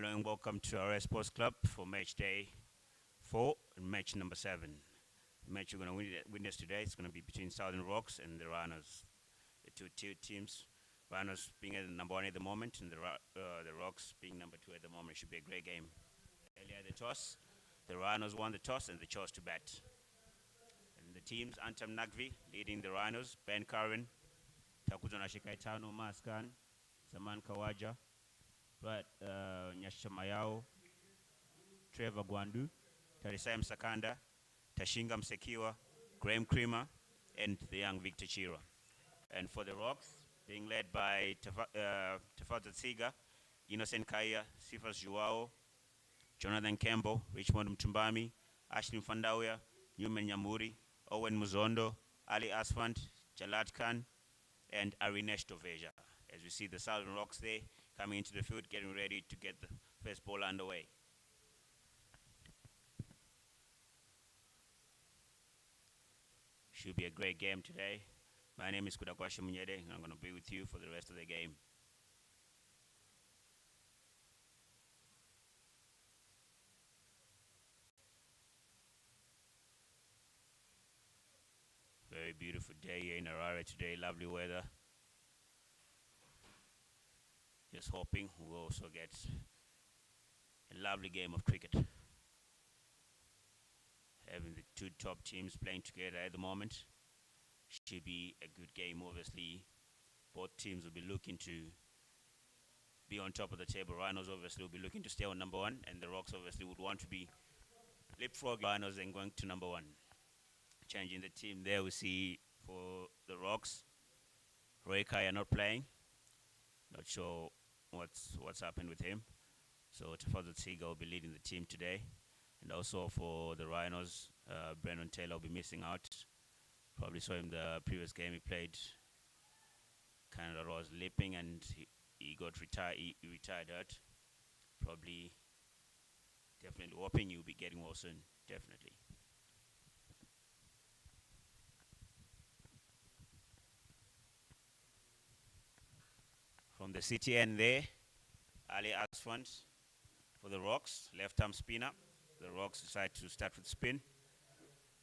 Hello and welcome to Harare Sports Club for match day 4 and match number 7. The match you're going to witness today is going to be between Southern Rocks and the Rhinos, the two teams. Rhinos being at number 1 at the moment, and the Rocks being number 2 at the moment. It should be a great game. Earlier the toss, the Rhinos won the toss and they chose to bat. And the teams, Antam Nagvi leading the Rhinos, Ben Karin, Takuzona Shikaitano, Maskan, Saman Kawaja, Brad Nyashamayao, Trevor Gwandu, Tarisayam Sakanda, Tashinga Msekiwa, Graham Creamer, and the young Victor Chira. And for the Rocks, being led by Tafadzat Siga, Innocent Kaya, Sifas Joao, Jonathan Campbell, Richmond Mtumbami, Ashley Mfandawia, Newman Nyamuri, Owen Muzondo, Ali Asfand, Jalad Khan, and Arinesh Toveja. As we see the Southern Rocks there coming into the field, getting ready to get the first ball underway. Should be a great game today. My name is Kudakwashe Munyede, and I'm going to be with you for the rest of the game. Very beautiful day here in Harare today, lovely weather. Just hoping we'll also get a lovely game of cricket. Having the two top teams playing together at the moment should be a good game. Obviously, both teams will be looking to be on top of the table. Rhinos obviously will be looking to stay on number 1, and the Rocks obviously would want to be leapfrog Rhinos and going to number 1. Changing the team there, we see for the Rocks, Roy Kaya not playing. Not sure what's happened with him. So Tafadzat Siga will be leading the team today. And also for the Rhinos, Brendan Taylor will be missing out. Probably saw him the previous game he played. Canada was limping and he got retired. He retired hurt. Probably, definitely hoping he'll be getting well soon. Definitely. From the city end there, Ali Asfand for the Rocks, left-arm spinner. The Rocks decide to start with spin.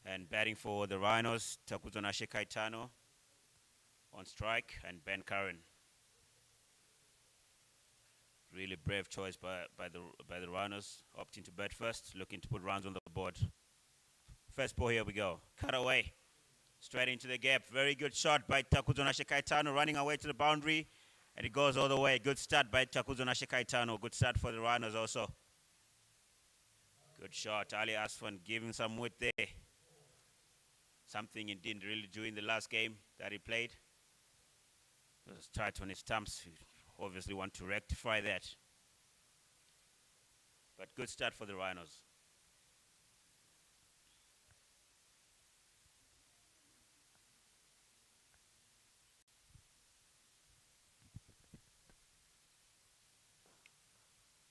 And batting for the Rhinos, Takuzona Shekaitano on strike, and Ben Karin. Really brave choice by the Rhinos, opting to bat first, looking to put runs on the board. First ball, here we go. Cut away, straight into the gap. Very good shot by Takuzona Shekaitano, running away to the boundary. And it goes all the way. Good start by Takuzona Shekaitano. Good start for the Rhinos also. Good shot. Ali Asfan giving some width there. Something he didn't really do in the last game that he played. It was tight on his stumps. He obviously want to rectify that. But good start for the Rhinos.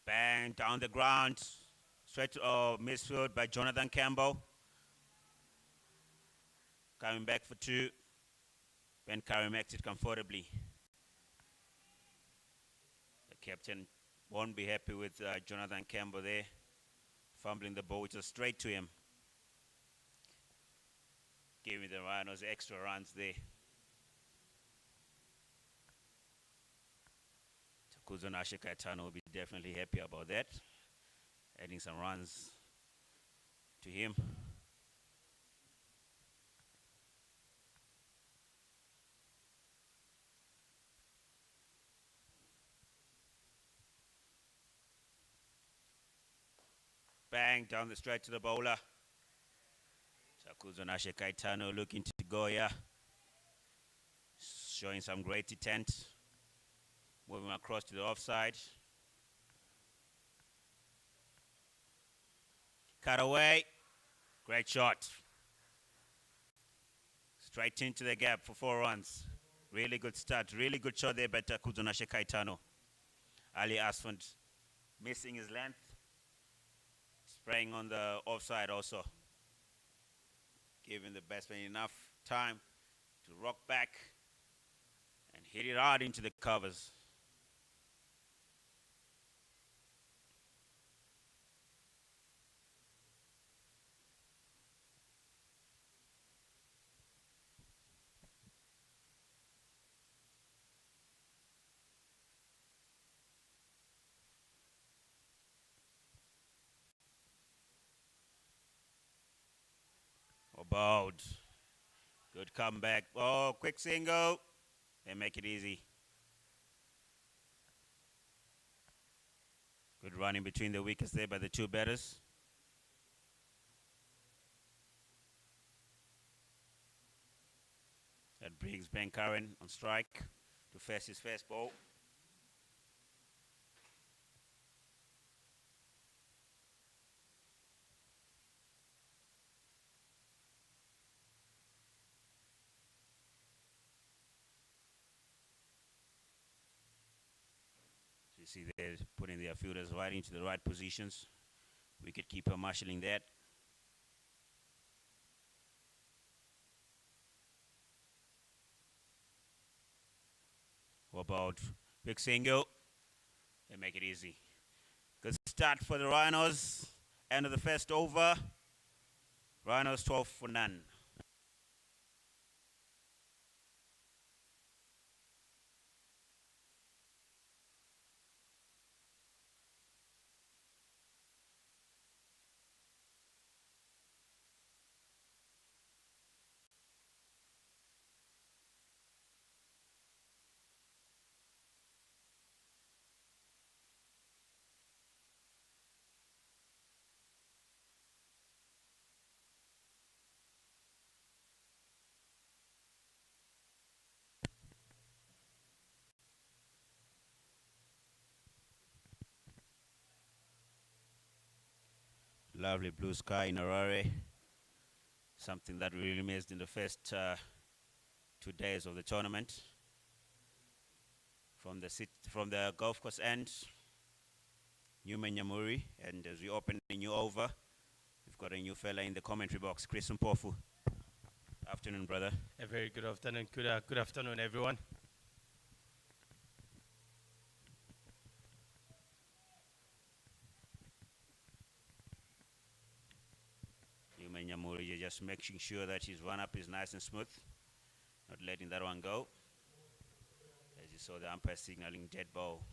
Bang, down the ground. Straight to misfield by Jonathan Campbell. Coming back for 2. Ben Curry makes it comfortably. The captain won't be happy with Jonathan Campbell there. Fumbling the ball, which was straight to him. Giving the Rhinos extra runs there. Takuzona Shekaitano will be definitely happy about that. Adding some runs to him. Bang, down the straight to the bowler. Takuzona Shekaitano looking to go here. Showing some great intent. Moving across to the offside. Cut away. Great shot. Straight into the gap for 4 runs. Really good start. Really good shot there by Takuzona Shekaitano. Ali Asfand missing his length. Spraying on the offside also. Giving the batsman enough time to rock back and hit it hard into the covers. about? Good comeback. Oh, quick single. They make it easy. Good running between the wickets there by the two batters. That brings Ben Curran on strike to face his first ball. You see they're putting their fielders right into the right positions. Wicketkeeper marshalling that. What about big single? They make it easy. Good start for the Rhinos. End of the first over. Rhinos 12 for none. Lovely blue sky in Harare. Something that we really missed in the first 2 days of the tournament. From the golf course end, Newman Nyamuri, and as we open a new over, we've got a new fella in the commentary box, Chris Mpofu. Afternoon, brother. A very good afternoon. Good afternoon, everyone. Newman Nyamuri, you're just making sure that his run-up is nice and smooth, not letting that one go. As you saw the umpire signaling dead ball.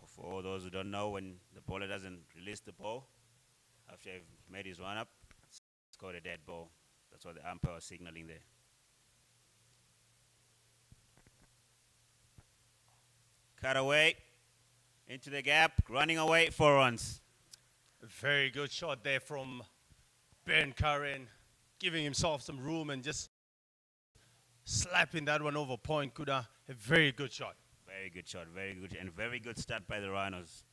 For all those who don't know, when the bowler doesn't release the ball after he's made his run-up, it's called a dead ball. That's what the umpire was signaling there. Cut away into the gap, running away 4 runs. A very good shot there from Ben Curran, giving himself some room and just slapping that one over point. A very good shot. Very good shot, very good, and very good start by the Rhinos.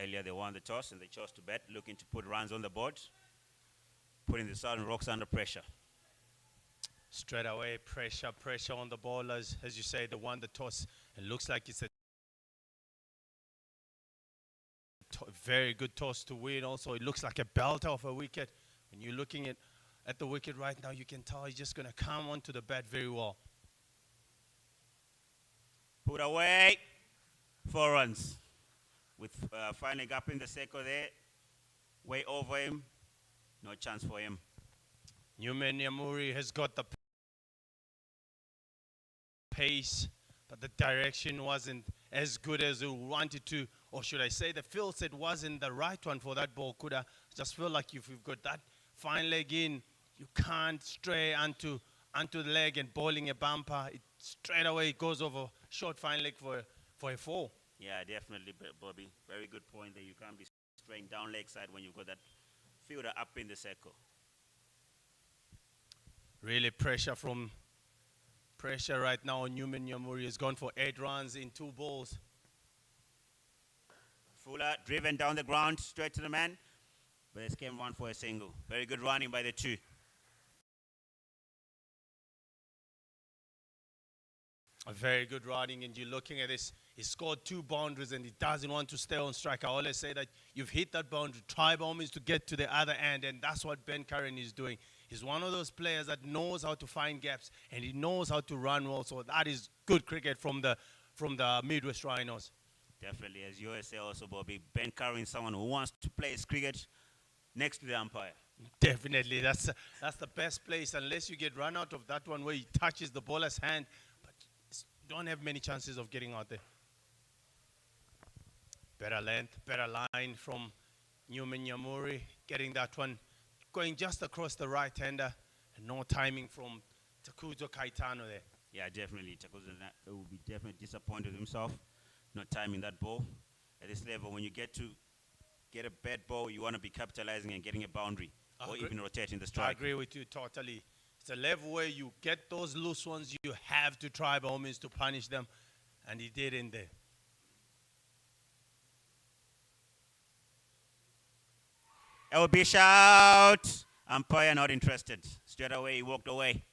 Earlier they won the toss and they chose to bat, looking to put runs on the board, putting the Southern Rocks under pressure. Straight away, pressure on the bowlers. As you say, they won the toss. It looks like it's a very good toss to win. Also, it looks like a belter of a wicket. When you're looking at the wicket right now, you can tell he's just going to come onto the bat very well. Put away 4 runs. With finding gap in the circle there, way over him, no chance for him. Newman Nyamuri has got the pace, but the direction wasn't as good as he wanted to, or should I say the field set wasn't the right one for that ball. Just feel like if you've got that fine leg in, you can't stray onto the leg and bowling a bumper. It straight away goes over short fine leg for a 4. Yeah, definitely, Bobby. Very good point there. You can't be straying down leg side when you've got that fielder up in the circle. Really pressure right now on Newman Nyamuri. Has gone for 8 runs in 2 balls. Fuller driven down the ground, straight to the man, but it came one for a single. Very good running by the two. A very good running, and you're looking at this. He scored 2 boundaries, and he doesn't want to stay on strike. I always say that you've hit that boundary. Try by all means to get to the other end, and that's what Ben Curran is doing. He's one of those players that knows how to find gaps, and he knows how to run well. So that is good cricket from the Midwest Rhinos. Definitely, as you always say also, Bobby, Ben Curran is someone who wants to play his cricket next to the umpire. Definitely, that's the best place, unless you get run out of that one where he touches the bowler's hand. Don't have many chances of getting out there. Better length, better line from Newman Yamuri, getting that one going just across the right-hander, and no timing from Takuzo Kaitano there. Yeah, definitely. Takuzo will be definitely disappointed with himself, not timing that ball. At this level, when you get a bad ball, you want to be capitalizing and getting a boundary, or even rotating the strike. I agree with you totally. It's a level where you get those loose ones, you have to try by all means to punish them, and he did in there. LB shout! Umpire not interested. Straight away, he walked away.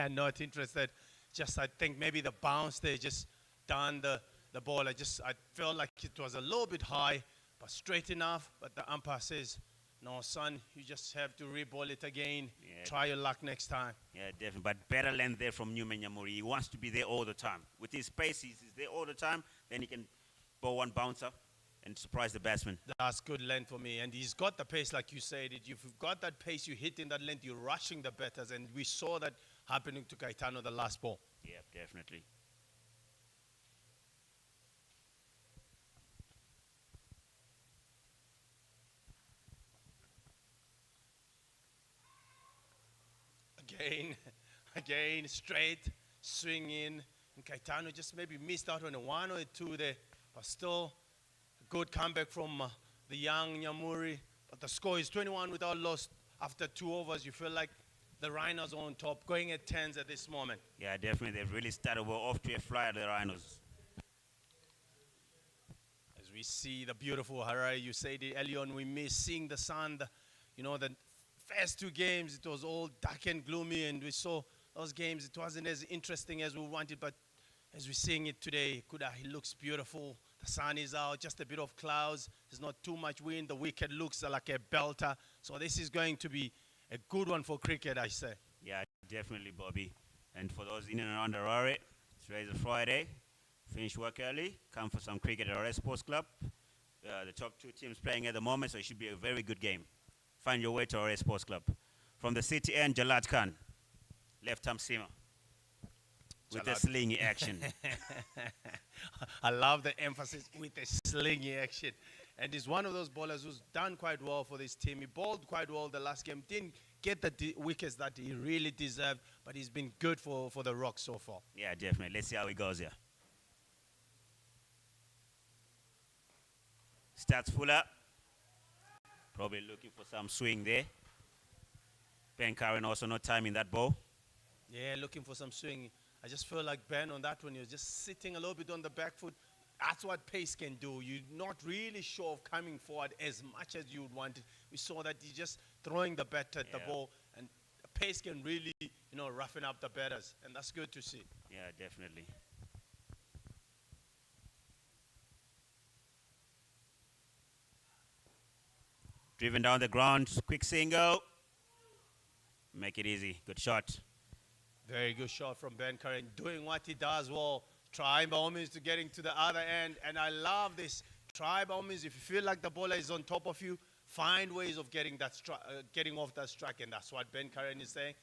Not interested. Just, I think maybe the bounce there just down the ball. I felt like it was a little bit high, but straight enough. But the umpire says, no, son, you just have to re-ball it again. Yeah. Try your luck next time. Yeah, definitely. But better length there from Newman Yamuri. He wants to be there all the time. With his pace, he's there all the time. Then he can bowl one bouncer and surprise the batsman. That's good length for me. And he's got the pace, like you said. If you've got that pace, you hit in that length, you're rushing the batters. And we saw that happening to Kaitano the last ball. Yeah, definitely. Again, straight, swing in. And Kaitano just maybe missed out on a one or a two there. But still, a good comeback from the young Nyamuri. But the score is 21 without loss. After 2 overs, you feel like the Rhinos are on top, going at 10s at this moment. Yeah, definitely. They've really started well off to a flyer, the Rhinos. As we see the beautiful Harare, you said it earlier on, we miss seeing the sun. The first 2 games, it was all dark and gloomy, and we saw those games. It wasn't as interesting as we wanted, but as we're seeing it today, it looks beautiful. The sun is out, just a bit of clouds. There's not too much wind. The wicket looks like a belter. So this is going to be a good one for cricket, I say. Yeah, definitely, Bobby. And for those in and around Harare, today's a Friday. Finish work early. Come for some cricket at Harare Sports Club. The top 2 teams playing at the moment, so it should be a very good game. Find your way to Harare Sports Club. From the city end, Jalad Khan, left-arm seamer, with the slingy action. I love the emphasis with the slingy action. And he's one of those bowlers who's done quite well for this team. He bowled quite well the last game. Didn't get the wickets that he really deserved, but he's been good for the Rocks so far. Yeah, definitely. Let's see how it goes here. Starts Fuller. Probably looking for some swing there. Ben Karen also not timing that ball. Yeah, looking for some swing. I just feel like Ben on that one, he was just sitting a little bit on the back foot. That's what pace can do. You're not really sure of coming forward as much as you would want it. We saw that he's just throwing the bat at the ball, and pace can really, roughen up the batters, and that's good to see. Yeah, definitely. Driven down the ground, quick single. Make it easy. Good shot. Very good shot from Ben Curran, doing what he does well. Trying by all means to getting to the other end. And I love this. Try by all means, if you feel like the bowler is on top of you, find ways of getting that getting off that strike. And that's what Ben Curran is saying.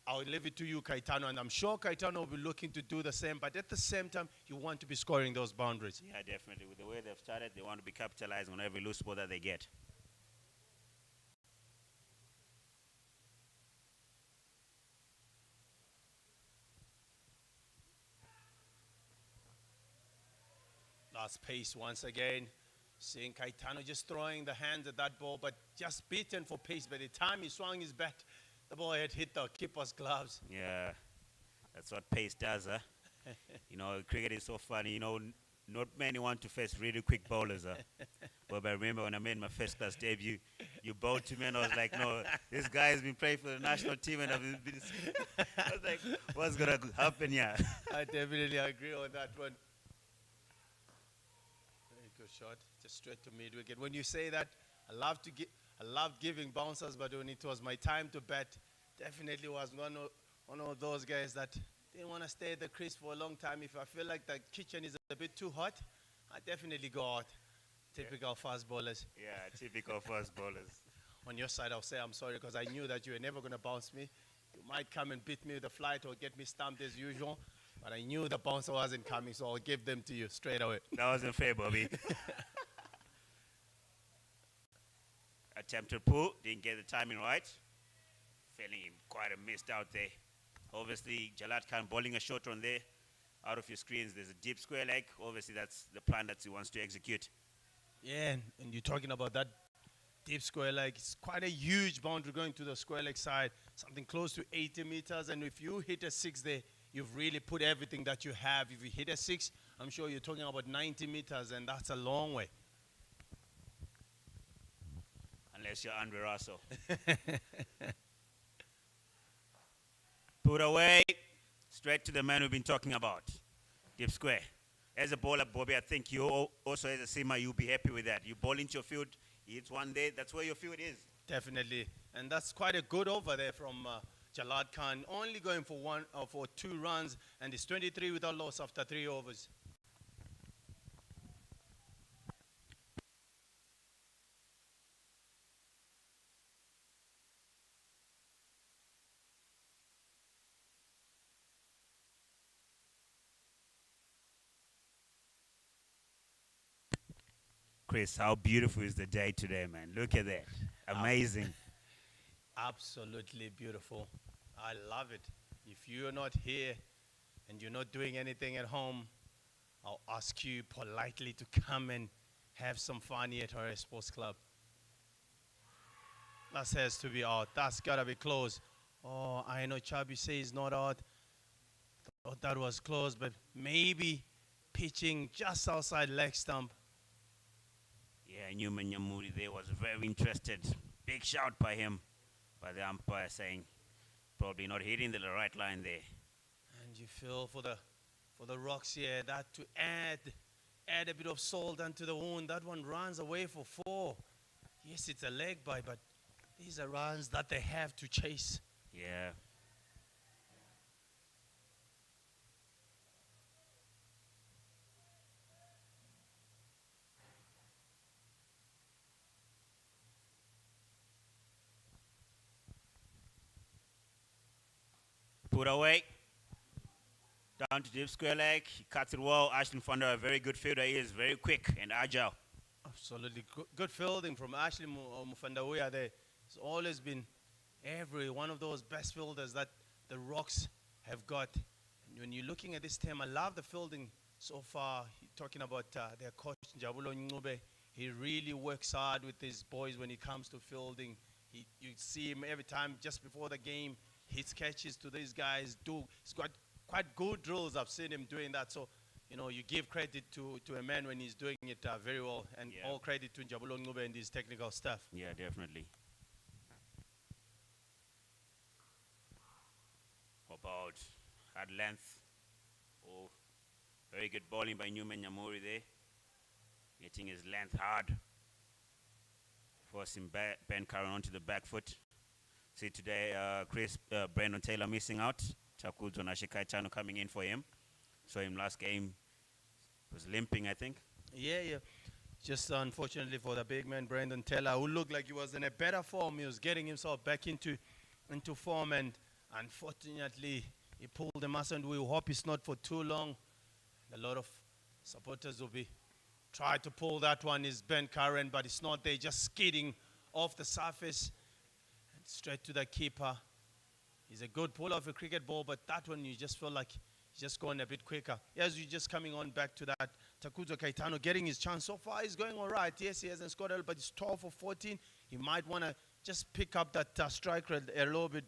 I'll leave it to you, Kaitano. And I'm sure Kaitano will be looking to do the same. But at the same time, you want to be scoring those boundaries. Yeah, definitely. With the way they've started, they want to be capitalizing on every loose ball that they get. Last pace once again. Seeing Kaitano just throwing the hands at that ball, but just beaten for pace. By the time he swung his bat, the ball had hit the keeper's gloves. Yeah, that's what pace does, huh? Cricket is so funny. Not many want to face really quick bowlers, huh? But I remember when I made my first class debut, you bowled to me and I was like, no, this guy has been playing for the national team and I've been I was like, what's going to happen here? I definitely agree on that one. Good shot, just straight to mid wicket. When you say that, I loved giving bouncers, but when it was my time to bat, definitely was one of those guys that didn't want to stay at the crease for a long time. If I feel like the kitchen is a bit too hot, I definitely go out. Typical fast bowlers. Yeah, typical fast bowlers. On your side, I'll say I'm sorry because I knew that you were never going to bounce me. You might come and beat me with the flight or get me stumped as usual. But I knew the bouncer wasn't coming, so I'll give them to you straight away. That wasn't fair, Bobby. Attempted pull, didn't get the timing right. Feeling quite a missed out there. Obviously, Jalad Khan bowling a short one there. Out of your screens, there's a deep square leg. Obviously, that's the plan that he wants to execute. Yeah, and you're talking about that deep square leg. It's quite a huge boundary going to the square leg side, something close to 80 meters. And if you hit a six there, you've really put everything that you have. If you hit a six, I'm sure you're talking about 90 meters, and that's a long way. Unless you're Andre Russell. Put away, straight to the man we've been talking about. Deep square. As a bowler, Bobby, I think you also as a seamer, you'll be happy with that. You bowl into your field, he hits one day, that's where your field is. Definitely. And that's quite a good over there from Jalad Khan. Only going for 2 runs, and it's 23 without loss after 3 overs. Chris, how beautiful is the day today, man? Look at that. Amazing. Absolutely beautiful. I love it. If you're not here and you're not doing anything at home, I'll ask you politely to come and have some fun here at Harare Sports Club. That has to be out. That's got to be close. Oh, I know Chabi says not out. Thought that was close, but maybe pitching just outside leg stump. Yeah, Newman Nyamuri there was very interested. Big shout by him, by the umpire saying probably not hitting the right line there. And you feel for the rocks here, that to add a bit of salt onto the wound. That one runs away for 4. Yes, it's a leg bye, but these are runs that they have to chase. Yeah. Put away. Down to deep square leg. He cuts it well. Ashley Fonda, a very good fielder. He is very quick and agile. Absolutely. Good fielding from Ashley Mufandawuya there. He's always been every one of those best fielders that the Rocks have got. And when you're looking at this team, I love the fielding so far. Talking about their coach, Njabulo Ncube. He really works hard with his boys when it comes to fielding. You see him every time just before the game. Hits catches to these guys. He's got quite good drills. I've seen him doing that. So, you know, you give credit to a man when he's doing it very well. And all credit to Njabulo Ncube and his technical staff. Yeah, definitely. About hard length. Oh, very good bowling by Newman Nyamuri there. Getting his length hard. Forcing Ben Curran onto the back foot. See today, Chris, Brandon Taylor missing out. Takuzo Nashikaitano coming in for him. Saw him last game. Was limping, I think. Yeah. Just unfortunately for the big man, Brandon Taylor, who looked like he was in a better form. He was getting himself back into form, and unfortunately, he pulled the muscle, and we hope it's not for too long. A lot of supporters will be trying to pull that one. Is Ben Curran, but it's not there. Just skidding off the surface. Straight to the keeper. He's a good puller of a cricket ball, but that one you just feel like he's just going a bit quicker. As you're just coming on back to that, Takuzo Kaitano getting his chance. So far, he's going all right. Yes, he hasn't scored a lot, but he's 12 for 14. He might want to just pick up that strike rate a little bit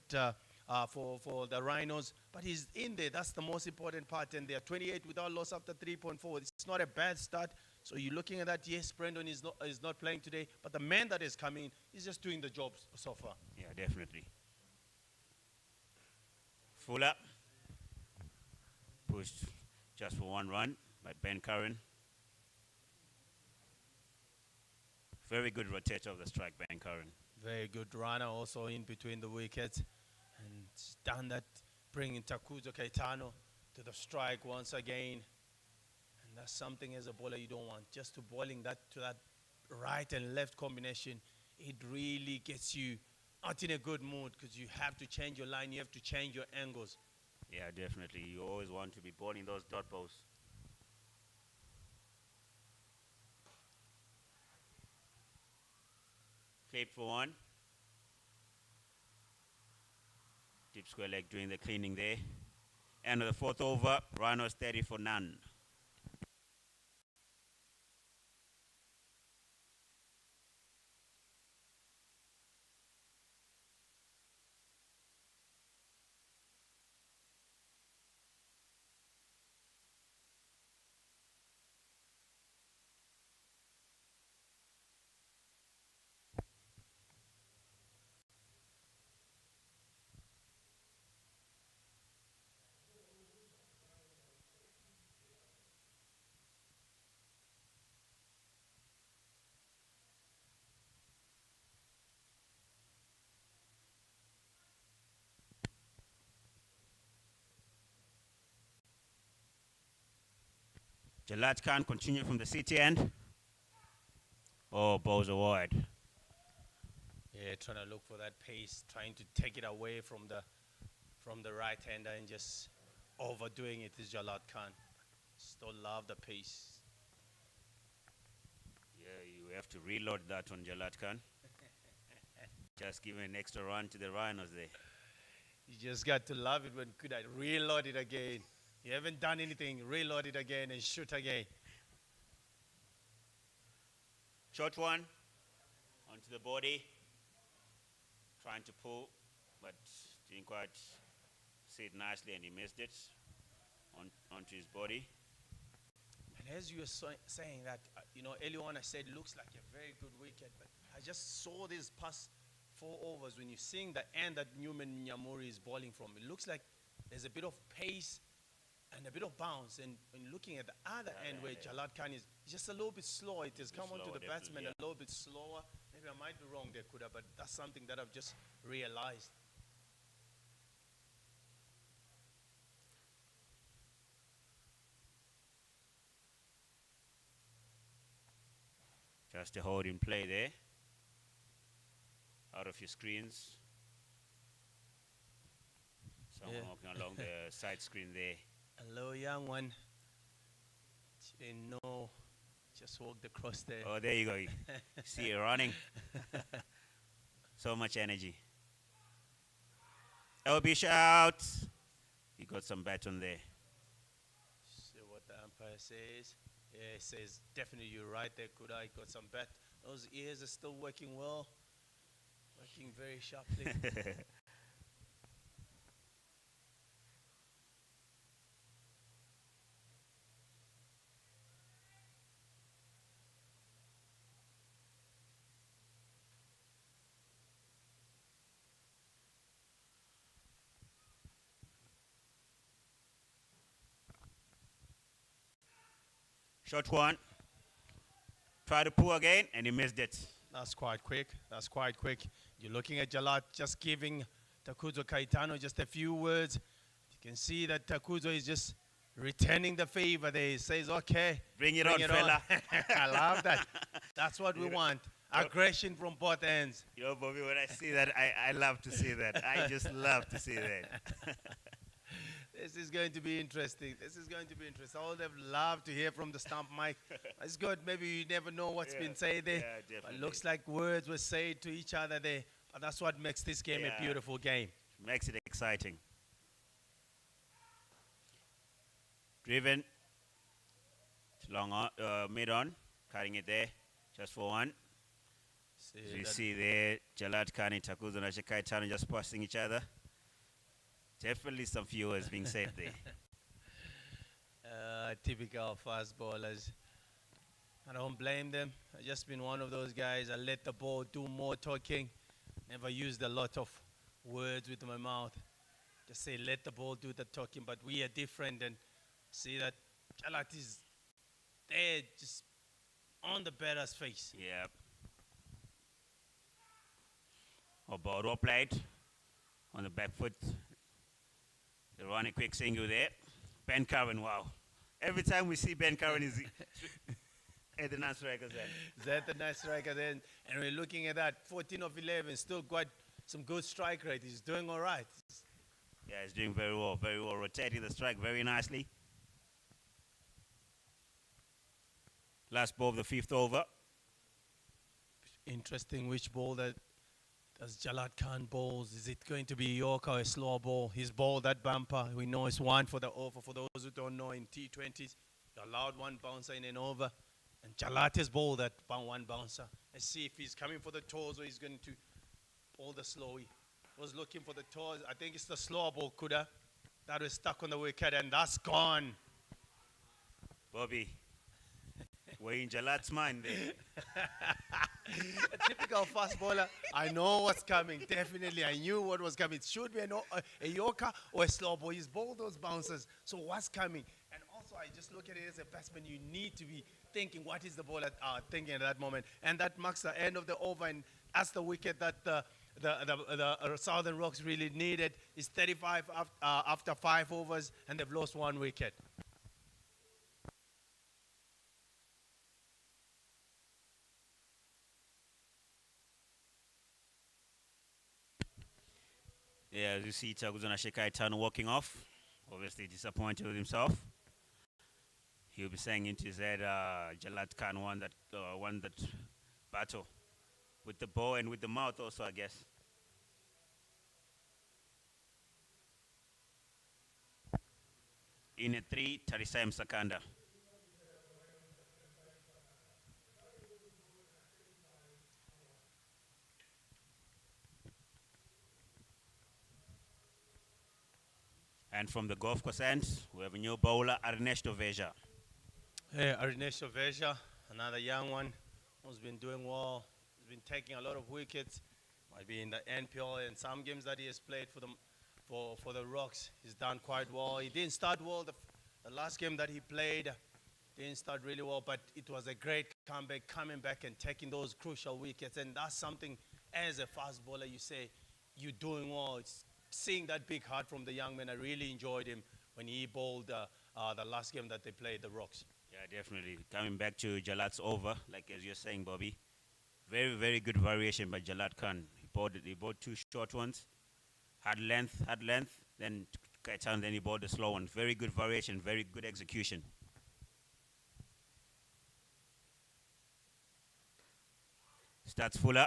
for the Rhinos. But he's in there. That's the most important part. And they're 28 without loss after 3.4. It's not a bad start. So you're looking at that. Yes, Brandon is not playing today, but the man that is coming is just doing the job so far. Yeah, definitely. Fuller. Pushed just for 1 run by Ben Curran. Very good rotator of the strike, Ben Curran. Very good runner also in between the wickets. And done that, bringing Takuzo Kaitano to the strike once again. And that's something as a bowler you don't want. Just to bowling that to that right and left combination, it really gets you not in a good mood because you have to change your line, you have to change your angles. Yeah, definitely. You always want to be bowling those dot balls. Clipped for one. Deep square leg doing the cleaning there. End of the fourth over. Rhinos 30 for none. Jalad Khan continue from the city end. Oh, balls are wide. Yeah, trying to look for that pace, trying to take it away from the right hander and just overdoing it is Jalad Khan. Still love the pace. Yeah, you have to reload that on Jalad Khan. Just give an extra run to the Rhinos there. You just got to love it when could I reload it again. You haven't done anything, reload it again and shoot again. Short one onto the body. Trying to pull, but didn't quite see it nicely and he missed it onto his body. And as you were saying that, earlier on I said looks like a very good wicket, but I just saw this past 4 overs when you're seeing the end that Newman Nyamuri is bowling from. It looks like there's a bit of pace and a bit of bounce. And when looking at the other end where Jalad Khan is just a little bit slower, it has come onto the batsman a little bit slower. Maybe I might be wrong there, Kuda, but that's something that I've just realized. Just a hold in play there. Out of your screens. Someone walking along the side screen there. Hello, young one. Didn't know. Just walked across there. Oh, there you go. See you running. So much energy. LB shout. He got some bat on there. See what the umpire says. Yeah, he says definitely you're right there, Kuda. He got some bat. Those ears are still working well. Working very sharply. Short one. Try to pull again, and he missed it. That's quite quick. That's quite quick. You're looking at Jalad just giving Takuzo Kaitano just a few words. You can see that Takuzo is just returning the favor there. He says, okay. Bring it on, fella. I love that. That's what we want. Aggression from both ends. Bobby, when I see that, I love to see that. I just love to see that. This is going to be interesting. This is going to be interesting. I would have loved to hear from the stump mic. It's good. Maybe you never know what's been said there. Yeah, definitely. But it looks like words were said to each other there. But that's what makes this game a beautiful game. Makes it exciting. Driven. Long on, mid on. Cutting it there. Just for one. As you see there, Jalad Khan and Takuzo Kaitano just passing each other. Definitely some few words being said there. Typical fast bowlers. I don't blame them. I've just been one of those guys. I let the ball do more talking. Never used a lot of words with my mouth. Just say, let the ball do the talking. But we are different and see that Jalad is there just on the batter's face. Yeah. About well played on the back foot. The running quick single there. Ben Curran, wow. Every time we see Ben Curran is at the non-striker's end. Is at the non-striker's end. And we're looking at that, 14 of 11, still got some good strike rate. He's doing all right. Yeah, he's doing very well, rotating the strike very nicely. Last ball of the 5th over. interesting which ball that does Jalad Khan bowls. Is it going to be Yorker or a slower ball? His ball, that bumper, we know it's one for the over. For those who don't know, in T20s, you're allowed one bouncer in an over. And Jalad has bowled that one bouncer. Let's see if he's coming for the toes or he's going to bowl the slow. He was looking for the toes. I think it's the slower ball, Kuda. That was stuck on the wicket, and that's gone. Bobby, we're in Jalad's mind there. A typical fast bowler. I know what's coming. Definitely, I knew what was coming. It should be a Yorker or a slow ball. He's bowled those bouncers. So what's coming? And also, I just look at it as a batsman. You need to be thinking, what is the bowler thinking at that moment? And that marks the end of the over. And that's the wicket that the Southern Rocks really needed. Is 35 after 5 overs, and they've lost 1 wicket. Yeah, as you see Takuzana Shekaitan walking off, obviously disappointed with himself. He'll be saying into his head, Jalad Khan won that battle with the ball and with the mouth also, I guess. In a 3, Tarisai Sakanda. And from the golf course end, we have a new bowler, Ernesto Veja. Hey, Ernesto Veja, another young one who's been doing well. He's been taking a lot of wickets. Might be in the NPL and some games that he has played for the Rocks. He's done quite well. He didn't start well. The last game that he played didn't start really well, but it was a great comeback, coming back and taking those crucial wickets. And that's something, as a fast bowler, you say, you're doing well. It's seeing that big heart from the young man. I really enjoyed him when he bowled the last game that they played, the Rocks. Yeah, definitely. Coming back to Jalad's over, like as you're saying, Bobby. Very, very good variation by Jalad Khan. He bowled 2 short ones, had length, then Kaitan, then he bowled the slow one. Very good variation, very good execution. Starts Fuller.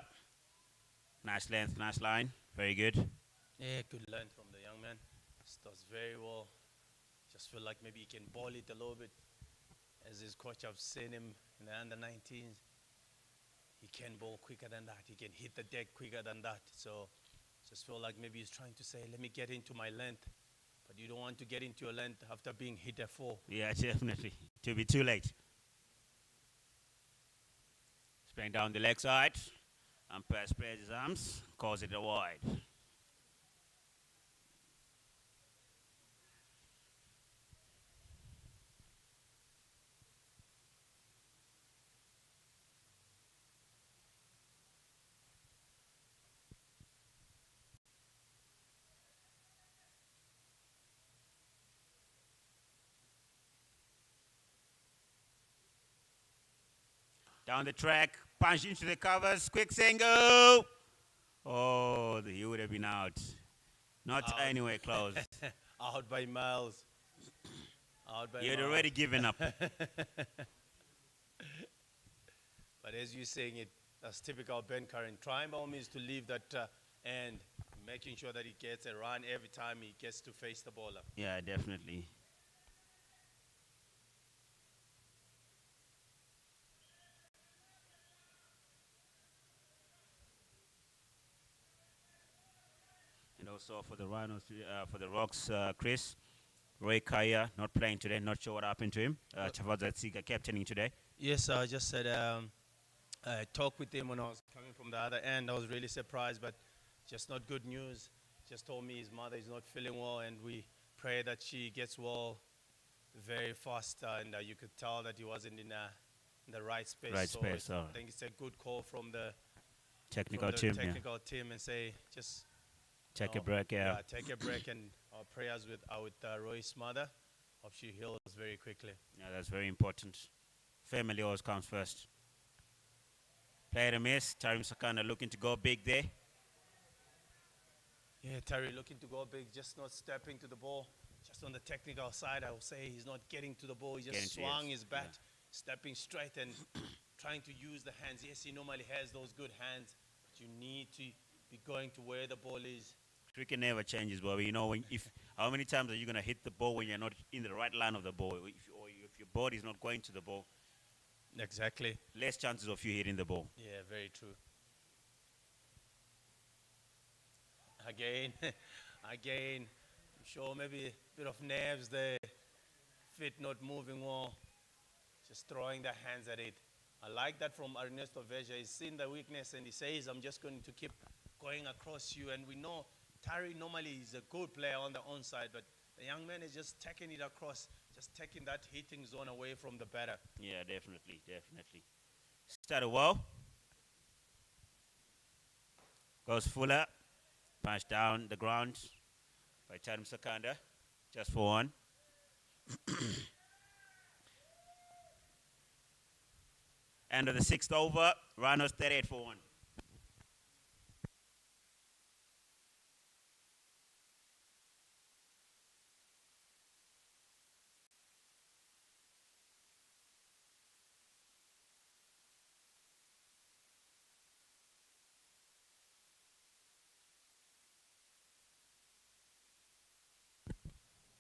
Nice length, nice line. Very good. Yeah, good length from the young man. Does very well. Just feel like maybe he can bowl it a little bit. As his coach, I've seen him in the under-19s. He can bowl quicker than that. He can hit the deck quicker than that. So just feel like maybe he's trying to say, let me get into my length. But you don't want to get into your length after being hit at 4. Yeah, definitely. To be too late. Spraying down the leg side. Umpire spreads his arms, calls it a wide. Down the track, punch into the covers, quick single. Oh, he would have been out. Not anywhere close. Out by miles. Out by He had miles. already given up. But as you're saying it, that's typical Ben Curran. Trying by all means to leave that end, making sure that he gets a run every time he gets to face the bowler. Yeah, definitely. And also for the Rhinos, for the Rocks, Chris, Roy Kaya not playing today. Not sure what happened to him. Chavaza Tsiga captaining today. Yes, I just said I talked with him when I was coming from the other end. I was really surprised, but just not good news. Just told me his mother is not feeling well, and we pray that she gets well very fast. And you could tell that he wasn't in the right space. Right so space, I think it's a good call from the Technical team. technical team, and say just Take a break, yeah. take a break, and our prayers with Roy's mother. Hope she heals very quickly. Yeah, that's very important. Family always comes first. Player a miss. Tarim Sakana looking to go big there. Yeah, Terry looking to go big, just not stepping to the ball. Just on the technical side, I will say he's not getting to the ball. He just swung his bat, stepping straight, and trying to use the hands. Yes, he normally has those good hands, but you need to be going to where the ball is. Cricket never changes, Bobby. You know, if how many times are you gonna hit the ball when you're not in the right line of the ball, or if your body is not going to the ball? Exactly. Less chances of you hitting the ball. Yeah, very true. Again, again, I'm sure maybe a bit of nerves there, feet not moving well, just throwing the hands at it. I like that from Ernesto Veja. He's seen the weakness and he says, I'm just going to keep going across you. And we know Tari normally is a good player on the onside, but the young man is just taking it across, just taking that hitting zone away from the batter. Yeah, definitely, definitely. Started well. Goes Fuller. Punch down the ground by Tarim Sakanda. Just for one. End of the sixth over. Rhinos 38 for one.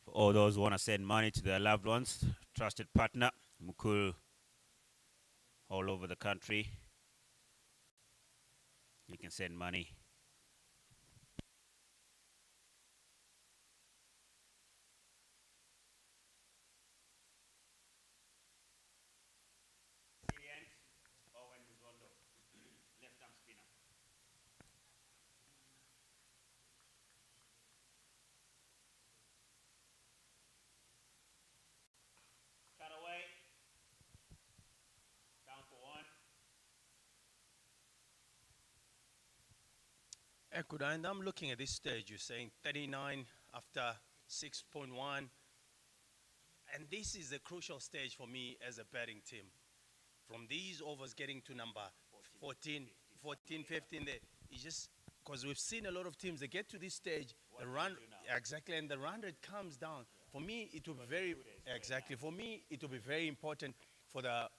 For all those who want to send money to their loved ones, trusted partner, Mukul, all over the country. You can send money. Left arm spinner. Cut away. Down for one. Ekuda, and I'm looking at this stage, you're saying 39 after 6.1. And this is a crucial stage for me as a batting team. From these overs getting to number 14, 15 there, it's just because we've seen a lot of teams, they get to this stage, the run, exactly, and the run rate comes down. For me, it will be very, exactly, for me, it will be very important for the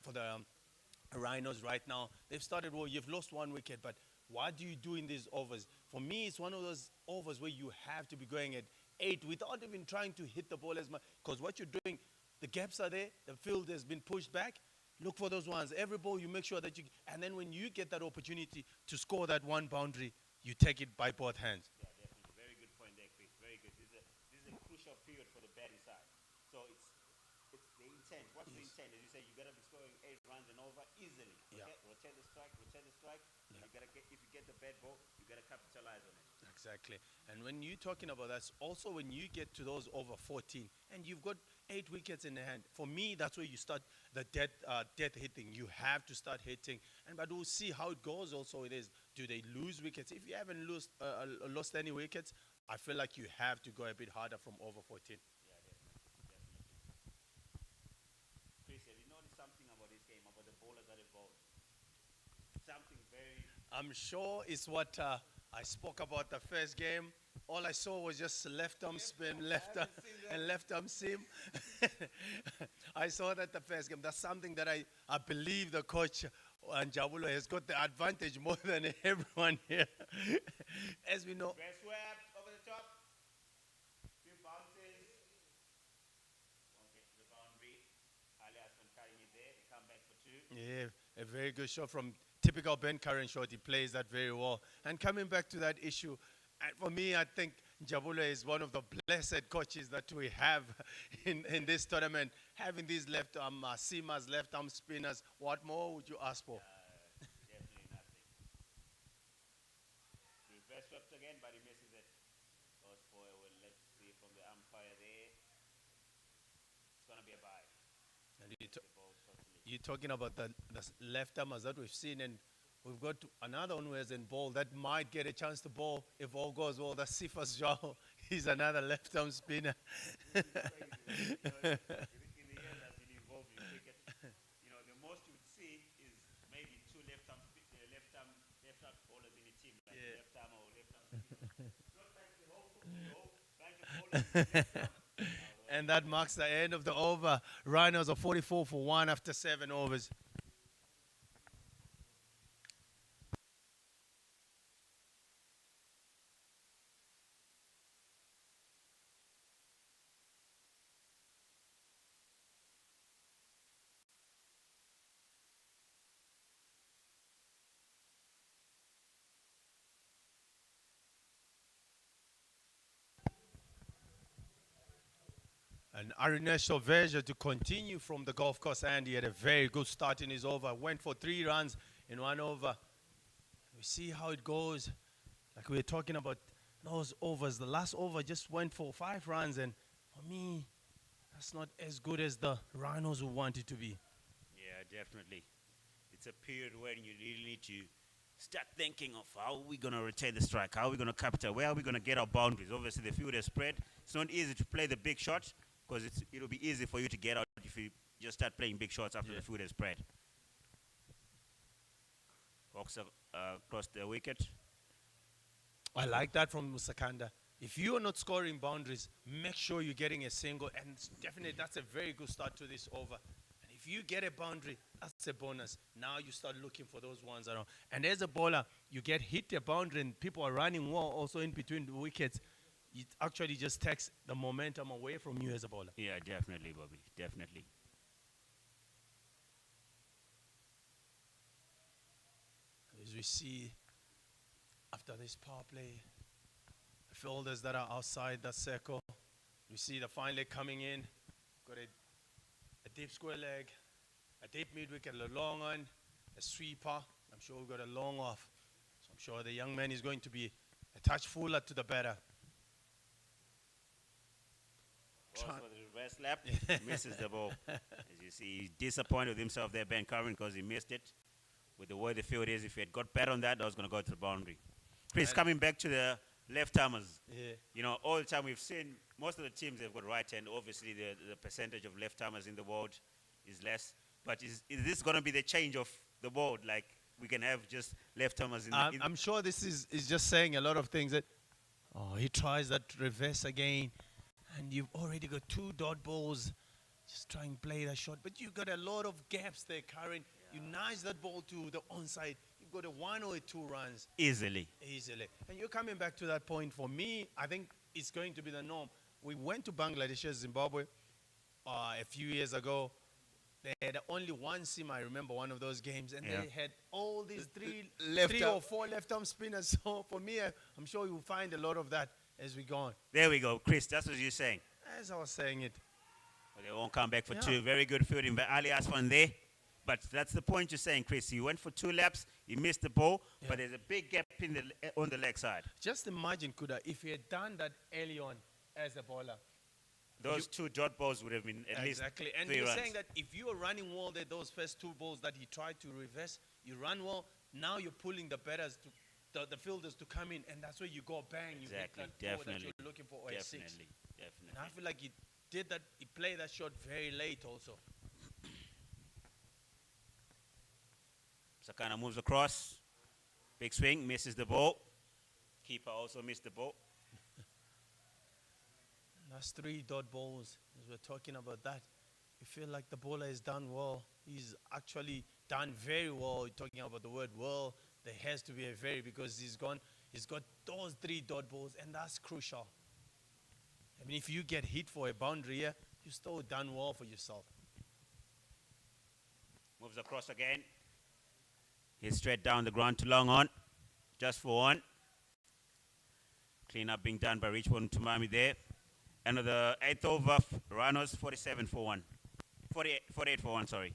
Rhinos right now. They've started well, you've lost one wicket, but what do you do in these overs? For me, it's one of those overs where you have to be going at 8 without even trying to hit the ball as much. Because what you're doing, the gaps are there, the field has been pushed back. Look for those ones. Every ball, you make sure that you, and then when you get that opportunity to score that one boundary, you take it by both hands. Yeah, definitely. Very good point there, Chris. Very good. This is a crucial period for the batting side. So it's the intent. What's the intent? As you say, you gotta be scoring 8 runs and over easily. Yeah. Okay? Rotate the strike, rotate the strike. Yeah. You gotta get, if you get the bad ball, you gotta capitalize on it. Exactly. And when you're talking about that, also when you get to those over 14 and you've got 8 wickets in the hand, for me, that's where you start the death hitting. You have to start hitting. But we'll see how it goes also. It is, do they lose wickets? If you haven't lost any wickets, I feel like you have to go a bit harder from over 14. Yeah, definitely. Chris, have you noticed something about this game, about the bowlers that evolved? Something very... I'm sure it's what I spoke about the first game. All I saw was just left arm spin, left arm, and left arm seam. I saw that the first game. That's something that I believe the coach and Jabulo has got the advantage more than everyone here. As we know. Best swept over the top. Few bounces. Won't get to the boundary. Alias from carrying it there. They come back for 2. Yeah, a very good shot from typical Ben Curran shot. He plays that very well. And coming back to that issue, and for me, I think Jabula is one of the blessed coaches that we have in this tournament. Having these left arm seamers, left arm spinners, what more would you ask for? Definitely nothing. Reverse swept again, but he misses it. Goes for it. Well, let's see from the umpire there. It's going to be a bye. And The ball totally. you're talking about the left armers that we've seen, and we've got another one who has in ball that might get a chance to bowl if all goes well. That's Sifas Jao. He's another left arm spinner. In the years I've been involved in cricket, the most you would see is maybe 2 left arm bowlers in a team, like left arm or left arm spinner. Not like the whole bunch of bowlers left arm. And that marks the end of the over. Rhinos are 44 for 1 after 7 overs. And Ernesto Verger to continue from the golf course, and he had a very good start in his over. Went for 3 runs in 1 over. We see how it goes. Like we were talking about those overs. The last over just went for 5 runs, and for me, that's not as good as the Rhinos would want it to be. Yeah, definitely. It's a period when you really need to start thinking of how are we going to retain the strike, how are we going to capture, where are we going to get our boundaries. Obviously, the field is spread. It's not easy to play the big shot because it'll be easy for you to get out if you just start playing big shots after the field is spread. Walks across the wicket. I like that from Musakanda. If you are not scoring boundaries, make sure you're getting a single, and definitely that's a very good start to this over. And if you get a boundary, that's a bonus. Now you start looking for those ones around. And as a bowler, you get hit a boundary and people are running well also in between the wickets. It actually just takes the momentum away from you as a bowler. Yeah, definitely, Bobby, definitely. As we see after this power play, the fielders that are outside that circle, we see the fine leg coming in. Got a deep square leg, a deep mid wicket, a long on, a sweeper. I'm sure we've got a long off. So I'm sure the young man is going to be a touch fuller to the batter. Goes for the reverse lap, misses the ball. As you see, he's disappointed with himself there, Ben Curran, because he missed it. With the way the field is, if he had got better on that, was going to go to the boundary. Chris, coming back to the left-armers. Yeah. You know, all the time we've seen most of the teams, they've got right hand. Obviously, the percentage of left-armers in the world is less. But is this going to be the change of the world? Like, we can have just left-armers in the... I'm sure this is just saying a lot of things that, oh, he tries that reverse again, and you've already got 2 dot balls. Just try and play that shot. But you've got a lot of gaps there, Karen. You nudge that ball to the onside. You've got a 1 or a 2 runs. Easily. And you're coming back to that point. For me, I think it's going to be the norm. We went to Bangladesh, Zimbabwe, a few years ago. They had only 1 seam. I remember one of those games. And they had all these 3 or 4 left-arm spinners. So for me, I'm sure you'll find a lot of that as we go on. There we go. Chris, that's what you're saying. As I was saying it. Well, they won't come back for 2. Very good fielding by Ali Asfan there. But that's the point you're saying, Chris. He went for 2 laps. He missed the ball. But there's a big gap on the leg side. Just imagine, Kuda, if he had done that early on as a bowler. Those 2 dot balls would have been at least 3 runs. And you're saying that if you are running well, those first 2 balls that he tried to reverse, you run well. Now you're pulling the batters, the fielders to come in. And that's where you go bang. You get that ball that you're looking for, or a 6. Definitely. And I feel like he did that. He played that shot very late also. Sakana moves across. Big swing, misses the ball. Keeper also missed the ball. That's 3 dot balls. As we're talking about that, you feel like the bowler has done well. He's actually done very well. You're talking about the word well. There has to be a very, because he's got those 3 dot balls, and that's crucial. I mean, if you get hit for a boundary here, you still done well for yourself. Moves across again. He's straight down the ground to long on. Just for 1. Clean up being done by Richmond Tumami there. And the 8th over, Rhinos 47 for 1. 48 for 1, sorry.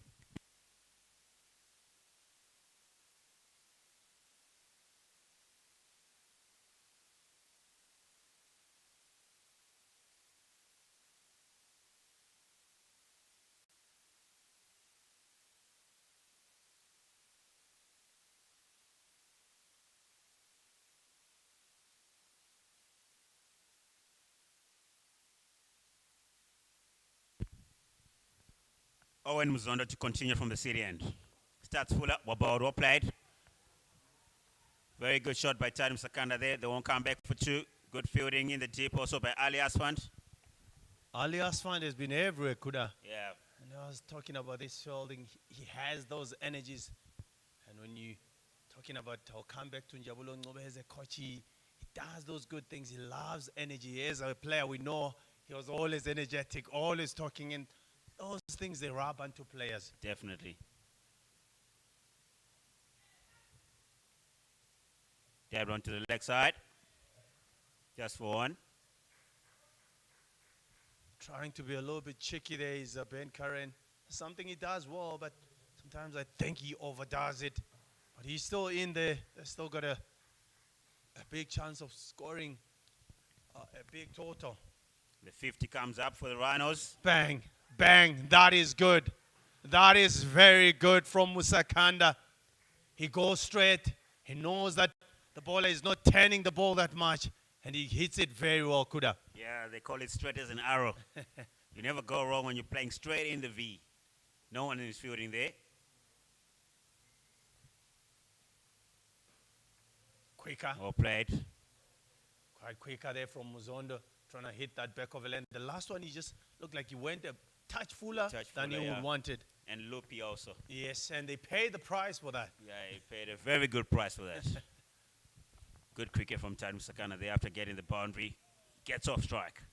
Owen Muzondo to continue from the city end. Starts full up, well played. Very good shot by Tarim Sakanda there. They won't come back for 2. Good fielding in the deep also by Ali Asfand. Ali Asfand has been everywhere, Kuda. Yeah. And I was talking about this fielding. He has those energies. And when you talking about how come back to Njabulo Ngobe as a coach, he does those good things. He loves energy. As a player, we know he was always energetic, always talking, and those things, they rub onto players. Definitely. Jab on to the leg side. Just for 1. trying to be a little bit cheeky there is Ben Curran. Something he does well, but sometimes I think he overdoes it. But he's still in there. They've still got a big chance of scoring a big total. The 50 comes up for the Rhinos. Bang, bang. That is good. That is very good from Musakanda. He goes straight. He knows that the bowler is not turning the ball that much, and he hits it very well, Kuda. Yeah, they call it straight as an arrow. You never go wrong when you're playing straight in the V. No one is fielding there. Quicker. Well played. Quite quicker there from Muzondo, trying to hit that back of the length. The last one, he just looked like he went a touch fuller than he would want it. And loopy also. Yes, and they paid the price for that. Yeah, he paid a very good price for that. Good cricket from Tadu Sakana there after getting the boundary. Gets off strike.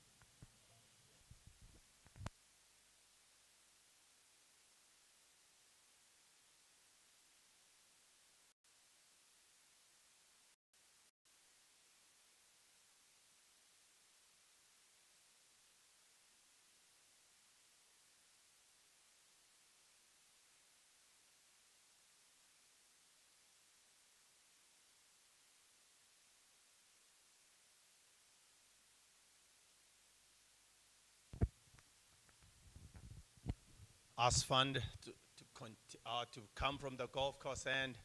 Asfand to come from the golf course, and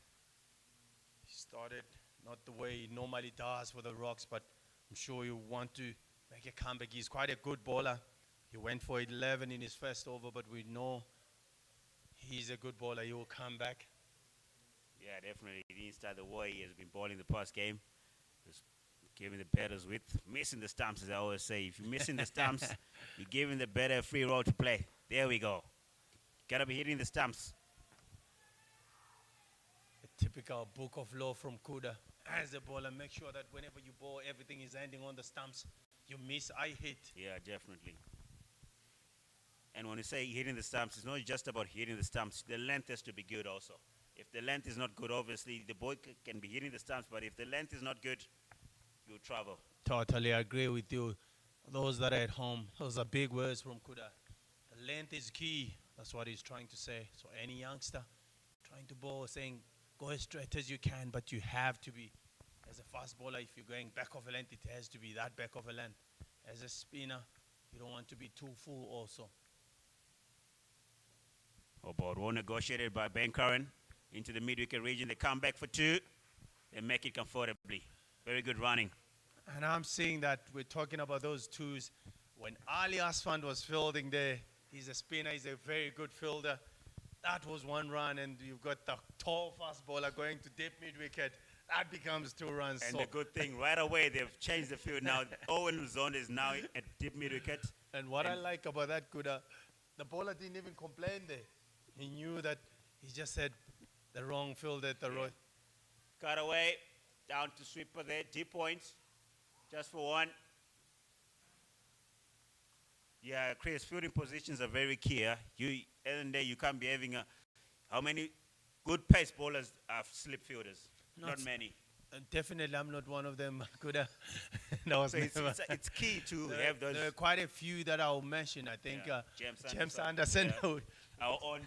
he started not the way he normally does for the Rocks, but I'm sure you want to make a comeback. He's quite a good bowler. He went for 11 in his first over, but we know he's a good bowler. He will come back. Yeah, definitely. He didn't start the way he has been bowling the past game. Just giving the batters width. Missing the stumps, as I always say. If you're missing the stumps, you're giving the batter a free roll to play. There we go. Gotta be hitting the stumps. A typical book of law from Kuda. As a bowler, make sure that whenever you bowl, everything is ending on the stumps. You miss, I hit. Yeah, definitely. And when you say hitting the stumps, it's not just about hitting the stumps. The length has to be good also. If the length is not good, obviously, the boy can be hitting the stumps, but if the length is not good, you'll trouble. Totally agree with you. Those that are at home, those are big words from Kuda. The length is key. That's what he's trying to say. So any youngster trying to bowl, saying, go as straight as you can, but you have to be. As a fast bowler, if you're going back of a length, it has to be that back of a length. As a spinner, you don't want to be too full also. About well negotiated by Ben Curran into the mid-wicket region. They come back for two. They make it comfortably. Very good running. And I'm seeing that we're talking about those twos. When Ali Asfand was fielding there, he's a spinner, he's a very good fielder. That was one run, and you've got the tall fast bowler going to deep mid-wicket. That becomes 2 runs. And so the good thing, right away, they've changed the field now. Owen Luzon is now at deep mid-wicket. And what I like about that, Kuda, the bowler didn't even complain there. He knew that he just had the wrong field at the right. Cut away, down to sweeper there, deep points, just for one. Yeah, Chris, fielding positions are very key. You, and there you can't be having how many good pace bowlers are slip fielders? Not many. Definitely, I'm not one of them. Kuda. No, so it's key to have those. There are quite a few that I'll mention. I think James Anderson. Yeah. Our own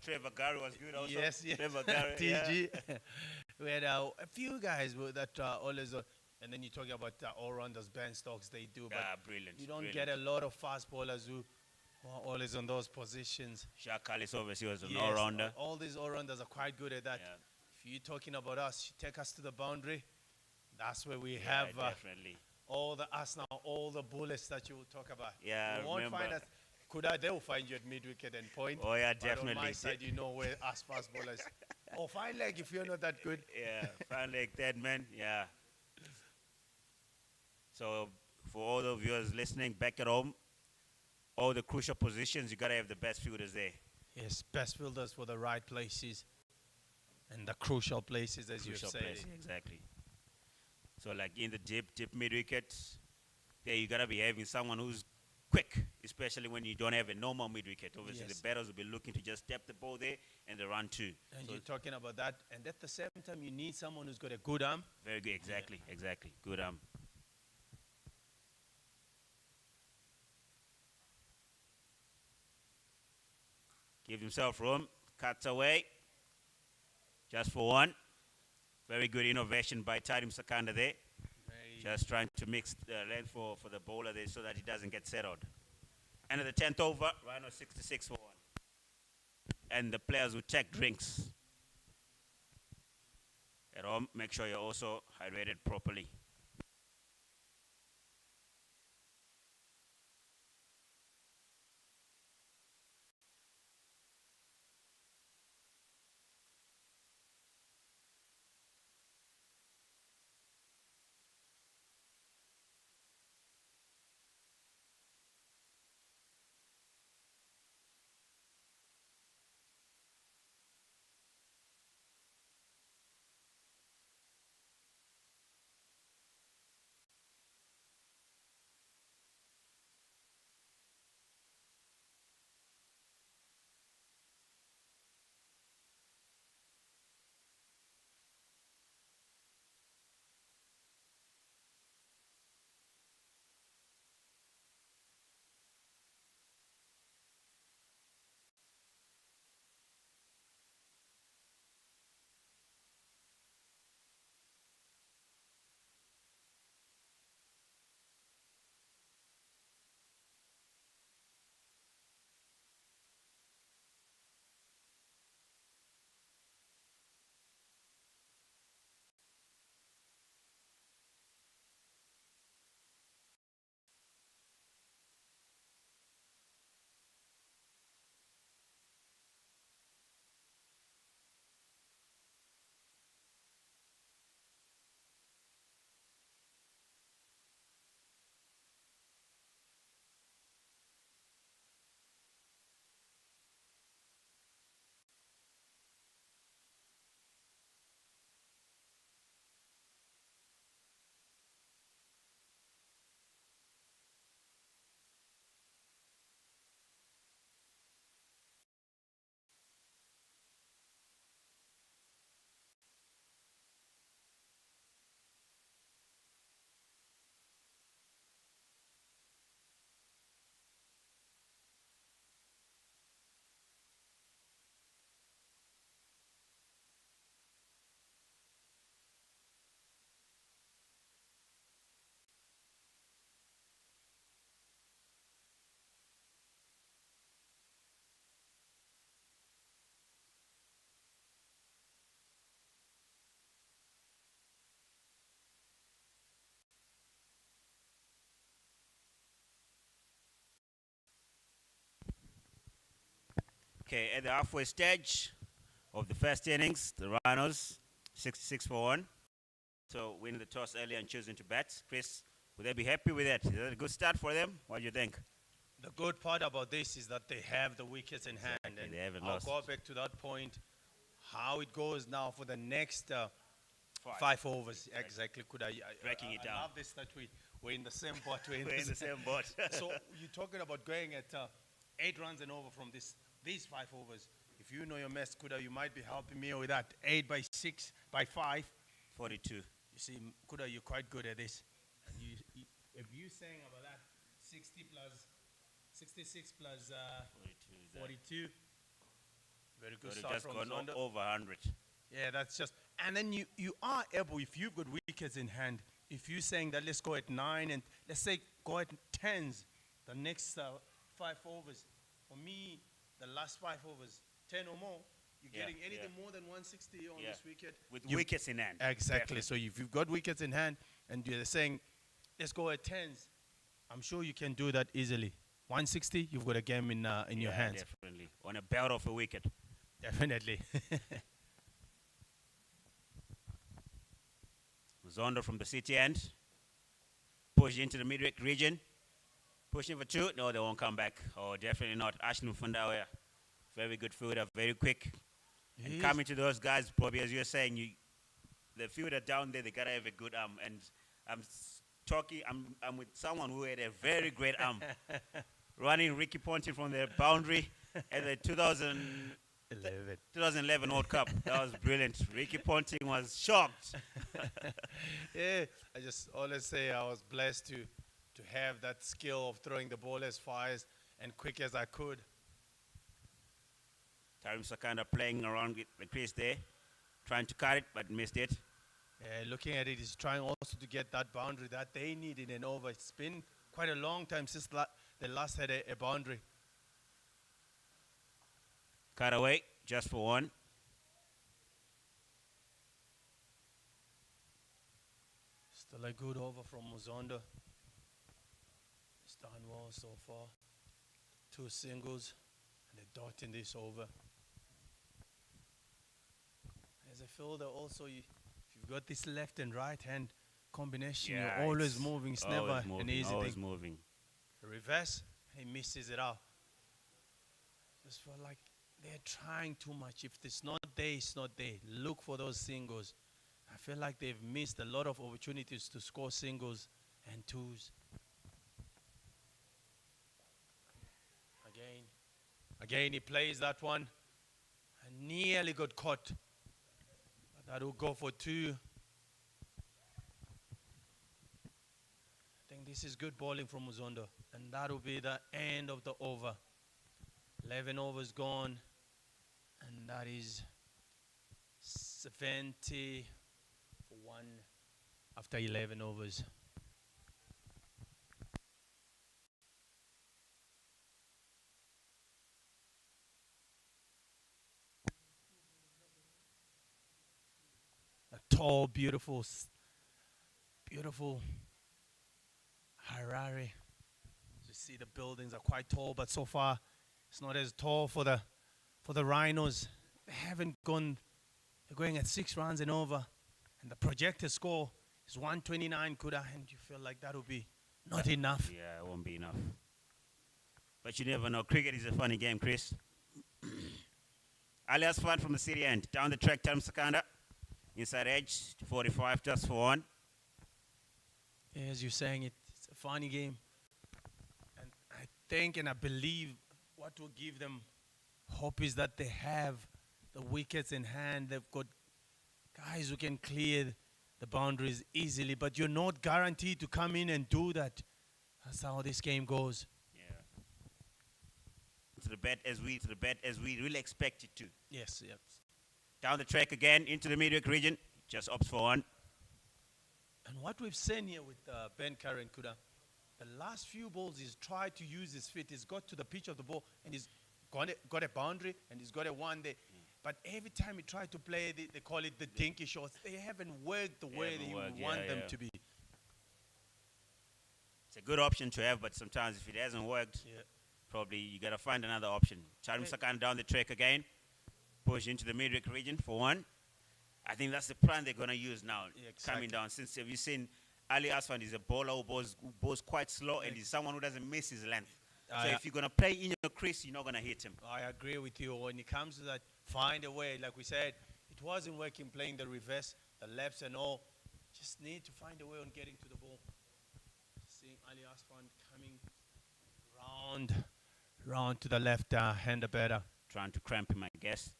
Trevor Gary was good also. Yes. Trevor Gary, TG. We had a few guys that always, and then you're talking about all-rounders, Ben Stokes, they do. But brilliant. You don't get a lot of fast bowlers who are always on those positions. Shaq Callis obviously was an all-rounder. All these all-rounders are quite good at that. Yeah. If you're talking about us, you take us to the boundary, that's where we have definitely. All the Arsenal, all the bullets that you will talk about. Yeah, you won't find us. Kuda, they will find you at mid-wicket and point. Oh, yeah, definitely. But on my side, you know where us fast bowlers. Or fine leg if you're not that good. Yeah, fine leg, dead man. Yeah. So, for all the viewers listening back at home, all the crucial positions, you got to have the best fielders there. Yes, best fielders for the right places. And the crucial places, as you say. Exactly. So, like in the deep mid-wicket, there you got to be having someone who's quick, especially when you don't have a normal mid-wicket. Obviously, the batters will be looking to just step the ball there and they run too. And you're talking about that. And at the same time, you need someone who's got a good arm. Very good, exactly. Good arm. Give himself room. Cuts away. Just for one. Very good innovation by Tarim Sakanda there. Just trying to mix the length for the bowler there so that he doesn't get settled. And at the 10th over, Rhino 66 for 1. And the players will take drinks. At home, make sure you're also hydrated properly. Okay, at the halfway stage of the first innings, the Rhinos 66 for 1. So winning the toss early and choosing to bat. Chris, would they be happy with that? Is that a good start for them? What do you think? The good part about this is that they have the wickets in hand. Exactly, And they haven't I'll lost. go back to that point. How it goes now for the next Five. 5 overs. Exactly. Breaking it down. I love this that we're in the same boat. We're in the same boat. So you're talking about going at 8 runs and over from these 5 overs. If you know your mess, Kuda, you might be helping me with that. 8 by 6 by 5. 42. You see, Kuda, you're quite good at this. If you're saying about that, 60 plus 66 plus 42. Very good So start just from gone Zondo. over 100. Yeah, that's just. And then you are able, if you've got wickets in hand, if you're saying that let's go at 9 and let's say go at 10s, the next 5 overs. For me, the last 5 overs, 10 or more, you're Yeah, getting anything yeah. more than 160 on Yeah. this wicket. With You've- wickets in hand. Exactly. Definitely. So if you've got wickets in hand and you're saying, let's go at 10s, I'm sure you can do that easily. 160, you've got a game in your Yeah, hands. Definitely. On a belt of a wicket. Definitely. Zondo from the city end. Push into the mid region. Pushing for 2. No, they won't come back. Oh, definitely not. Ashton Fundawe. Very good fielder. Very quick. And coming to those guys, probably as you're saying, the fielder down there, they gotta have a good arm. And I'm with someone who had a very great arm. Running Ricky Ponting from the boundary at the 2011 World Cup. That was brilliant. Ricky Ponting was shocked. Yeah, I just always say I was blessed to have that skill of throwing the ball as far as and quick as I could. Karim Sakanda playing around with the crease there, trying to cut it, but missed it. Yeah, looking at it, he's trying also to get that boundary that they need in an over. It's been quite a long time since they last had a boundary. Cut away, just for one. Still a good over from Muzondo. He's done well so far. 2 singles and a dot in this over. As a fielder, also, if you've got this left and right hand combination, Yeah, you're always it's moving. It's always never moving, an easy always thing. moving. The reverse, he misses it out. Just feel like they're trying too much. If it's not there, it's not there. Look for those singles. I feel like they've missed a lot of opportunities to score singles and twos. Again, he plays that one and nearly got caught. But that will go for 2. I think this is good bowling from Muzondo, and that will be the end of the over. 11 overs gone, and that is 70 for 1 after 11 overs. A tall, beautiful Harare. You see the buildings are quite tall, but so far it's not as tall for the Rhinos. They haven't gone. They're going at 6 runs and over, and the projected score is 129. Kuda, and you feel like that will be not enough. Yeah, it won't be enough. But you never know. Cricket is a funny game, Chris. Alias Fan from the city end. Down the track, Karim Sakanda. Inside edge, 45 just for 1. As you're saying, it's a funny game. And I think and I believe what will give them hope is that they have the wickets in hand. They've got guys who can clear the boundaries easily, but you're not guaranteed to come in and do that. That's how this game goes. Yeah. To the bat as we really expect it to. Yes, yes. Down the track again, into the midweek region. Just opts for 1. And what we've seen here with Ben Karen Kuda, the last few balls he's tried to use his feet. He's got to the pitch of the ball and he's got a boundary and he's got a 1 there. But every time he tried to play, they call it the dinky shots. They haven't worked the way that you want them to be. It's a good option to have, but sometimes if it hasn't worked, probably you got to find another option. Karim Sakanda down the track again. Push into the midweek region for 1. I think that's the plan they're going to use now, coming down. Since have you seen Ali Asfand is a bowler who bowls quite slow and he's someone who doesn't miss his length. So if you're going to play in your crease, you're not going to hit him. I agree with you. When it comes to that, find a way. Like we said, it wasn't working playing the reverse, the lefts and all. Just need to find a way on getting to the ball. Seeing Ali Asfand coming round to the left hander better. Trying to cramp him, I guess.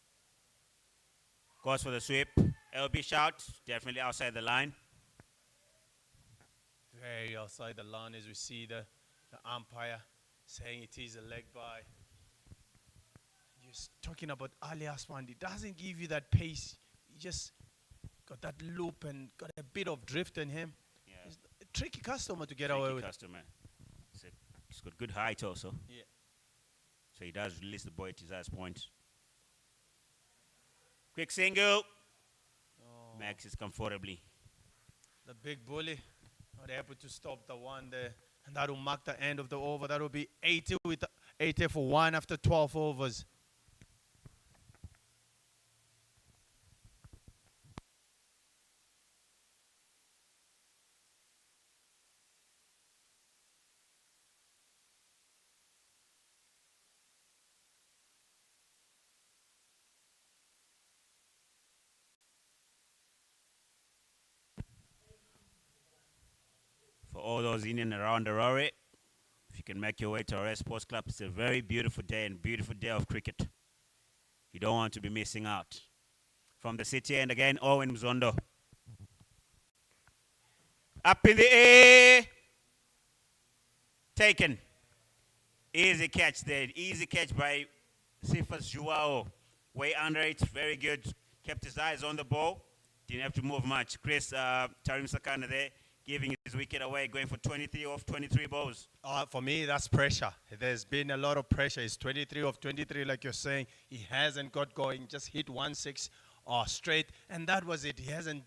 Goes for the sweep. LB shout, definitely outside the line. Very outside the line as we see the umpire saying it is a leg by. Just talking about Ali Asfand, it doesn't give you that pace. He just got that loop and got a bit of drift in him. Yeah. He's a tricky customer to get away with. Customer. He's got good height also. Yeah. So he does release the ball at his highest point. Quick single. Oh. Maxes comfortably. The big bully not able to stop the 1 there. And that will mark the end of the over. That will be 80 with 80 for 1 after 12 overs. For all those in and around Harare, if you can make your way to Harare Sports Club, it's a very beautiful day and beautiful day of cricket. You don't want to be missing out. From the city end again, Owen Mzondo. Up in the air. Taken. Easy catch there. Easy catch by Sifas Joao. way under it, very good. Kept his eyes on the ball, didn't have to move much. Chris, Tarim Sakana there, giving his wicket away, going for 23 off 23 balls. For me, that's pressure. There's been a lot of pressure. He's 23 of 23, like you're saying. He hasn't got going, just hit 1-6 straight, and that was it. He hasn't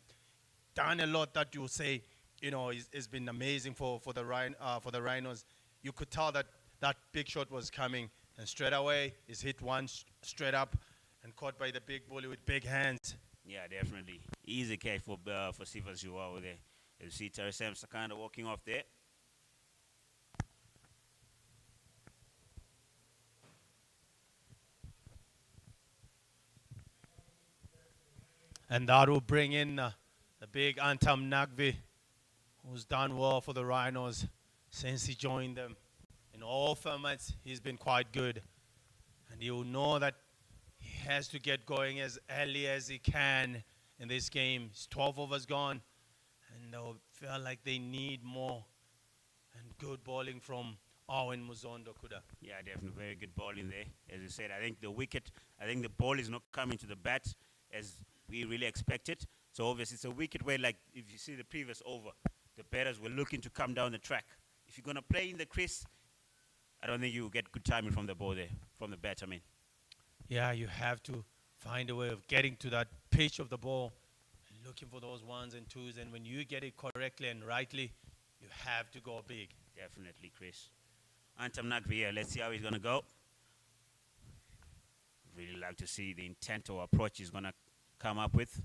done a lot that you say, it's been amazing for the Rhinos. You could tell that that big shot was coming, and straight away, he's hit one straight up and caught by the big bully with big hands. Yeah, definitely. Easy catch for Sivas Jua over there. You see Tarim Sakana walking off there. And that will bring in the big Antam Nagvi, who's done well for the Rhinos since he joined them. In all formats, he's been quite good. And you know that he has to get going as early as he can in this game. It's 12 overs gone, and they'll feel like they need more and good bowling from Owen Muzondo Kuda. Yeah, definitely very good bowling there. As you said, I think the ball is not coming to the bat as we really expected. So obviously it's a wicket where, like, if you see the previous over, the batters were looking to come down the track. If you're going to play in the crease, I don't think you will get good timing from the ball there, from the bat, I mean. Yeah, you have to find a way of getting to that pitch of the ball and looking for those ones and twos. And when you get it correctly and rightly, you have to go big. Definitely, Chris. Antam Nagvi here. Let's see how he's going to go. Really like to see the intent or approach he's going to come up with.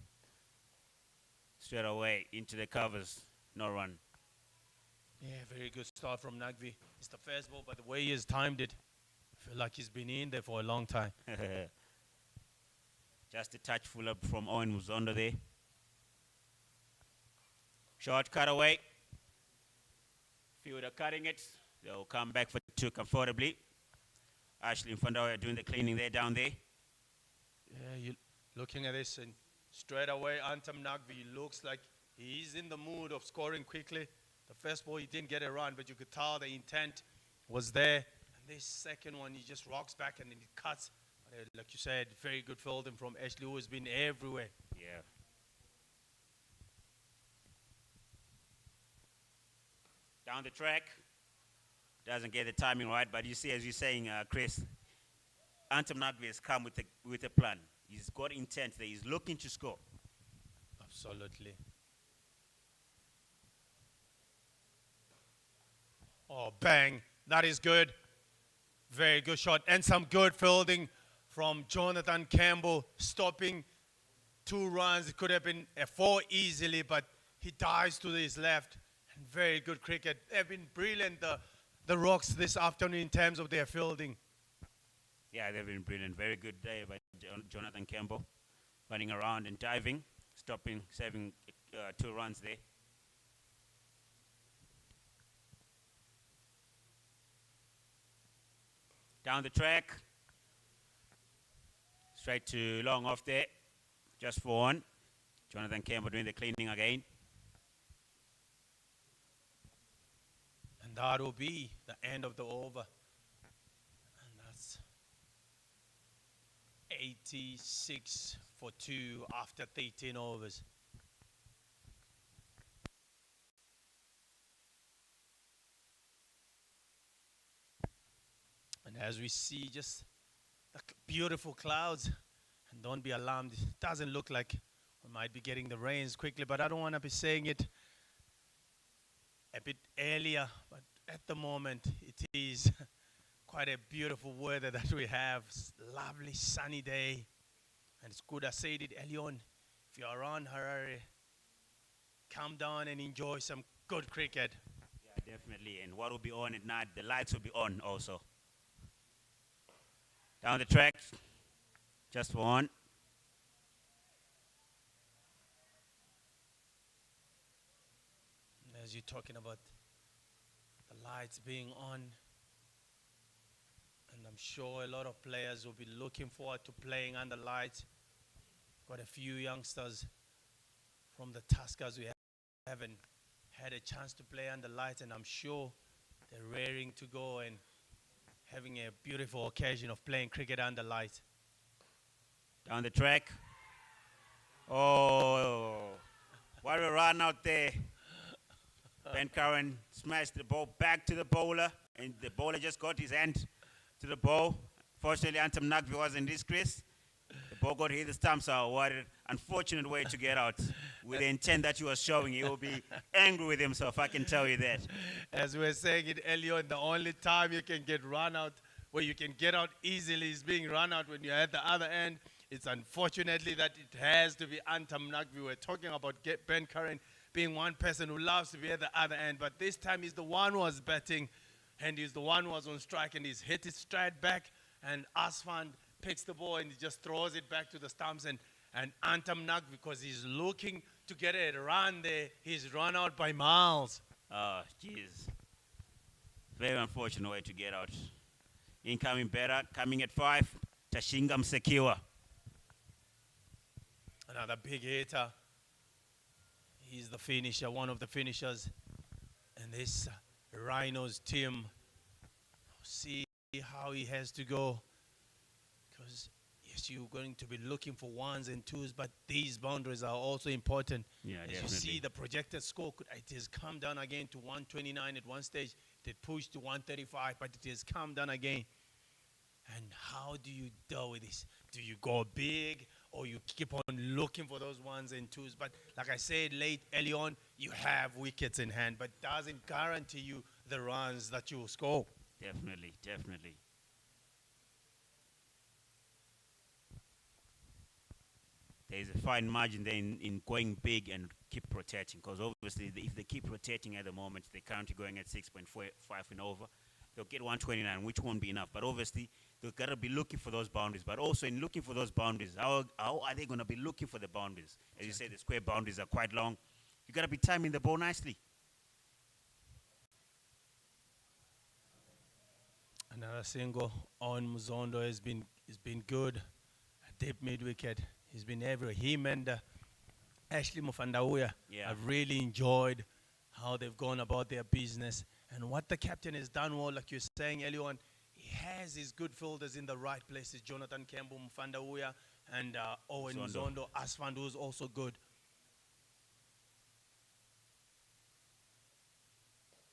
Straight away into the covers. No run. Yeah, very good start from Nagvi. It's the first ball, but the way he has timed it, I feel like he's been in there for a long time. Just a touch full up from Owen Muzondo there. Short cutaway. Fielder cutting it. They'll come back for two comfortably. Ashley Mfandawe doing the cleaning there, down there. Yeah, you looking at this, and straight away, Antam Nagvi looks like he's in the mood of scoring quickly. The first ball, he didn't get a run, but you could tell the intent was there. And this second one, he just rocks back and then he cuts. Like you said, very good fielding from Ashley, who has been everywhere. Yeah. Down the track. Doesn't get the timing right, but you see, as you're saying, Chris, Antam Nagvi has come with a plan. He's got intent there. He's looking to score. Absolutely. Oh, bang. That is good. Very good shot. And some good fielding from Jonathan Campbell, stopping 2 runs. It could have been a 4 easily, but he dives to his left. And very good cricket. They've been brilliant, the Rocks, this afternoon in terms of their fielding. Yeah, they've been brilliant. Very good day by Jonathan Campbell. Running around and diving, stopping, saving 2 runs there. Down the track. Straight to long off there. Just for 1. Jonathan Campbell doing the cleaning again. And that will be the end of the over. And that's 86 for 2 after 13 overs. And as we see just the beautiful clouds, and don't be alarmed, it doesn't look like we might be getting the rains quickly, but I don't want to be saying it a bit earlier, but at the moment it is quite a beautiful weather that we have. It's a lovely sunny day, and it's good. I said it early on, if you're around Harare, come down and enjoy some good cricket. Yeah, definitely. And what will be on at night, the lights will be on also. Down the track, just for 1. As you're talking about the lights being on, and I'm sure a lot of players will be looking forward to playing under lights. Got a few youngsters from the Tuskers who haven't had a chance to play under lights, and I'm sure they're raring to go and having a beautiful occasion of playing cricket under lights. Down the track. Oh, what a run out there. Ben Curran smashed the ball back to the bowler, and the bowler just got his hand to the ball. Fortunately, Antam Nagvi was in disgrace. The ball got hit the stump, so what an unfortunate way to get out. With the intent that he was showing, he will be angry with himself, I can tell you that. As we were saying it earlier, the only time you can get run out, where you can get out easily, is being run out when you're at the other end. It's unfortunately that it has to be Antam Nagvi. We're talking about Ben Curran being one person who loves to be at the other end, but this time he's the one who was batting, and he's the one who was on strike, and he's hit his stride back, and Asfand picks the ball and he just throws it back to the stumps, and Antam Nagvi, because he's looking to get a run there, he's run out by miles. Oh, jeez. Very unfortunate way to get out. Incoming better, coming at 5, Tashinga Msekiwa. Another big hitter. He's the finisher, one of the finishers. And this Rhinos team, see how he has to go. Because, yes, you're going to be looking for ones and twos, but these boundaries are also important. Yeah, as definitely. you see, the projected score, it has come down again to 129 at one stage. It pushed to 135, but it has come down again. And how do you deal with this? Do you go big, or you keep on looking for those ones and twos? But like I said early on, you have wickets in hand, but doesn't guarantee you the runs that you will score. Definitely, definitely. There's a fine margin there in going big and keep protecting, because obviously if they keep rotating at the moment, they're currently going at 6.45 and over. They'll get 129, which won't be enough. But obviously, they've got to be looking for those boundaries. But also in looking for those boundaries, how are they going to be looking for the boundaries? As you say, the square boundaries are quite long. You got to be timing the ball nicely. Another single on Muzondo has been good. A deep mid wicket. He's been everywhere. Him and Ashley Mufandauya. Yeah. I've really enjoyed how they've gone about their business. And what the captain has done well, like you're saying earlier on, he has his good fielders in the right places. Jonathan Kembu, Mufandauya, and Owen Muzondo. Asfand, who's also good.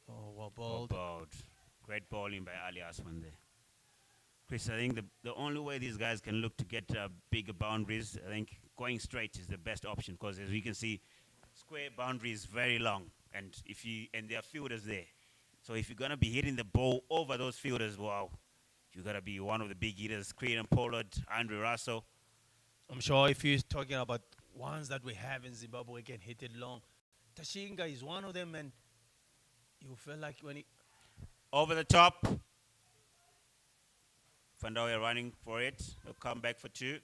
Oh, well bowled. Well bowled. Great bowling by Ali Asfand there. Chris, I think the only way these guys can look to get bigger boundaries, I think going straight is the best option, because as you can see, square boundary is very long, and there are fielders there. So if you're gonna be hitting the ball over those fielders, wow, you gotta be one of the big hitters. Crean Pollard, Andre Russell. I'm sure if you're talking about ones that we have in Zimbabwe, we can hit it long. Tashinga is one of them, and you feel like when he over the top. Fandoya running for it. He'll come back for 2.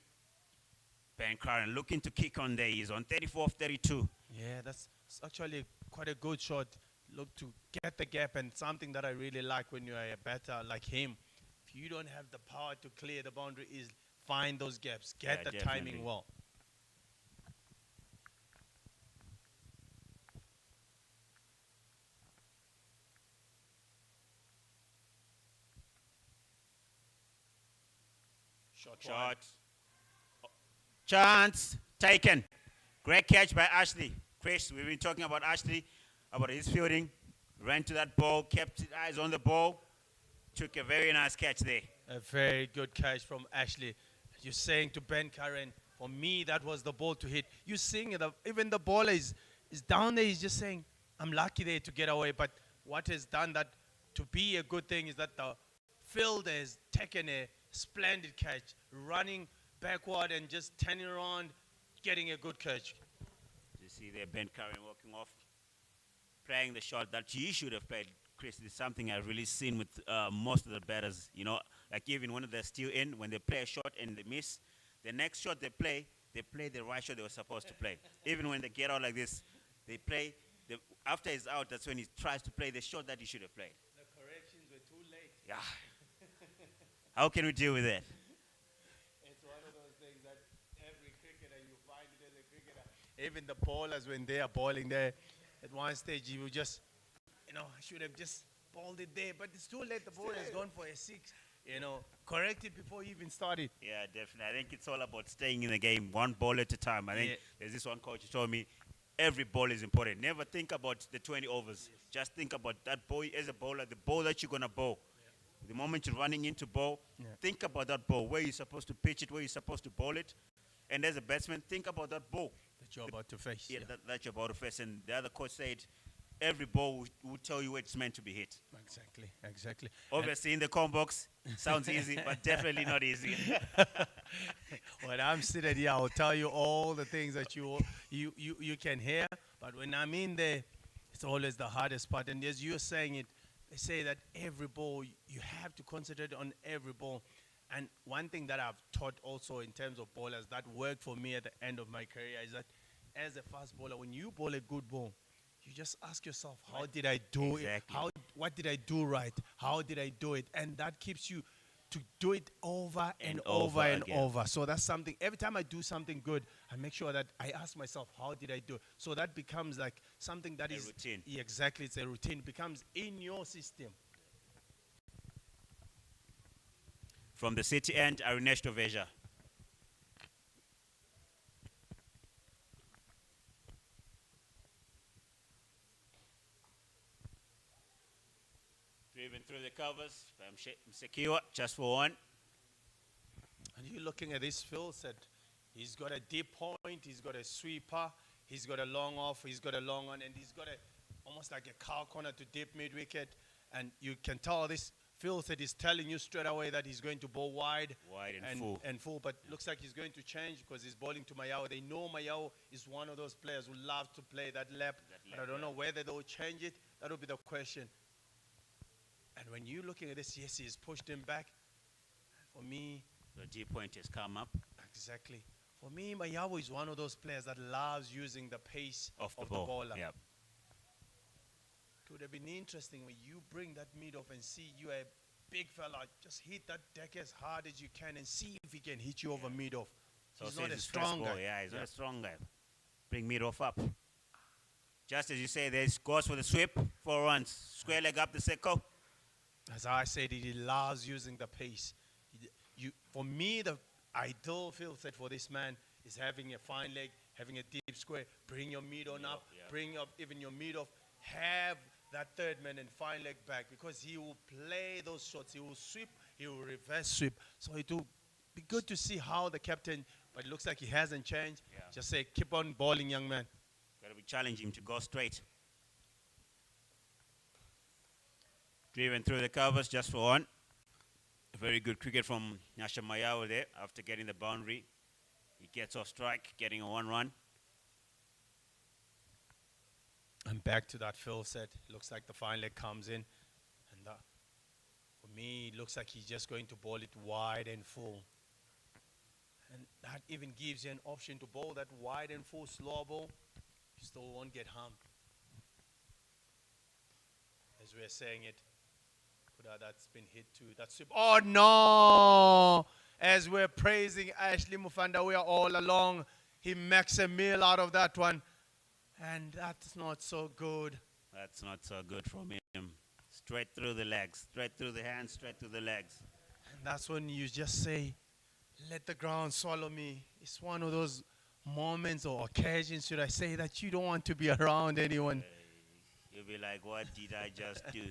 Ben Curran looking to kick on there. He's on 34-32. Yeah, that's actually quite a good shot. Look to get the gap, and something that I really like when you're a batter like him, if you don't have the power to clear the boundary, is find those gaps. Get the definitely. timing well. Shot. Chance taken. Great catch by Ashley. Chris, we've been talking about Ashley, about his fielding. Ran to that ball, kept his eyes on the ball. Took a very nice catch there. A very good catch from Ashley. You're saying to Ben Curran, for me, that was the ball to hit. You're seeing it, even the ball is down there. He's just saying, I'm lucky there to get away. But what has done that to be a good thing is that the fielder has taken a splendid catch, running backward and just turning around, getting a good catch. You see there, Ben Curran walking off, playing the shot that he should have played. Chris, this is something I've really seen with most of the batters. You know, like even when they're still in, when they play a shot and they miss, the next shot they play the right shot they were supposed to play. Even when they get out like this, they play, after he's out, that's when he tries to play the shot that he should have played. The corrections were too late. Yeah. How can we deal with that? It's one of those things that every cricketer, you find it as a cricketer. Even the bowlers, when they are bowling there, at one stage you will just, I should have just bowled it there, but it's too late. The ball has gone for a 6. correct it before you even started. Yeah, definitely. I think it's all about staying in the game, one ball at a time. I think Yeah. there's this one coach who told me every ball is important. Never think about the 20 overs. Just think about that ball as a bowler, the ball that you're going to bowl. The moment you're running into ball, Yeah. think about that ball, where you're supposed to pitch it, where you're supposed to bowl it. And as a batsman, think about that ball. That you're about to face. Yeah, that you're about to face. And the other coach said every ball will tell you where it's meant to be hit. Exactly, exactly. Obviously, in the com box, sounds easy, but definitely not easy. When I'm sitting here, I'll tell you all the things that you can hear. But when I'm in there, it's always the hardest part. And as you're saying it, they say that every ball, you have to concentrate on every ball. And one thing that I've taught also in terms of bowlers that worked for me at the end of my career is that as a fast bowler, when you bowl a good ball, you just ask yourself, how did I do it? What did I do right? How did I do it? And that keeps you to do it over and over and over. So that's something, every time I do something good, I make sure that I ask myself, how did I do it? So that becomes like something that is routine. Yeah, exactly, it's a routine. It becomes in your system. From the city end, Arinesh Toveja. Driven through the covers by Msekiwa, just for one. And you're looking at this Phil said, he's got a deep point, he's got a sweeper, he's got a long off, he's got a long on, and he's got almost like a cow corner to deep mid wicket. And you can tell this Phil said he's telling you straight away that he's going to bowl wide and full, but looks like he's going to change because he's bowling to Mayao. They know Mayao is one of those players who love to play that lap, but I don't know whether they'll change it. That'll be the question. And when you're looking at this, yes, he's pushed him back. For me, the deep point has come up. Exactly. For me, Mayao is one of those players that loves using the pace of the bowler. Yep. It would have been interesting when you bring that mid off and see you a big fella, just hit that deck as hard as you can and see if he can hit you over mid off. So he's not a strong guy. Yeah, he's not a strong guy. Bring mid off up. Just as you say, there's goes for the sweep, 4 runs. Square leg up the second. As I said, he loves using the pace. For me, the ideal field set for this man is having a fine leg, having a deep square, bring your mid on up, bring up even your mid off, have that third man and fine leg back because he will play those shots. He will sweep, he will reverse sweep. So it will be good to see how the captain, but it looks like he hasn't changed. Yeah. Just say, keep on bowling, young man. Got to be challenging him to go straight. Driven through the covers just for one. Very good cricket from Nyasha Mayao there after getting the boundary. He gets off strike, getting a 1 run. And back to that Phil set. Looks like the fine leg comes in. And for me, it looks like he's just going to bowl it wide and full. And that even gives you an option to bowl that wide and full slow ball. You still won't get harmed. As we're saying it, that's been hit too. That's oh no! As we're praising Ashley Mufanda, we are all along. He makes a meal out of that one. And that's not so good. That's not so good from him. Straight through the legs, straight through the hands, straight through the legs. And that's when you just say, let the ground swallow me. It's one of those moments or occasions, should I say, that you don't want to be around anyone. You'll be like, what did I just do?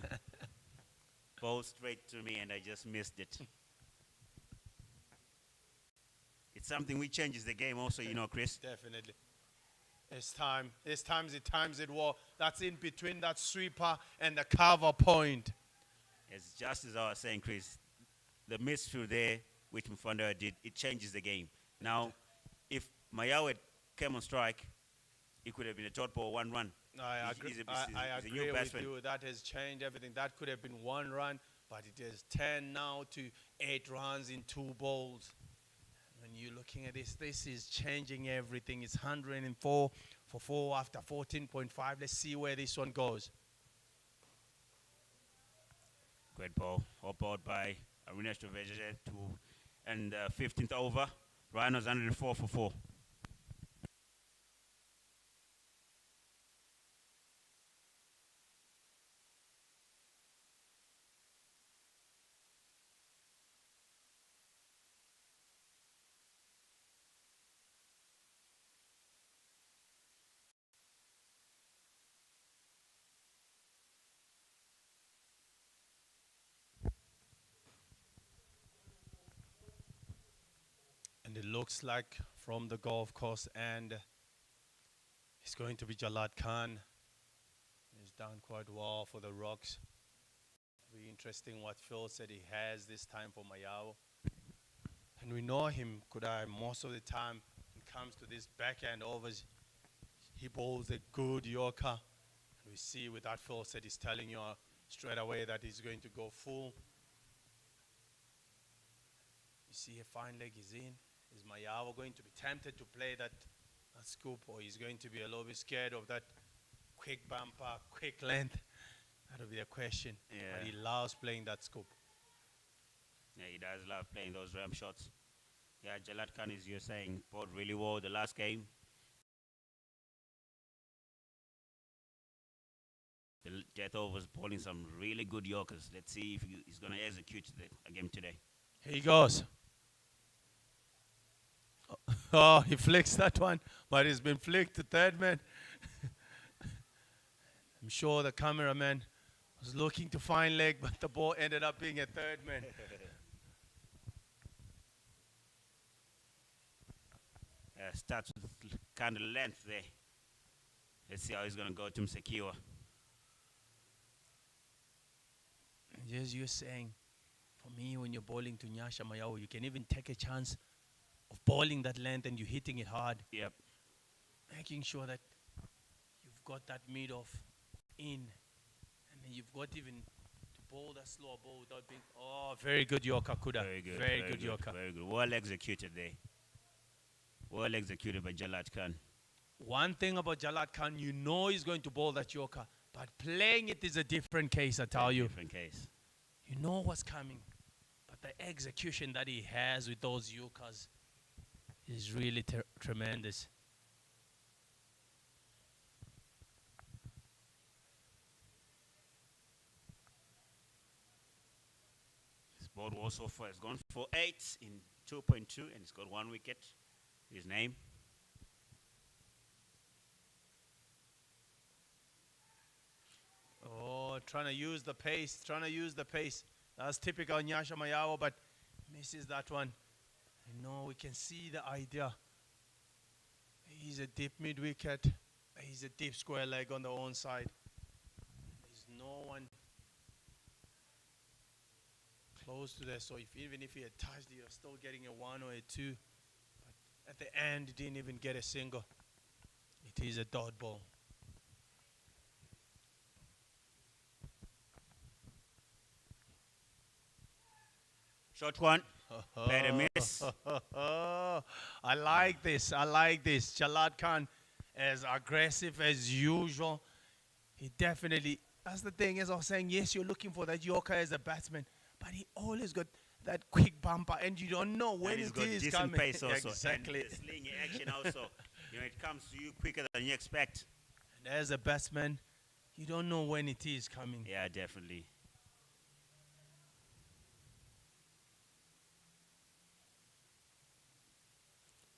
Both straight to me and I just missed it. It's something which changes the game also, you know, Chris. Definitely. It's time. It's times it war. That's in between that sweeper and the cover point. It's just as I was saying, Chris. The misfield there, which Mufanda did, it changes the game. Now, if Mayao came on strike, it could have been a dot ball, 1 run. I agree with you. That has changed everything. That could have been 1 run, but it is 10 now to 8 runs in 2 balls. When you're looking at this, this is changing everything. It's 104 for 4 after 14.5. Let's see where this one goes. Great ball. All balled by Arinesh Toveja and 15th over. Rhinos 104 for 4. And it looks like from the golf course, and it's going to be Jalad Khan. He's done quite well for the Rocks. Be interesting what Phil said he has this time for Mayao. And we know him, Kudai, most of the time when it comes to this backhand overs, he bowls a good Yorker. And we see with that Phil said he's telling you straight away that he's going to go full. You see a fine leg is in. Is Mayao going to be tempted to play that scoop, or he's going to be a little bit scared of that quick bumper, quick length? That'll be a question. Yeah. But he loves playing that scoop. Yeah, he does love playing those ram shots. Yeah, Jalad Khan, as you're saying, bowled really well the last game. The Death Overs bowling some really good Yorkers. Let's see if he's going to execute the game today. Here he goes. Oh, he flicks that one, but it's been flicked to third man. I'm sure the cameraman was looking to find leg, but the ball ended up being a third man. Starts with kind of length there. Let's see how he's going to go to Msekiwa. As you're saying, for me, when you're bowling to Nyasha Mayao, you can even take a chance of bowling that length and you're hitting it hard. Yep. Making sure that you've got that mid-off in, and then you've got even to bowl that slower ball without being, oh, very good Yorker, Kuda. Very good. Very good Yorker. Very good. Well executed there. Well executed by Jalad Khan. One thing about Jalad Khan, you know he's going to bowl that Yorker, but playing it is a different case, I tell you. Different case. You know what's coming, but the execution that he has with those Yorkers is really tremendous. His ball also far has gone for 8 in 2.2, and he's got 1 wicket. His name. Oh, trying to use the pace, That's typical Nyasha Mayao, but misses that one. I know we can see the idea. He's a deep mid-wicket. He's a deep square leg on the own side. There's no one close to there, so even if he had touched it, you're still getting a 1 or a 2. But at the end, he didn't even get a single. It is a dot ball. Short one. Better miss. I like this. Jalad Khan, as aggressive as usual. He definitely, that's the thing, as I was saying, yes, you're looking for that Yorker as a batsman, but he always got that quick bumper, and you don't know when it is coming. Pace also. Exactly. And the slingy action also. It comes to you quicker than you expect. And as a batsman, you don't know when it is coming. Yeah, definitely.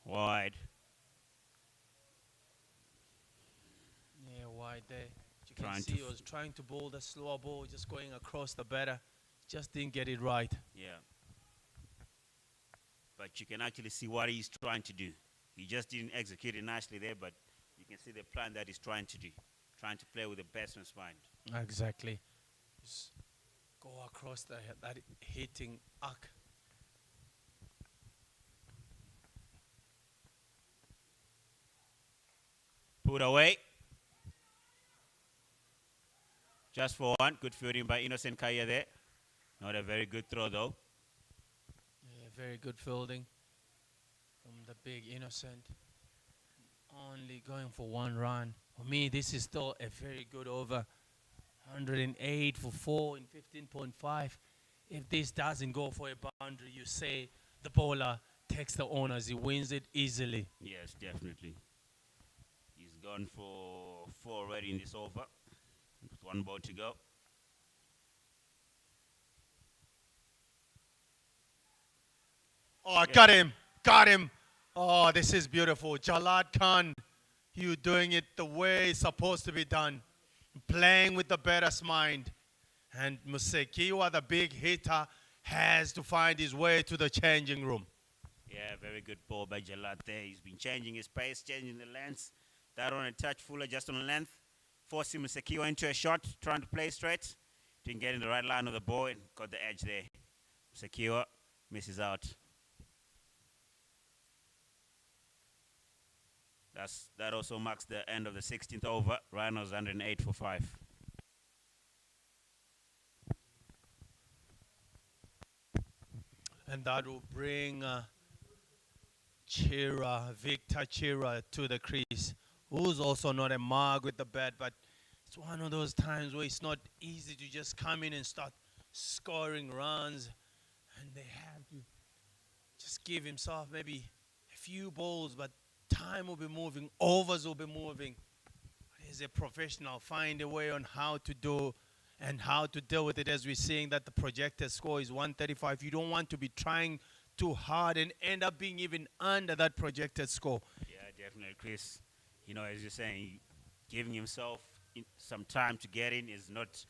Wide. Yeah, wide there. You can see he was trying to bowl the slower ball, just going across the batter. Just didn't get it right. Yeah. But you can actually see what he's trying to do. He just didn't execute it nicely there, but you can see the plan that he's trying to do. Trying to play with the batsman's mind. Exactly. Just go across that hitting arc. Put away. Just for one. Good fielding by Innocent Kaya there. Not a very good throw though. Yeah, very good fielding from the big Innocent. Only going for 1 run. For me, this is still a very good over. 108 for 4 in 15.5. If this doesn't go for a boundary, you say the bowler takes the honors. He wins it easily. Yes, definitely. He's gone for 4 already in this over. With 1 ball to go. Oh, yeah. Got him. Oh, this is beautiful. Jalad Khan, you doing it the way it's supposed to be done. Playing with the batter's mind. And Musekiwa, the big hitter, has to find his way to the changing room. Yeah, very good ball by Jalad there. He's been changing his pace, changing the length. That on a touch, Fuller just on length. Forcing Musekiwa into a shot, trying to play straight. Didn't get in the right line of the ball and got the edge there. Musekiwa misses out. That also marks the end of the 16th over. Rhinos 108 for 5. And that will bring Victor Chira to the crease, who's also not a mug with the bat, but it's one of those times where it's not easy to just come in and start scoring runs, and they have to just give himself maybe a few balls, but time will be moving, overs will be moving. He's a professional, find a way on how to do and how to deal with it, as we're seeing that the projected score is 135. You don't want to be trying too hard and end up being even under that projected score. Yeah, definitely, Chris. You know, as you're saying, giving himself some time to get in is not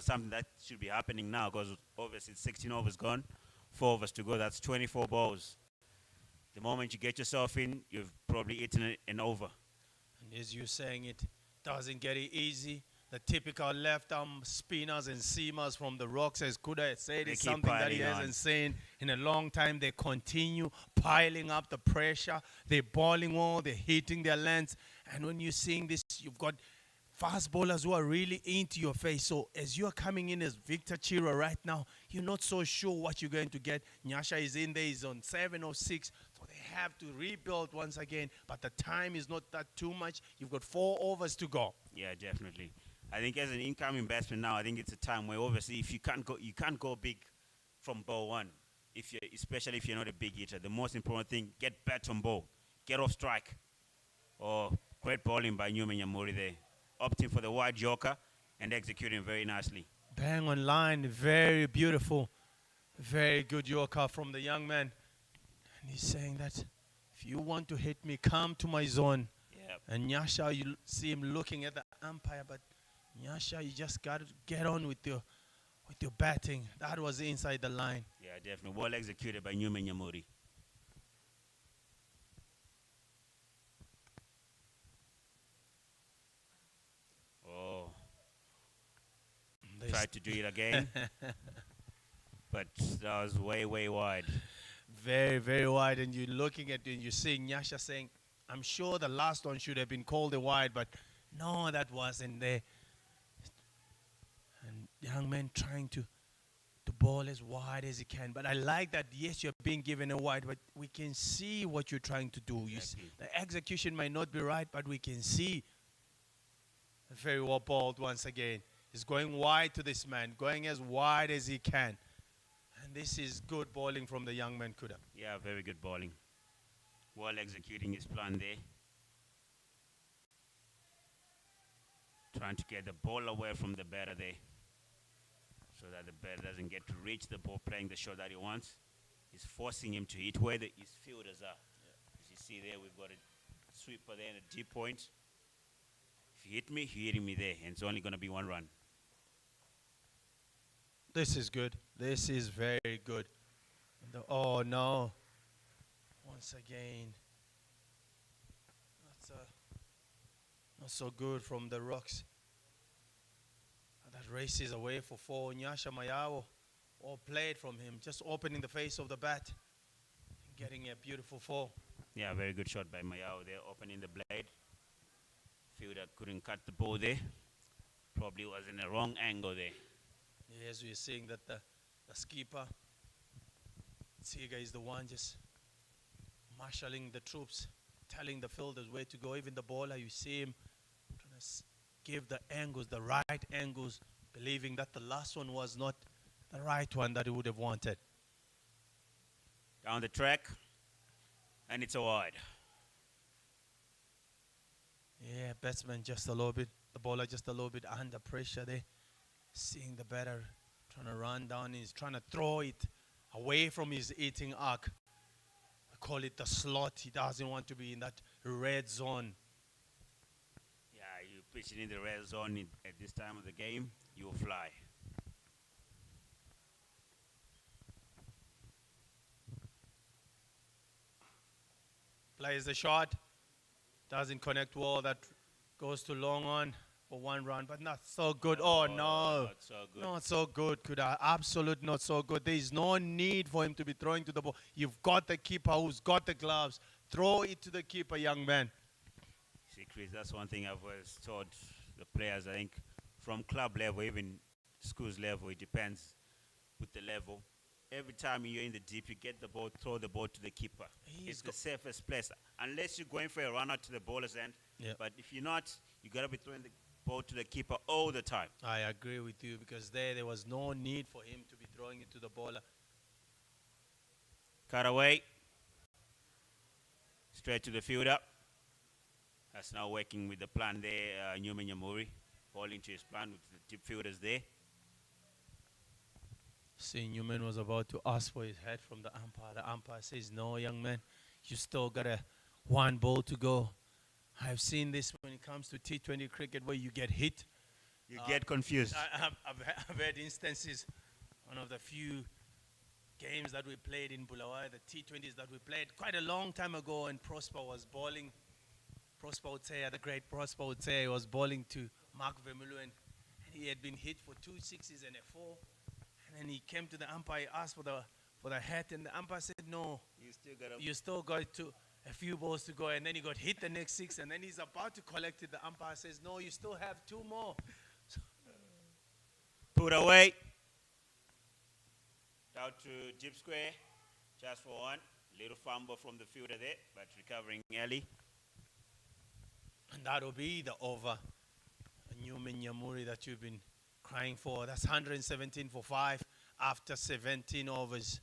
something that should be happening now, because obviously 16 overs gone, 4 overs to go. That's 24 balls. The moment you get yourself in, you've probably eaten an over. And as you're saying, it doesn't get it easy. The typical left-arm spinners and seamers from the Rocks, as Kuda said, They is keep something that he piling hasn't on. seen in a long time. They continue piling up the pressure. They're bowling well. They're hitting their lengths. And when you're seeing this, you've got fast bowlers who are really into your face. So as you're coming in as Victor Chira right now, you're not so sure what you're going to get. Nyasha is in there. He's on 7 or 6. So they have to rebuild once again. But the time is not that too much. You've got 4 overs to go. Yeah, definitely. I think as an incoming batsman now, I think it's a time where obviously if you can't go big from ball one. Especially if you're not a big hitter. The most important thing, get bat on ball, get off strike. Oh, great bowling by Newman Yamuri there, opting for the wide yorker and executing very nicely. Bang on line, very beautiful, very good yorker from the young man. And he's saying that if you want to hit me, come to my zone. Yep. And Nyasha, you see him looking at the umpire, but Nyasha, you just got to get on with your batting. That was inside the line. Yeah, definitely. Well executed by Newman Yamuri. Oh, tried to do it again, but that was way, way wide. Very, very wide. And you're looking at it and you're seeing Nyasha saying, I'm sure the last one should have been called a wide, but no, that wasn't there. And young man trying to bowl as wide as he can. But I like that, yes, you're being given a wide, but we can see what you're trying to do. The execution might not be right, but we can see. Very well bowled once again. He's going wide to this man, going as wide as he can. And this is good bowling from the young man, Kuda. Yeah, very good bowling. Well executing his plan there. Trying to get the ball away from the batter there, so that the batter doesn't get to reach the ball playing the shot that he wants. He's forcing him to hit where his fielders are. Yeah. As you see there, we've got a sweeper there and a deep point. If you hit me, you're hitting me there, and it's only going to be 1 run. This is good. This is very good. Oh, no. Once again. That's not so good from the Rocks. That races away for 4. Nyasha Mayao, all played from him, just opening the face of the bat, getting a beautiful 4. Yeah, very good shot by Mayao there, opening the blade. Fielder couldn't cut the ball there. Probably was in the wrong angle there. Yes, we're seeing that the skipper, Tsiga, is the one just marshalling the troops, telling the fielders where to go. Even the bowler, you see him trying to give the angles, the right angles, believing that the last one was not the right one that he would have wanted. Down the track, and it's a wide. Yeah, batsman just a little bit, the bowler just a little bit under pressure there. Seeing the batter trying to run down, he's trying to throw it away from his eating arc. We call it the slot. He doesn't want to be in that red zone. Yeah, you pitch it in the red zone at this time of the game, you'll fly. Plays the shot. Doesn't connect well. That goes to long on for one run, but not so good. Oh, no. Not so good. Not so good, Kuda. Absolute not so good. There is no need for him to be throwing to the ball. You've got the keeper who's got the gloves. Throw it to the keeper, young man. See, Chris, that's one thing I've always taught the players. I think from club level, even schools level, it depends with the level. Every time you're in the deep, you get the ball, throw the ball to the keeper. It's the safest place. Unless you're going for a run out to the baller's end. Yeah. But if you're not, you got to be throwing the ball to the keeper all the time. I agree with you because there was no need for him to be throwing it to the bowler. Cut away. Straight to the fielder. That's now working with the plan there, Newman Yamuri. Bowling to his plan with the deep fielders there. See, Newman was about to ask for his head from the umpire. The umpire says, no, young man, you still got one ball to go. I've seen this when it comes to T20 cricket where you get hit. You get confused. I've had instances, one of the few games that we played in Bulawayo, the T20s that we played quite a long time ago, and Prosper was bowling. Prosper Uteya, the great Prosper Uteya, was bowling to Mark Vermeulen, and he had been hit for 2 sixes and a 4. And then he came to the umpire, asked for the hat, and the umpire said, no, you still got a few balls to go. And then he got hit the next 6, and then he's about to collect it. The umpire says, no, you still have 2 more. Put away. Down to deep square. Just for one. Little fumble from the fielder there, but recovering early. And that'll be the over. Newman Yamuri that you've been crying for. That's 117 for 5 after 17 overs.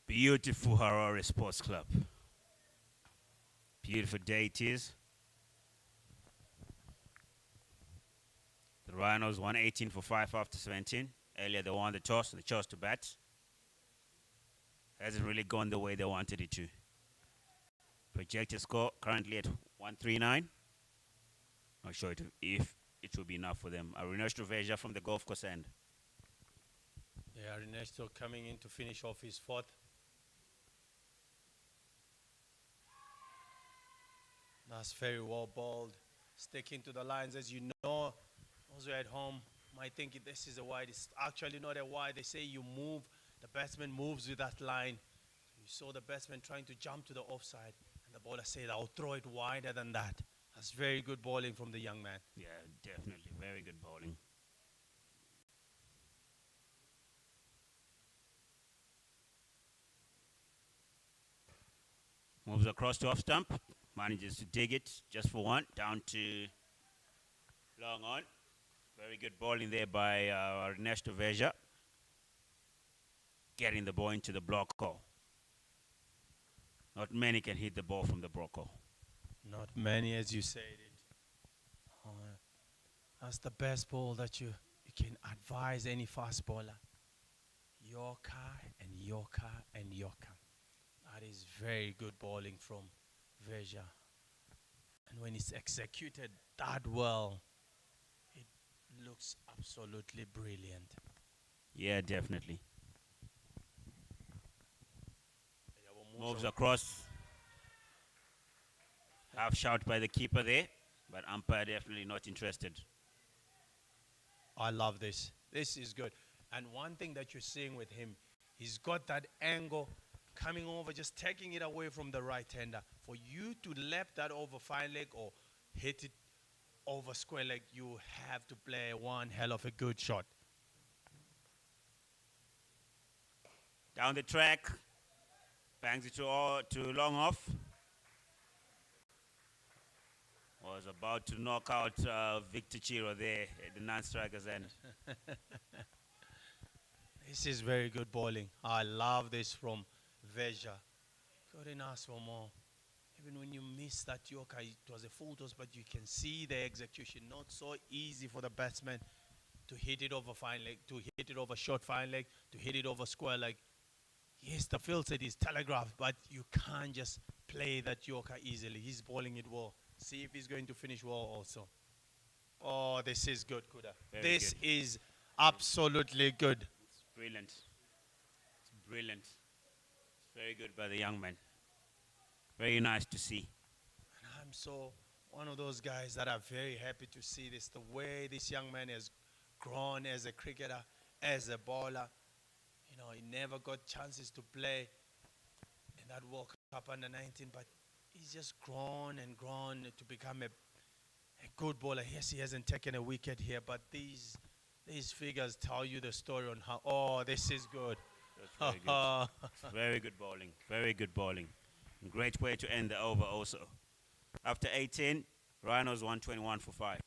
Beautiful Harare Sports Club. Beautiful day it is. The Rhinos won 18 for 5 after 17. Earlier they won the toss. They chose to bat. Hasn't really gone the way they wanted it to. Projected score currently at 139. Not sure if it will be enough for them. Rhinos from the golf course end. Yeah, Ernesto coming in to finish off his 4th. That's very well bowled. Sticking to the lines. As you know, those who are at home might think this is a wide. It's actually not a wide. They say you move. The batsman moves with that line. You saw the batsman trying to jump to the offside. And the bowler said, I'll throw it wider than that. That's very good bowling from the young man. Yeah, definitely. Very good bowling. Moves across to off stump. Manages to dig it just for one. Down to long on. Very good bowling there by Ernesto Veja. Getting the ball into the block hole. Not many can hit the ball from the block hole. Not many, as you said it. That's the best ball that you can advise any fast bowler. Yorker and Yorker and Yorker. That is very good bowling from Veja. And when it's executed that well, it looks absolutely brilliant. Yeah, definitely. Moves across. Half shot by the keeper there, but umpire definitely not interested. I love this. This is good. And one thing that you're seeing with him, he's got that angle coming over, just taking it away from the right-hander. For you to lap that over fine leg or hit it over square leg, you have to play one hell of a good shot. Down the track, bangs it to long off. Was about to knock out Victor Chiro there at the non-striker's end. This is very good bowling. I love this from Veja. Couldn't ask for more. Even when you miss that Yorker, it was a full toss, but you can see the execution. Not so easy for the batsman to hit it over fine leg, to hit it over short fine leg, to hit it over square leg. Yes, the field set is telegraphed, but you can't just play that Yorker easily. He's bowling it well. See if he's going to finish well also. Oh, this is good, Kuda. Very This good. is absolutely good. It's brilliant. It's brilliant. It's very good by the young man. Very nice to see. And I'm so one of those guys that are very happy to see this. The way this young man has grown as a cricketer, as a bowler. You know, he never got chances to play in that World Cup under 19, but he's just grown and grown to become a good bowler. Yes, he hasn't taken a wicket here, but these figures tell you the story on how. Oh, this is good. That's very good. It's very good bowling. Very good bowling. Great way to end the over also. After 18, Rhinos 121 for 5.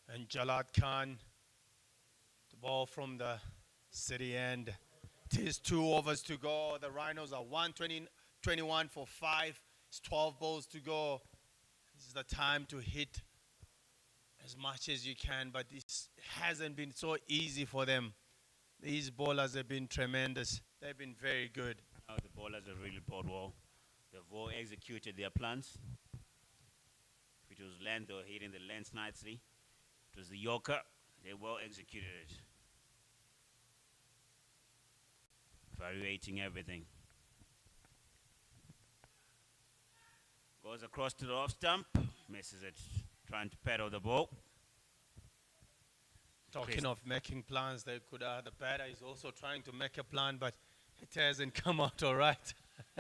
And Jalad Khan, the ball from the city end. It is 2 overs to go. The Rhinos are 121 for 5. It's 12 balls to go. This is the time to hit as much as you can, but this hasn't been so easy for them. These bowlers have been tremendous. They've been very good. Now the bowlers have really bowled well. They've all executed their plans. If it was length, they were hitting the length nicely. It was the Yorker. They well executed it. Evaluating everything. Goes across to the off stump. Misses it. Trying to pedal the ball. Talking of making plans, the batter is also trying to make a plan, but it hasn't come out all right.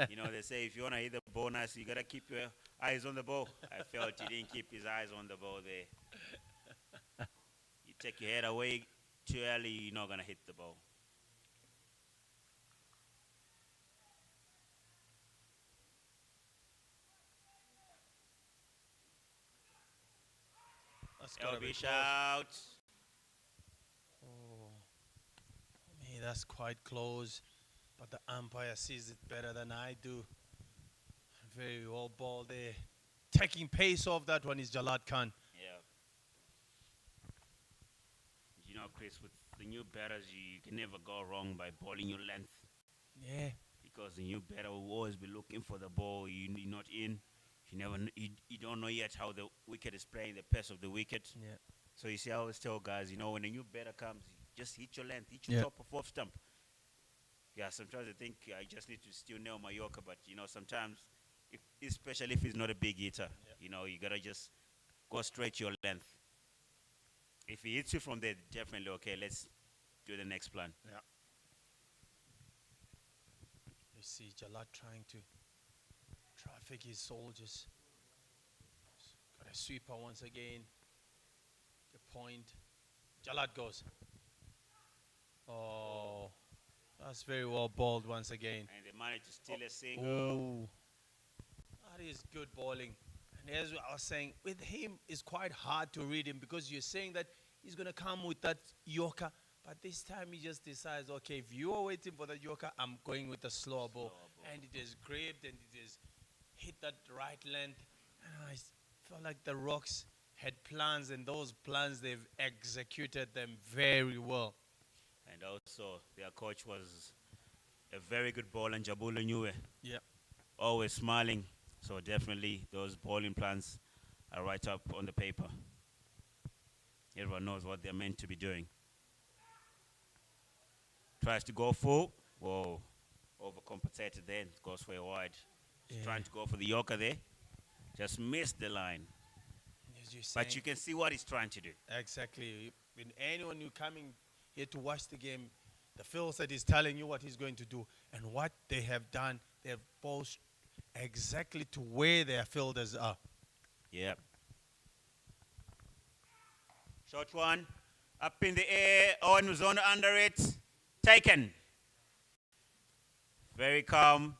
You know, they say if you want to hit the ball nice, you got to keep your eyes on the ball. I felt he didn't keep his eyes on the ball there. You take your head away too early, you're not going to hit the ball. That's gotta be LB close. shout. Oh, for me, that's quite close, but the umpire sees it better than I do. Very well ball there. Taking pace off that one is Jalad Khan. Yeah. You know, Chris, with the new batters, you can never go wrong by bowling your length. Yeah. Because the new batter will always be looking for the ball. You're not in. You never. You don't know yet how the wicket is playing, the pace of the wicket. Yeah. So you see, I always tell guys, you know, when a new batter comes, just hit your length, hit your top of off stump. Yeah, sometimes I think I just need to still nail my Yorker, but you know, sometimes, especially if he's not a big hitter, you know, you gotta just go straight to your length. If he hits you from there, definitely okay. Let's do the next plan. Yeah. You see Jalad trying to traffic his soldiers. Got a sweeper once again. The point. Jalad goes. Oh, that's very well bowled once again. And they managed to steal a single. Oh, that is good bowling. And as I was saying, with him, it's quite hard to read him because you're saying that he's going to come with that Yorker. But this time he just decides, okay, if you are waiting for the Yorker, I'm going with the slower ball. And it is gripped and it is hit that right length. And I felt like the Rocks had plans, and those plans, they've executed them very well. And also, their coach was a very good bowler, Njabula Nyue. Yeah. Always smiling. So definitely those bowling plans are right up on the paper. Everyone knows what they're meant to be doing. Tries to go full. Whoa. Overcompensated then. Goes for a wide. Yeah. Trying to go for the Yorker there. Just missed the line. As you're But saying, you can see what he's trying to do. exactly. When anyone who coming here to watch the game, the field set is telling you what he's going to do. And what they have done, they have bowled exactly to where their fielders are. Yep. Short one. Up in the air. Owen was on under it. Taken. Very calm.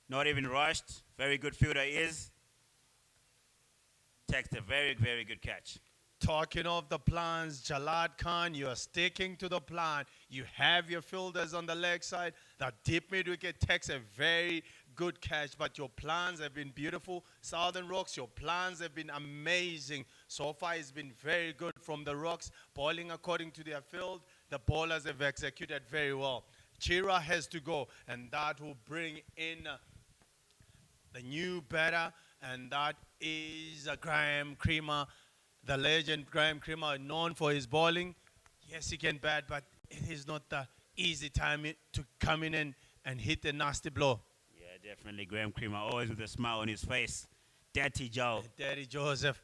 Not even rushed. Very good fielder he is. Takes a very, very good catch. Talking of the plans, Jalad Khan, you are sticking to the plan. You have your fielders on the leg side. The deep mid wicket takes a very good catch, but your plans have been beautiful. Southern Rocks, your plans have been amazing. So far, it's been very good from the Rocks, bowling according to their field. The bowlers have executed very well. Chira has to go, and that will bring in the new batter, and that is Graham Creamer. The legend Graham Creamer, known for his bowling. Yes, he can bat, but it is not the easy time to come in and hit a nasty blow. Yeah, definitely. Graham Creamer, always with a smile on his face. Daddy Joe. Daddy Joseph.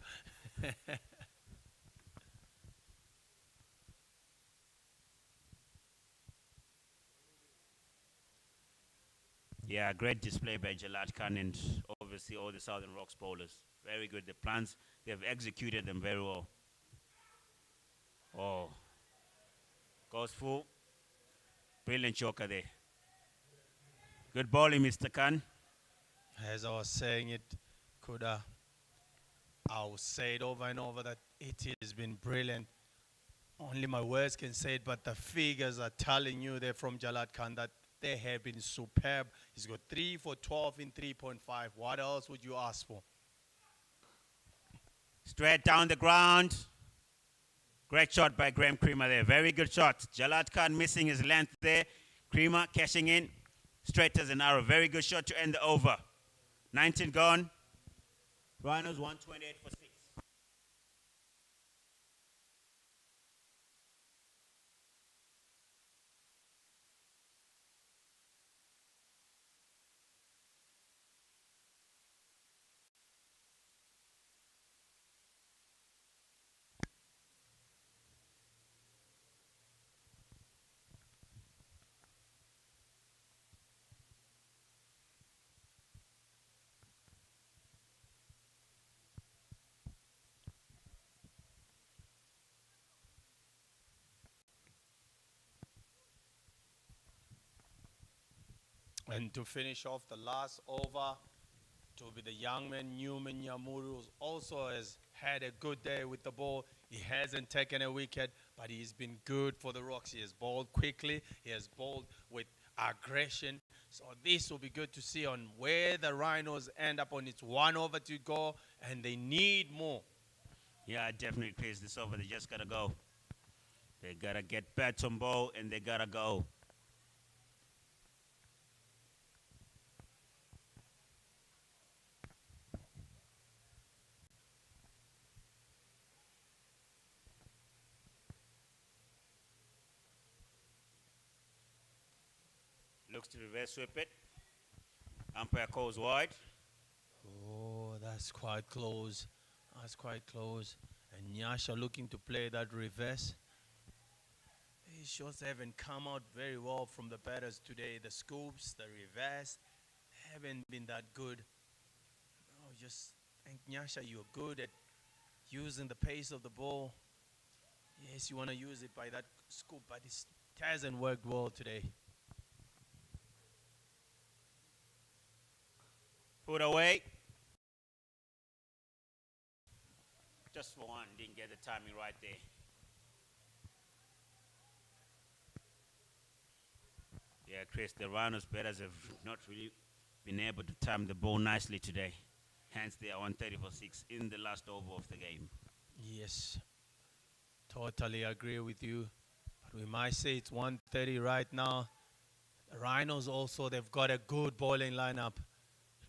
Yeah, great display by Jalad Khan and obviously all the Southern Rocks bowlers. Very good. The plans, they've executed them very well. Oh, goes full. Brilliant choker there. Good bowling, Mr. Khan. As I was saying, I'll say it over and over that it has been brilliant. Only my words can say it, but the figures are telling you they're from Jalad Khan that they have been superb. He's got 3 for 12 in 3.5. What else would you ask for? Straight down the ground. Great shot by Graham Creamer there. Very good shot. Jalad Khan missing his length there. Creamer cashing in. Straight as an arrow. Very good shot to end the over. 19 gone. Rhinos 128 for 6. And to finish off the last over, to be the young man, Newman Yamuru, also has had a good day with the ball. He hasn't taken a wicket, but he's been good for the Rocks. He has bowled quickly. He has bowled with aggression. So this will be good to see on where the Rhinos end up on. It's 1 over to go, and they need more. Yeah, definitely plays this over. They just got to go. They got to get bats on ball, and they got to go. Looks to reverse sweep it. Umpire calls wide. Oh, that's quite close. That's quite close. And Nyasha looking to play that reverse. These shots haven't come out very well from the batters today. The scoops, the reverse, haven't been that good. Oh, just think, Nyasha, you're good at using the pace of the ball. Yes, you want to use it by that scoop, but it hasn't worked well today. Put away. Just for one, didn't get the timing right there. Yeah, Chris, the Rhinos batters have not really been able to time the ball nicely today. Hence, they are 130 for 6 in the last over of the game. Yes, totally agree with you. But we might say it's 130 right now. The Rhinos also, they've got a good bowling lineup.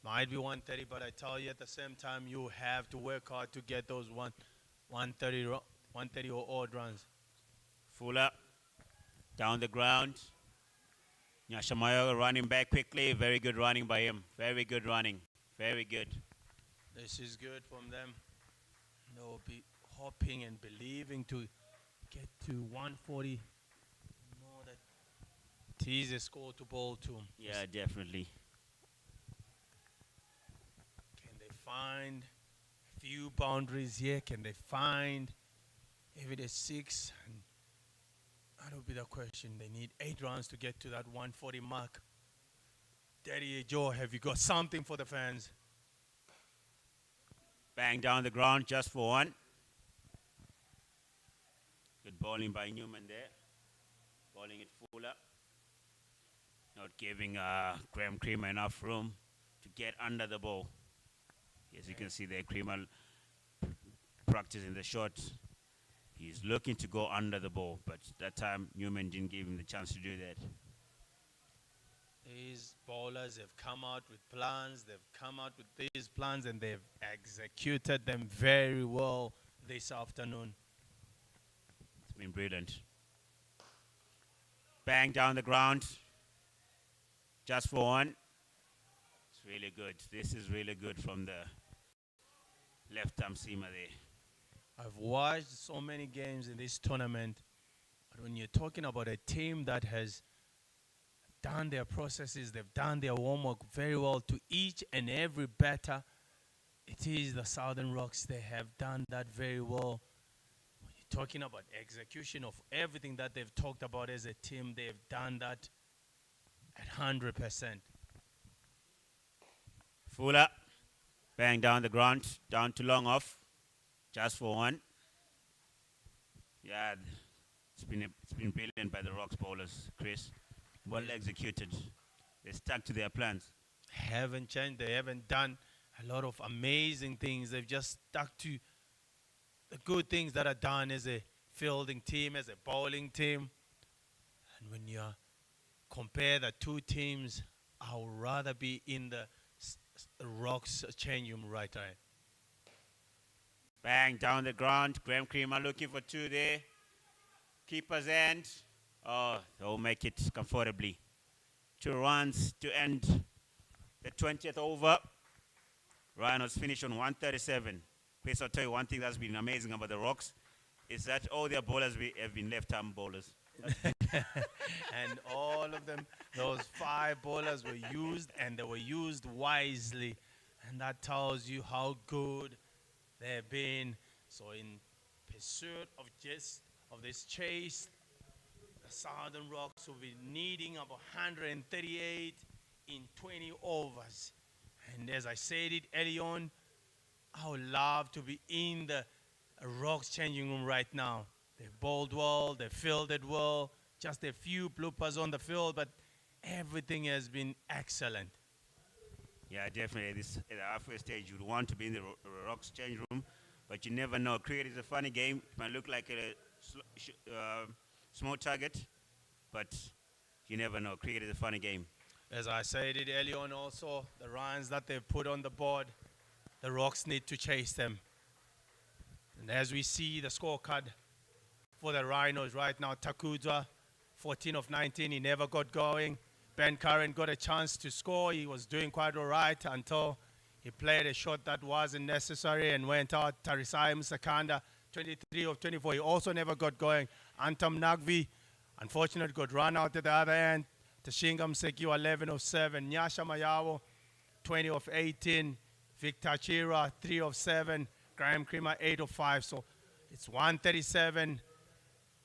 It might be 130, but I tell you at the same time, you have to work hard to get those 130 or odd runs. Fuller down the ground. Nyashamayo running back quickly. Very good running by him. Very good running. Very good. This is good from them. They'll be hoping and believing to get to 140. Know that He's a score to bowl to. Yeah, definitely. Can they find a few boundaries here? Can they find if it is six? And that will be the question. They need 8 runs to get to that 140 mark. Daddy Joe, have you got something for the fans? Bang down the ground just for one. Good bowling by Newman there. Bowling it fuller. Not giving Graham Creamer enough room to get under the ball. As you can see there, Creamer practicing the shot. He's looking to go under the ball, but that time Newman didn't give him the chance to do that. These bowlers have come out with plans. They've come out with these plans, and they've executed them very well this afternoon. It's been brilliant. Bang down the ground. Just for one. It's really good. This is really good from the left-arm seamer there. I've watched so many games in this tournament, but when you're talking about a team that has done their processes, they've done their homework very well to each and every batter, it is the Southern Rocks. They have done that very well. When you're talking about execution of everything that they've talked about as a team, they've done that at 100%. Fuller, bang down the ground, down to long off, just for one. Yeah, it's been brilliant by the Rocks bowlers, Chris. Well executed. They stuck to their plans. Haven't changed. They haven't done a lot of amazing things. They've just stuck to the good things that are done as a fielding team, as a bowling team. And when you compare the two teams, I would rather be in the Rocks changing room right now. Bang down the ground. Graham Creamer looking for two there. Keeper's end. Oh, they'll make it comfortably. 2 runs to end the 20th over. Rhinos finish on 137. Chris, I'll tell you one thing that's been amazing about the Rocks is that all their bowlers have been left-arm bowlers. And all of them, those 5 bowlers were used, and they were used wisely. And that tells you how good they've been. So in pursuit of this chase, the Southern Rocks will be needing about 138 in 20 overs. And as I said it early on, I would love to be in the Rocks changing room right now. They've bowled well, they've fielded well, just a few bloopers on the field, but everything has been excellent. Yeah, definitely. At the halfway stage, you'd want to be in the Rocks change room, but you never know. Cricket is a funny game. It might look like a small target, but you never know. Cricket is a funny game. As I said it early on also, the runs that they've put on the board, the Rocks need to chase them. And as we see the scorecard for the Rhinos right now, Takudza, 14 of 19, he never got going. Ben Curran got a chance to score. He was doing quite all right until he played a shot that wasn't necessary and went out. Tarisai Musakanda, 23 of 24. He also never got going. Antam Nagvi, unfortunately, got run out at the other end. Tashinga Msekiwa, 11 of 7. Nyasha Mayawo, 20 of 18. Victor Chira, 3 of 7. Graham Creamer, 8 of 5. So it's 137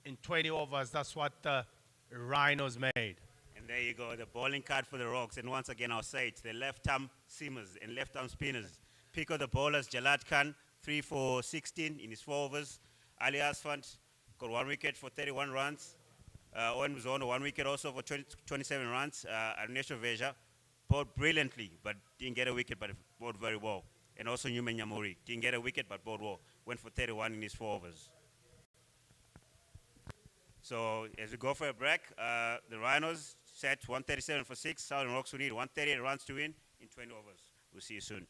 in 20 overs. That's what the Rhinos made. And there you go, the bowling card for the Rocks. And once again, I'll say it, the left-arm seamers and left-arm spinners. Pick of the bowlers, Jalad Khan, 3 for 16 in his 4 overs. Ali Asfant got 1 wicket for 31 runs. Owen was on 1 wicket also for 27 runs. Arnesho Veja bowled brilliantly, but didn't get a wicket, but bowled very well. And also Newman Nyamuri didn't get a wicket, but bowled well. Went for 31 in his 4 overs. So as we go for a break, the Rhinos set 137 for 6. Southern Rocks will need 138 runs to win in 20 overs. We'll see you soon.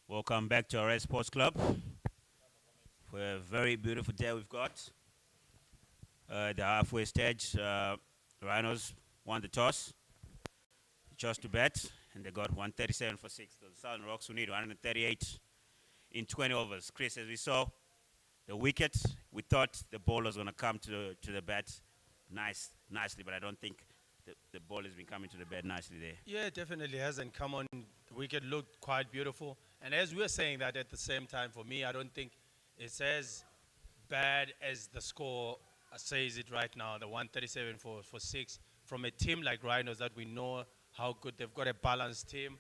Welcome back to Harare Sports Club. For a very beautiful day we've got. The halfway stage, Rhinos won the toss. Chose to bat, and they got 137 for 6. The Southern Rocks who need 138 in 20 overs. Chris, as we saw, the wicket, we thought the ball was going to come to the bat nicely, but I don't think the ball has been coming to the bat nicely there. Yeah, it definitely hasn't come on. The wicket looked quite beautiful. And as we're saying that at the same time, for me, I don't think it's as bad as the score says it right now, the 137 for 6. From a team like Rhinos that we know how good they've got a balanced team.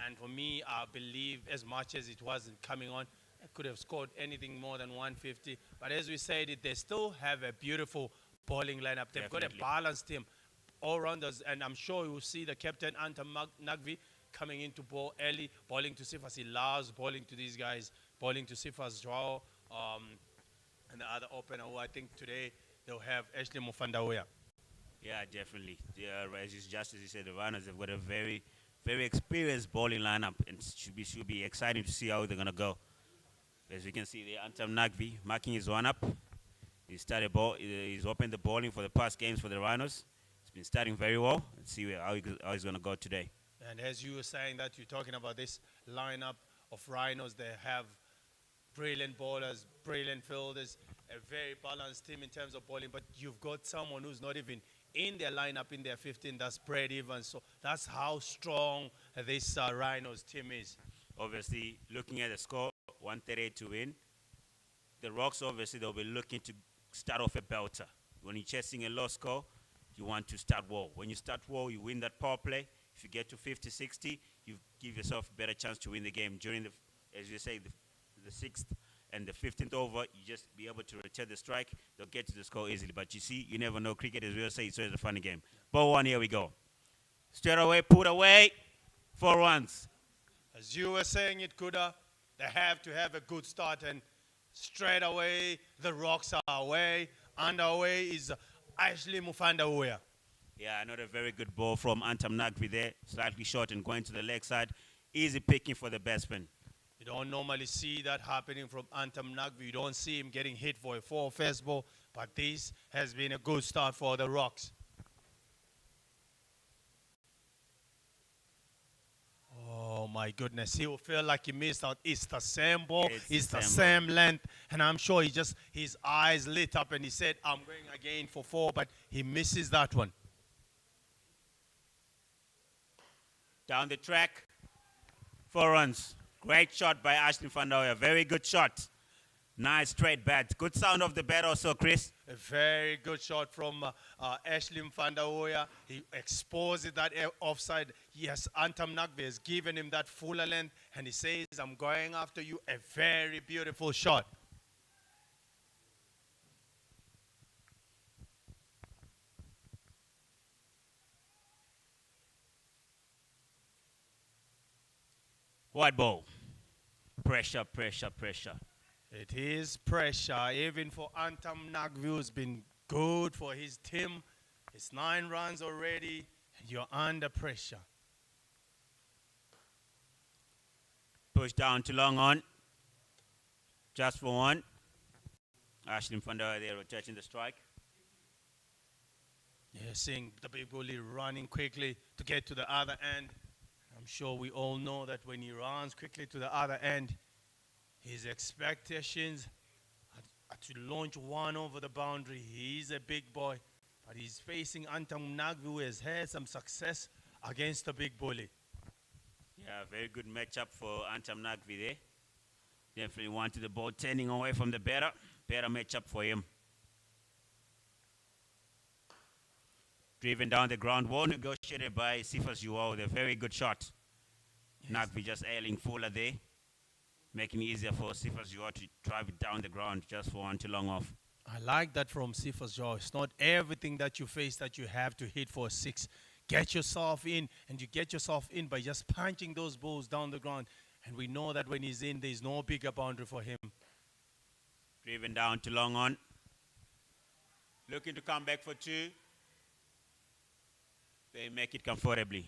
And for me, I believe as much as it wasn't coming on, I could have scored anything more than 150. But as we said, they still have a beautiful bowling lineup. They've got a balanced team, all-rounders. And I'm sure you'll see the captain, Antam Nagvi, coming into bowl early, bowling to Sifas. He loves bowling to these guys, bowling to Sifas, Joao, and the other opener who I think today they'll have Ashley Mufandaoya. Yeah, definitely. Just as you said, the Rhinos have got a very, very experienced bowling lineup, and should be exciting to see how they're gonna go. As you can see, the Antam Nagvi marking his one up. He's opened the bowling for the past games for the Rhinos. He's been starting very well. Let's see how he's gonna go today. And as you were saying that you're talking about this lineup of Rhinos, they have brilliant bowlers, brilliant fielders, a very balanced team in terms of bowling. But you've got someone who's not even in their lineup in their 15, that's Brad Evans. So that's how strong this Rhinos team is. Obviously, looking at the score, 138 to win. The Rocks, obviously, they'll be looking to start off a belter. When you're chasing a low score, you want to start well. When you start well, you win that power play. If you get to 50, 60, you give yourself a better chance to win the game. During as you say, the 6th and the 15th over, you just be able to return the strike. They'll get to the score easily. But you see, you never know. Cricket, as we say, it's always a funny game. Ball one, here we go. Straight away, put away, 4 runs. As you were saying it, Kuda, they have to have a good start. And straight away, the Rocks are away. Underway is Ashley Mufandaoya. Yeah, another very good ball from Antam Nagvi there. Slightly short and going to the leg side. Easy picking for the batsman. You don't normally see that happening from Antam Nagvi. You don't see him getting hit for a 4 first ball. But this has been a good start for the Rocks. Oh, my goodness. He will feel like he missed out. It's the same ball. It's the same length. And I'm sure his eyes lit up and he said, I'm going again for 4. But he misses that one. Down the track, 4 runs. Great shot by Ashley Mufandaoya. Very good shot. Nice straight bat. Good sound of the bat also, Chris. A very good shot from Ashley Mufandaoya. He exposed that offside. Yes, Antam Nagvi has given him that fuller length, and he says, I'm going after you. A very beautiful shot. White ball. Pressure, pressure, pressure. It is pressure, even for Antam Nagvi, who's been good for his team. It's 9 runs already, and you're under pressure. Push down to long on. Just for 1. Ashley Mufandaoya there rotating the strike. Yeah, seeing the big bully running quickly to get to the other end. I'm sure we all know that when he runs quickly to the other end, his expectations are to launch 1 over the boundary. He's a big boy, but he's facing Antam Nagvi, who has had some success against the big bully. Yeah, very good matchup for Antam Nagvi there. Definitely wanted the ball turning away from the better matchup for him. Driven down the ground, well negotiated by Sifas Joao with a very good shot. Yes. Nagvi just ailing fuller there, making it easier for Sifas Joao to drive it down the ground just for 1 to long off. I like that from Sifas Joao. It's not everything that you face that you have to hit for a 6. Get yourself in, and you get yourself in by just punching those balls down the ground. And we know that when he's in, there's no bigger boundary for him. Driven down to long on. Looking to come back for 2. They make it comfortably.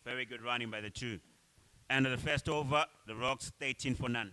Very good running by the 2. End of the first over, the Rocks 13 for none.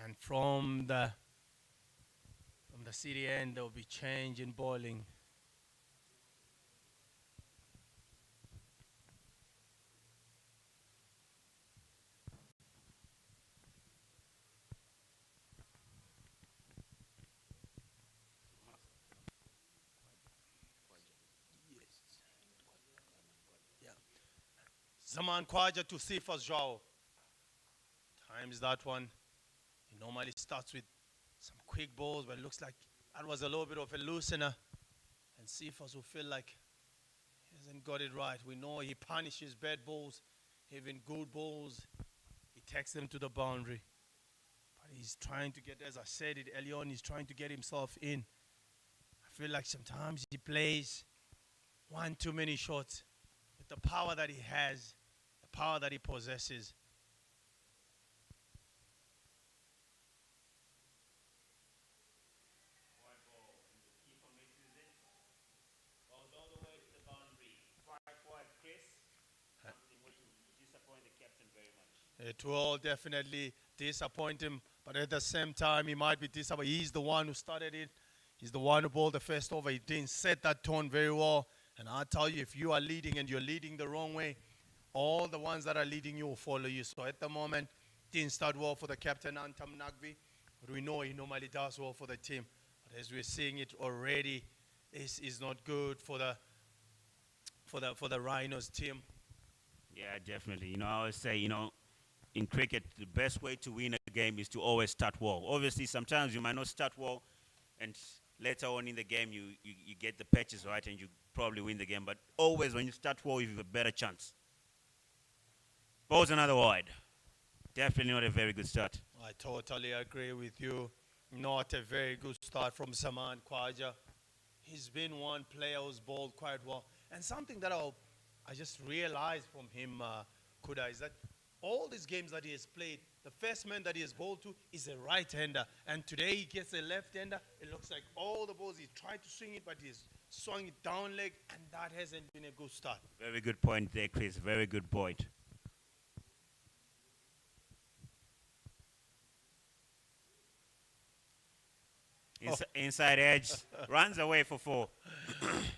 And from the city end, there will be change in bowling. Yeah. Zaman Khwaja to Sifas Joao. Times that one. He normally starts with some quick balls, but it looks like that was a little bit of a loosener. And Sifas will feel like he hasn't got it right. We know he punishes bad balls, even good balls. He takes them to the boundary. But he's trying to get, as I said it early on, he's trying to get himself in. I feel like sometimes he plays one too many shots with the power that he has, the power that he possesses. Goes all the way to the boundary. 5-4, Chris. Something which will disappoint the captain very much. It will definitely disappoint him, but at the same time, he might be disappointed. He's the one who started it. He's the one who bowled the first over. He didn't set that tone very well. And I tell you, if you are leading and you're leading the wrong way, all the ones that are leading you will follow you. So at the moment, didn't start well for the captain, Antam Nagvi. But we know he normally does well for the team. But as we're seeing it already, this is not good for the Rhinos team. Yeah, definitely. I always say, in cricket, the best way to win a game is to always start well. Obviously, sometimes you might not start well, and later on in the game, you get the patches right, and you probably win the game. But always, when you start well, you have a better chance. Ball's another wide. Definitely not a very good start. I totally agree with you. Not a very good start from Zaman Khwaja. He's been one player who's bowled quite well. And something that I just realized from him, Kuda, is that all these games that he has played, the first man that he has bowled to is a right-hander. And today he gets a left-hander. It looks like all the balls, he tried to swing it, but he's swung it down leg, and that hasn't been a good start. Very good point there, Chris. Very good point. Inside edge, runs away for 4.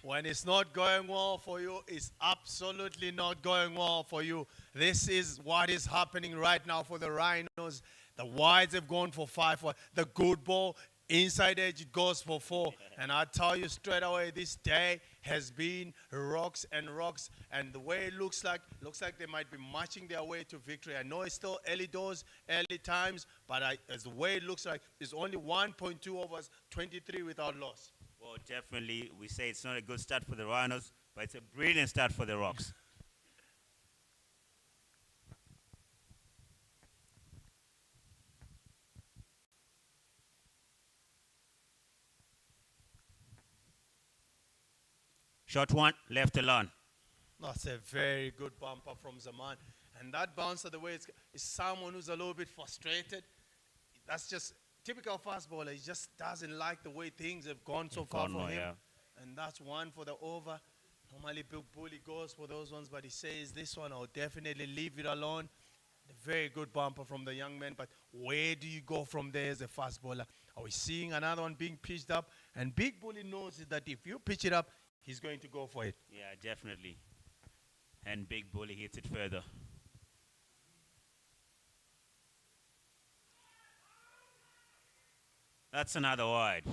When it's not going well for you, it's absolutely not going well for you. This is what is happening right now for the Rhinos. The wides have gone for 5. The good ball, inside edge, it goes for 4. And I tell you straight away, this day has been rocks and rocks. And the way it looks like they might be marching their way to victory. I know it's still early doors, early times, but as the way it looks like, it's only 1.2 overs, 23 without loss. Well, definitely, we say it's not a good start for the Rhinos, but it's a brilliant start for the Rocks. Shot 1, left alone. That's a very good bumper from Zaman. And that bouncer, the way is someone who's a little bit frustrated. That's just typical fast bowler. He just doesn't like the way things have gone so far for him. Yeah. And that's one for the over. Normally, Big Bully goes for those ones, but he says this one, I'll definitely leave it alone. A very good bumper from the young man, but where do you go from there as a fast bowler? Are we seeing another one being pitched up? And Big Bully knows that if you pitch it up, he's going to go for it. Yeah, definitely. And Big Bully hits it further. That's another wide.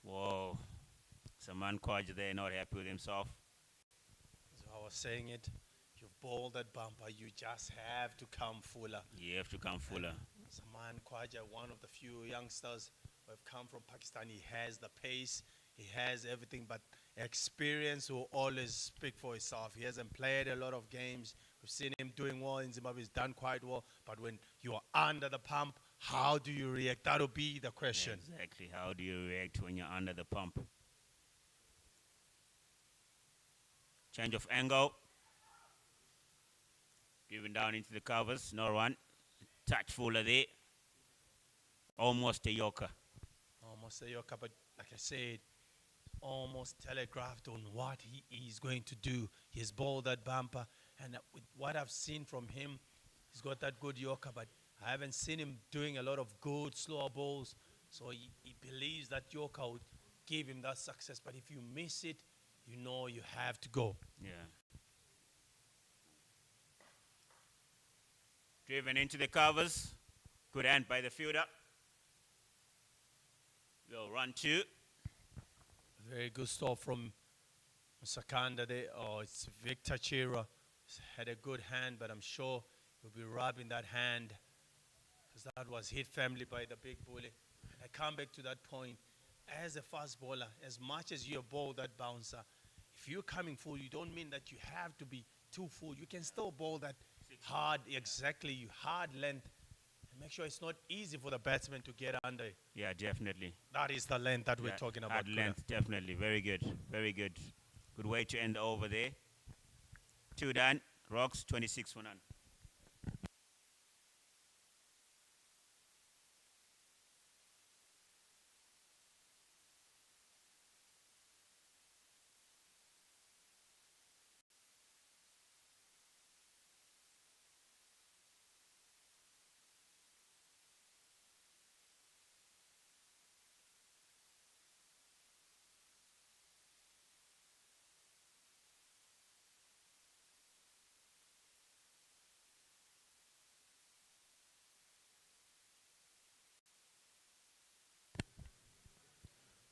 Whoa. Saman Kwaja there, not happy with himself. As I was saying it, you've bowled that bumper, you just have to come fuller. You have to come fuller. Saman Khwaja, one of the few youngsters who have come from Pakistan, he has the pace, he has everything, but experience will always speak for itself. He hasn't played a lot of games. We've seen him doing well in Zimbabwe. He's done quite well. But when you are under the pump, how do you react? That'll be the question. Exactly. How do you react when you're under the pump? Change of angle. Driven down into the covers. No run. Touch fuller there. Almost a yorker. Almost a yorker, but like I said, almost telegraphed on what he is going to do. He's bowled that bumper, and with what I've seen from him, he's got that good yorker, but I haven't seen him doing a lot of good slower balls. So he believes that yorker would give him that success. But if you miss it, you know you have to go. Yeah. Driven into the covers. Good hand by the fielder. We'll run two. Very good stop from Sakanda there. Oh, it's Victor Chira. He's had a good hand, but I'm sure he'll be rubbing that hand because that was hit family by the big bully. And I come back to that point. As a fast bowler, as much as you bowl that bouncer, if you're coming full, you don't mean that you have to be too full. You can still bowl that hard, exactly, hard length. And make sure it's not easy for the batsman to get under. Yeah, definitely. That is the length that we're talking about. Hard length, definitely. Very good. Very good. Good way to end over there. 2 done. Rocks, 26 for none.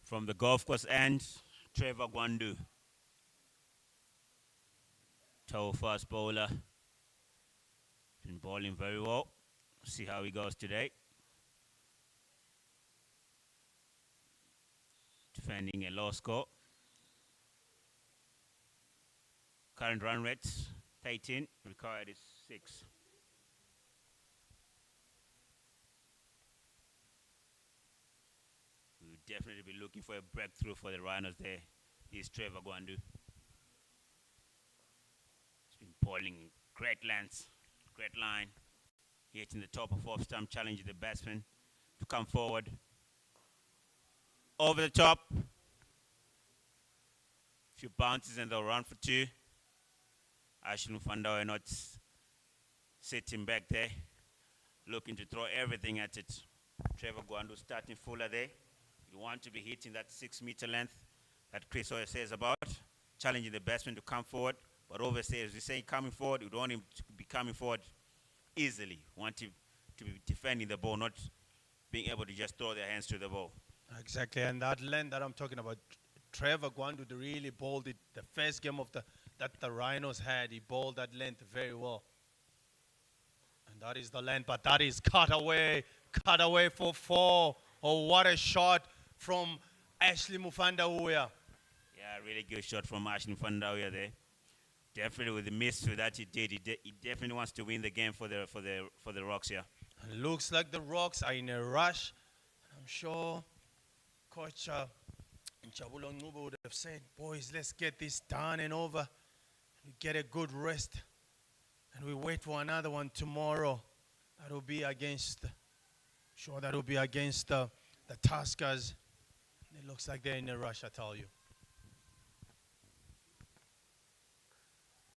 From the golf course end, Trevor Gwandu. Tall fast bowler. Been bowling very well. See how he goes today. Defending a low score. Current run rates, 18. Required is 6. We'll definitely be looking for a breakthrough for the Rhinos there. He's Trevor Gwandu. He's been bowling great lengths, great line. Hitting the top of off stump, challenging the batsman to come forward. Over the top. Few bounces and they'll run for 2. Ashley Mufanda not sitting back there, looking to throw everything at it. Trevor Gwandu starting fuller there. You want to be hitting that 6-meter length that Chris always says about, challenging the batsman to come forward. But obviously, as we say, coming forward, you don't want him to be coming forward easily. You want him to be defending the ball, not being able to just throw their hands to the ball. Exactly, and that length that I'm talking about, Trevor Gwandu really bowled it. The first game of that the Rhinos had, he bowled that length very well. And that is the length, but that is cut away for 4. Oh, what a shot from Ashley Mufanda Uya. Yeah, really good shot from Ashley Mufanda Uya there. Definitely with the miss that he did, he definitely wants to win the game for the Rocks here. And looks like the Rocks are in a rush. I'm sure Coach Njabulo Ngcubo would have said, boys, let's get this done and over. We get a good rest. And we wait for another one tomorrow. That'll be against the Tuskers. It looks like they're in a rush, I tell you.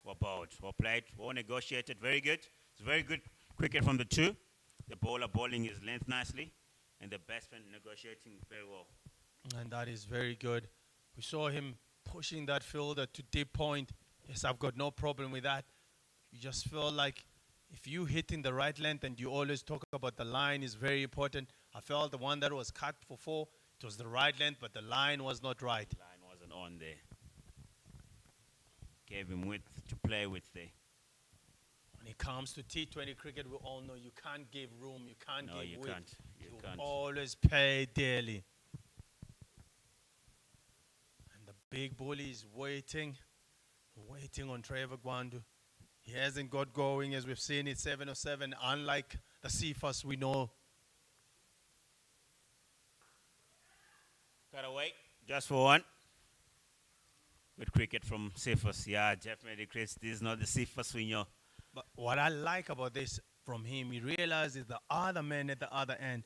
Well bowled, well played, well negotiated, very good. It's very good cricket from the 2. The bowler bowling his length nicely, and the batsman negotiating very well. And that is very good. We saw him pushing that fielder to deep point. Yes, I've got no problem with that. You just feel like if you hitting the right length, and you always talk about the line is very important. I felt the one that was cut for 4, it was the right length, but the line was not right. Line wasn't on there. Gave him width to play with there. When it comes to T20 cricket, we all know you can't give room, you can't No, give you width. can't. You can't. Always pay dearly. And the big bully is waiting on Trevor Gwandu. He hasn't got going, as we've seen it, 7-7, unlike the Cephas we know. Cut away. Just for one. Good cricket from Cephas. Yeah, definitely, Chris. This is not the Cephas we know. But what I like about this from him, he realizes the other man at the other end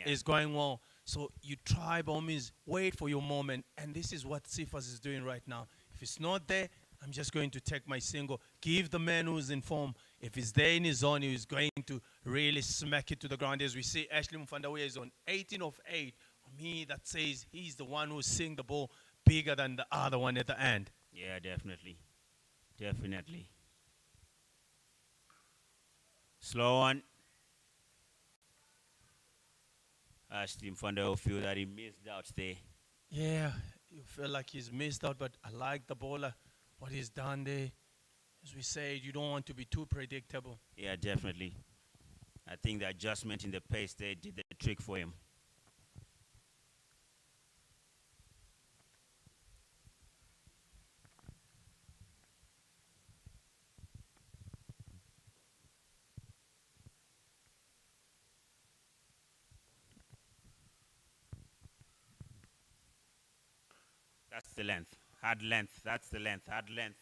is going well. So you try bombies, wait for your moment, and this is what Cephas is doing right now. If it's not there, I'm just going to take my single. Give the man who's in form. If he's there in his zone, he's going to really smack it to the ground. As we see, Ashley Mfandawe is on 18 of 8. For me, that says he's the one who's seeing the ball bigger than the other one at the end. Yeah, definitely. Definitely. Slow one. Ashley Mfandawe feel that he missed out there. Yeah, you feel like he's missed out, but I like the bowler. What he's done there, as we say, you don't want to be too predictable. Yeah, definitely. I think the adjustment in the pace there did the trick for him. That's the length. Hard length. That's the length. Hard length.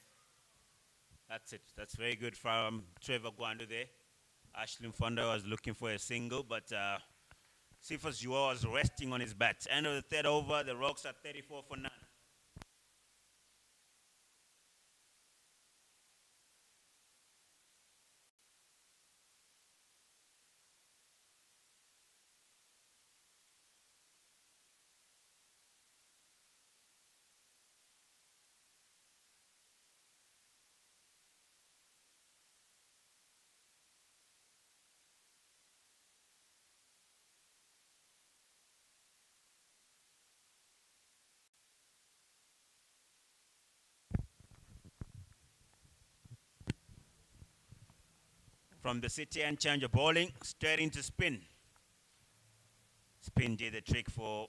That's it. That's very good from Trevor Gwandu there. Ashley Mfonda was looking for a single, but Cephas Jua was resting on his bat. End of the third over, the Rocks are 34 for none. From the city and change of bowling, straight into spin. Spin did the trick for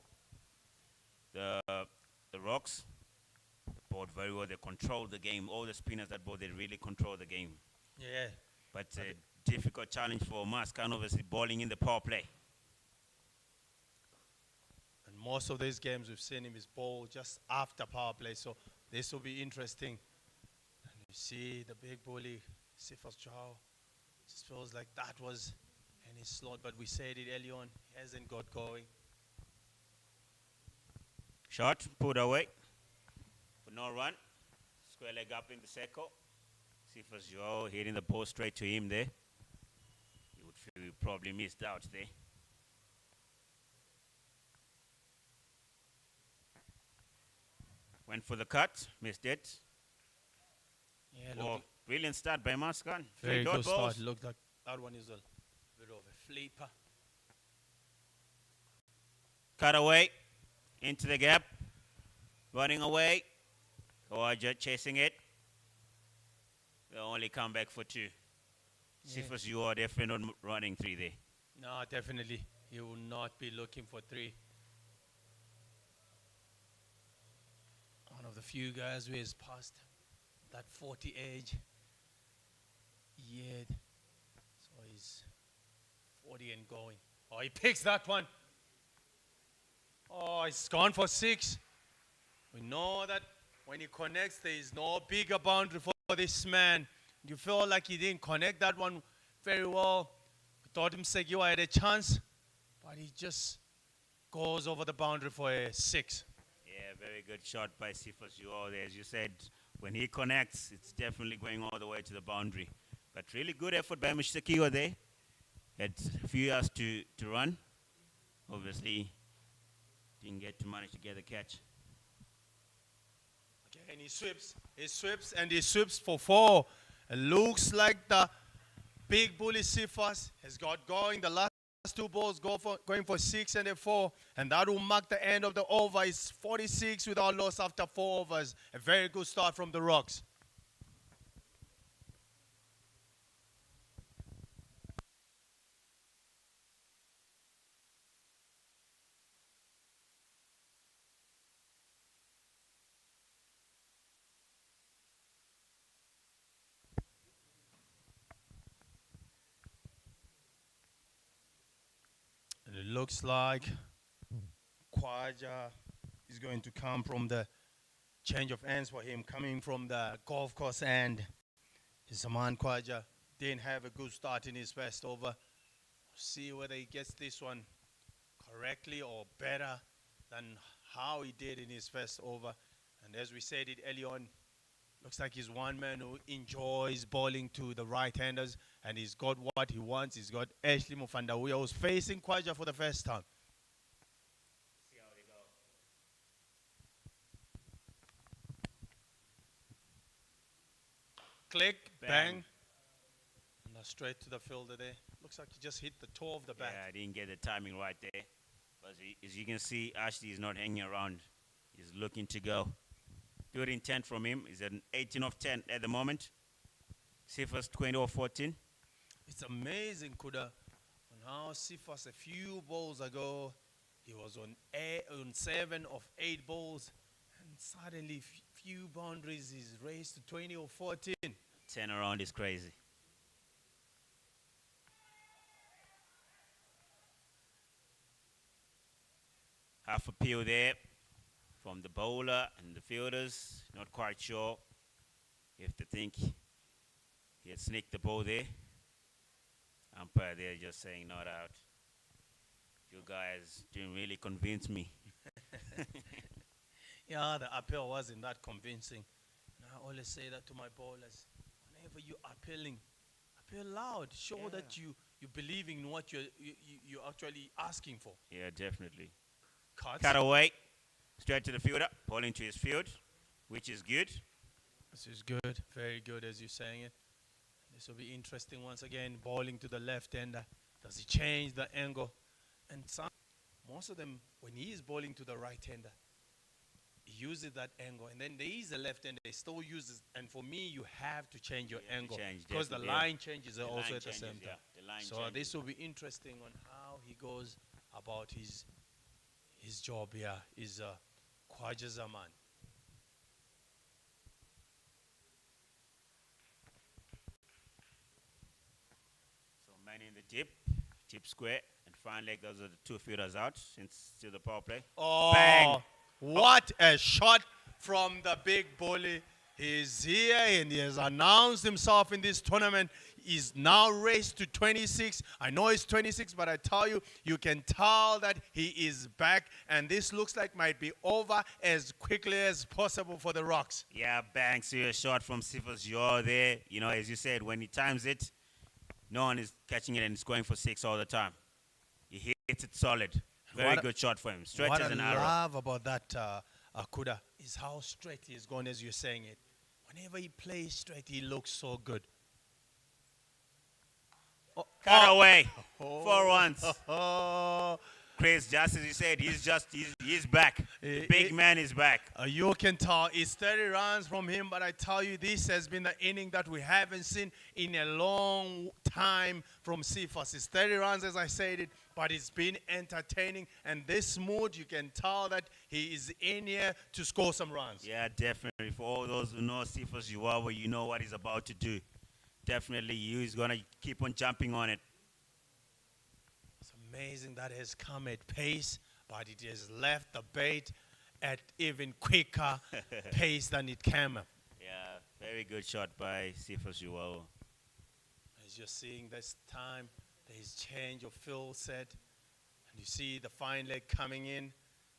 the Rocks. They bowled very well. They controlled the game. All the spinners that bowled, they really controlled the game. Yeah. But a difficult challenge for Maskan, obviously bowling in the power play. And most of these games we've seen him is bowl just after power play, so this will be interesting. And you see the big bully, Cephas Jua. Just feels like that was in his slot, but we said it early on, he hasn't got going. Shot, put away for no run. Square leg up in the circle. Cephas Jua hitting the ball straight to him there. You would feel he probably missed out there. Went for the cut, missed it. Yeah, Oh, brilliant start by Maskan. very Dot good balls. start. Looked like that one is a bit of a flipper. Cut away into the gap. Running away. Kawaja chasing it. They'll only come back for 2. Cephas Jua definitely not running 3 there. No, definitely. He will not be looking for 3. One of the few guys who has passed that 40 age. Yeah. So he's 40 and going. Oh, he picks that one. Oh, he's gone for 6. We know that when he connects, there is no bigger boundary for this man. You feel like he didn't connect that one very well. We thought Msegiwa had a chance, but he just goes over the boundary for a 6. Yeah, very good shot by Cephas Jua there. As you said, when he connects, it's definitely going all the way to the boundary. But really good effort by Msegiwa there. Had a few yards to run. Obviously, didn't get to manage to get the catch. Okay, and he sweeps, and he sweeps for 4. It looks like the Big bully Sifas has got going. The last two balls going for 6 and a 4. And that will mark the end of the over. It's 46 without loss after 4 overs. A very good start from the Rocks. And it looks like Khwaja is going to come from the change of ends for him, coming from the golf course end. Zaman Khwaja didn't have a good start in his first over. See whether he gets this one correctly or better than how he did in his first over. And as we said it early on, looks like he's one man who enjoys bowling to the right-handers, and he's got what he wants. He's got Ashley Mufandawuya, who's facing Khwaja for the first time. See how they go. Click, Bang. bang. And that's straight to the fielder there. Looks like he just hit the toe of the bat. Yeah, I didn't get the timing right there. But as you can see, Ashley is not hanging around. He's looking to go. Good intent from him. He's at an 18 of 10 at the moment. Sifas 20 of 14. It's amazing, Kuda, on how Sifas a few balls ago, he was on 7 of 8 balls, and suddenly few boundaries is raised to 20 or 14. 10 around is crazy. Half a peel there from the bowler and the fielders. Not quite sure if they think he had sneaked the ball there. Umpire there just saying not out. You guys didn't really convince me. Yeah, the appeal wasn't that convincing. And I always say that to my bowlers. Whenever you're appealing, appeal loud. Show that you believe in what you're actually asking for. Yeah, definitely. Cuts. Cut away. Straight to the fielder. Bowling to his field, which is good. This is good. Very good as you're saying it. This will be interesting once again. Bowling to the left-hander. Does he change the angle? And most of them, when he is bowling to the right-hander, he uses that angle. And then there is a left-hander. He still uses. And for me, you have to change your angle. Because the line changes also at the same time. So this will be interesting on how he goes about his job here. Is Khwaja Zaman. So man in the deep square, and fine leg. Those are the two fielders out since still the power play. Oh, Bang! What a shot from the big bully. He's here and he has announced himself in this tournament. He's now raised to 26. I know he's 26, but I tell you, you can tell that he is back. And this looks like might be over as quickly as possible for the Rocks. Yeah, bang, serious shot from Sifas. You're there. You know, as you said, when he times it, no one is catching it and it's going for 6 all the time. He hits it solid. Very good shot for him. Straight as an arrow. What I love about that, Akuda, is how straight he is going as you're saying it. Whenever he plays straight, he looks so good. Cut away. 4 runs. Chris, just as you said, he's back. Big man is back. You can tell it's 30 runs from him, but I tell you, this has been the inning that we haven't seen in a long time from Sifas. It's 30 runs, as I said it, but it's been entertaining. And this mood, you can tell that he is in here to score some runs. Yeah, definitely. For all those who know Sifas Zimbabwe, you know what he's about to do. Definitely, he's going to keep on jumping on it. It's amazing that has come at pace, but it has left the bait at even quicker pace than it came. Yeah, very good shot by Sifas Zimbabwe. As you're seeing this time, there is change of field set. And you see the fine leg coming in.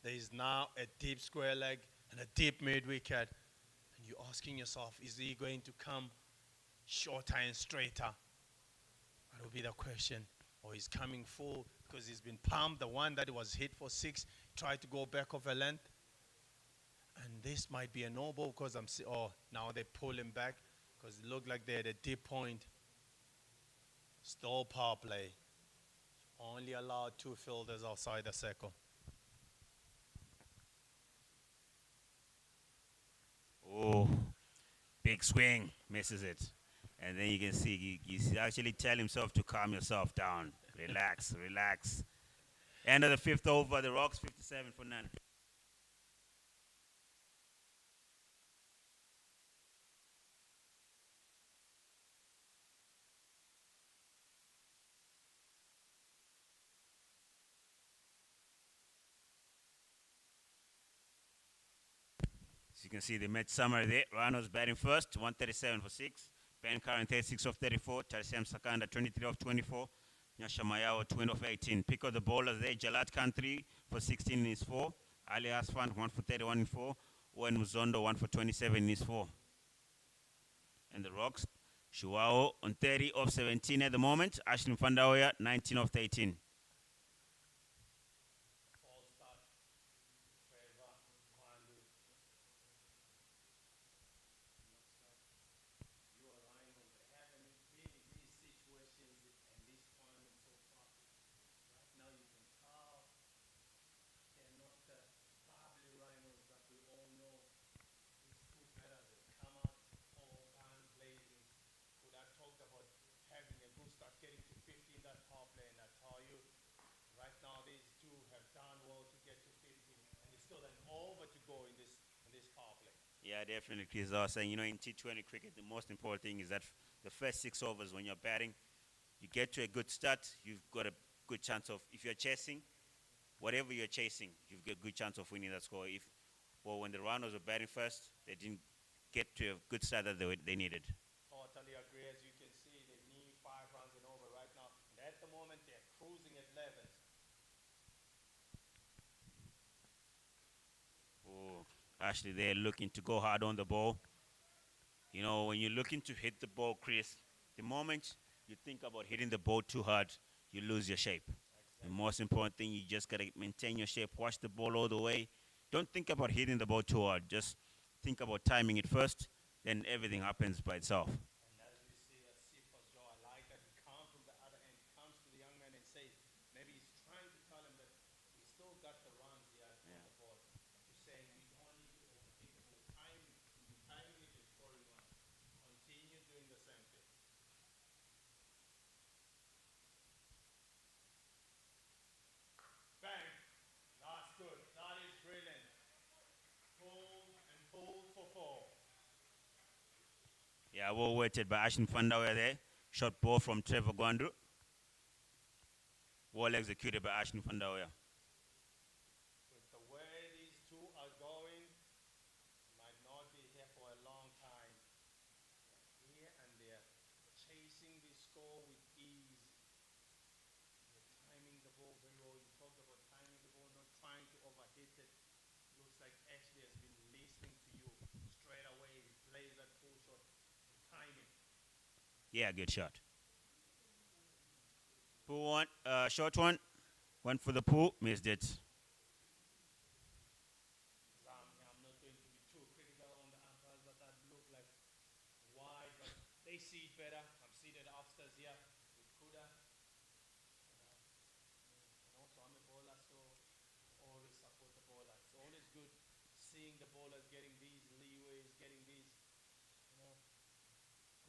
There is now a deep square leg and a deep mid-wicket. And you're asking yourself, is he going to come shorter and straighter? That will be the question. Or he's coming full because he's been pumped. The one that was hit for 6 tried to go back off a length. And this might be a no ball because now they pull him back because it looked like they had a deep point. Still power play. Only allowed two fielders outside the circle. Oh, big swing, misses it. And then you can see actually tell himself to calm yourself down. Relax, relax. End of the fifth over, the Rocks 57 for none. As you can see, the match summary there. Rhinos batting first, 137 for 6. Ben Curran 36 of 34. Tarsem Sakanda 23 of 24. Nyasha Mayao 20 of 18. Pick of the bowlers there. Jalad Khan 3 for 16 in his 4. Ali Asfan 1 for 31 in 4. Owen Muzondo 1 for 27 in his 4. And the Rocks, Shuao on 30 of 17 at the moment. Ashley Fandaoya 19 of 13. Yeah, definitely. Chris, I was saying, in T20 cricket, the most important thing is that the first 6 overs when you're batting, you get to a good start, you've got a good chance of, if you're chasing, whatever you're chasing, you've got a good chance of winning that score. Well, when the Rhinos were batting first, they didn't get to a good start that they needed. Totally agree. As you can see, they need 5 runs and over right now. And at the moment, they're cruising at 11. Oh, actually, they're looking to go hard on the ball. When you're looking to hit the ball, Chris, the moment you think about hitting the ball too hard, you lose your shape. The most important thing, you just gotta maintain your shape, watch the ball all the way. Don't think about hitting the ball too hard. Just think about timing it first, then everything happens by itself. And as we see that Sifas Joe, I like that he comes from the other end, comes to the young man and says, maybe he's trying to tell him that we still got the runs here on the board. But you're saying we don't need to overthink the ball. Timing it is scoring runs. Continue doing the same thing. Bang. That's good. That is brilliant. Pull and pull for 4. Yeah, well weighted by Ashton Fandawe there. Short ball from Trevor Gwandu. Well executed by Ashton Fandawe. With the way these two are going, might not be here for a long time. Here and there, chasing the score with ease. They're timing the ball very well. You talked about timing the ball, not trying to overhit it. Looks like Ashley has been listening to you straight away. He plays that full shot. Timing. Yeah, good shot. Pool one, short one. Went for the pool, missed it. I'm not going to be too critical on the umpires, but that looked like wide, but they see it better. I'm seated upstairs here with Kuda. And also I'm a bowler, so always support the bowler. It's always good seeing the bowlers getting these leeways, getting these, you know,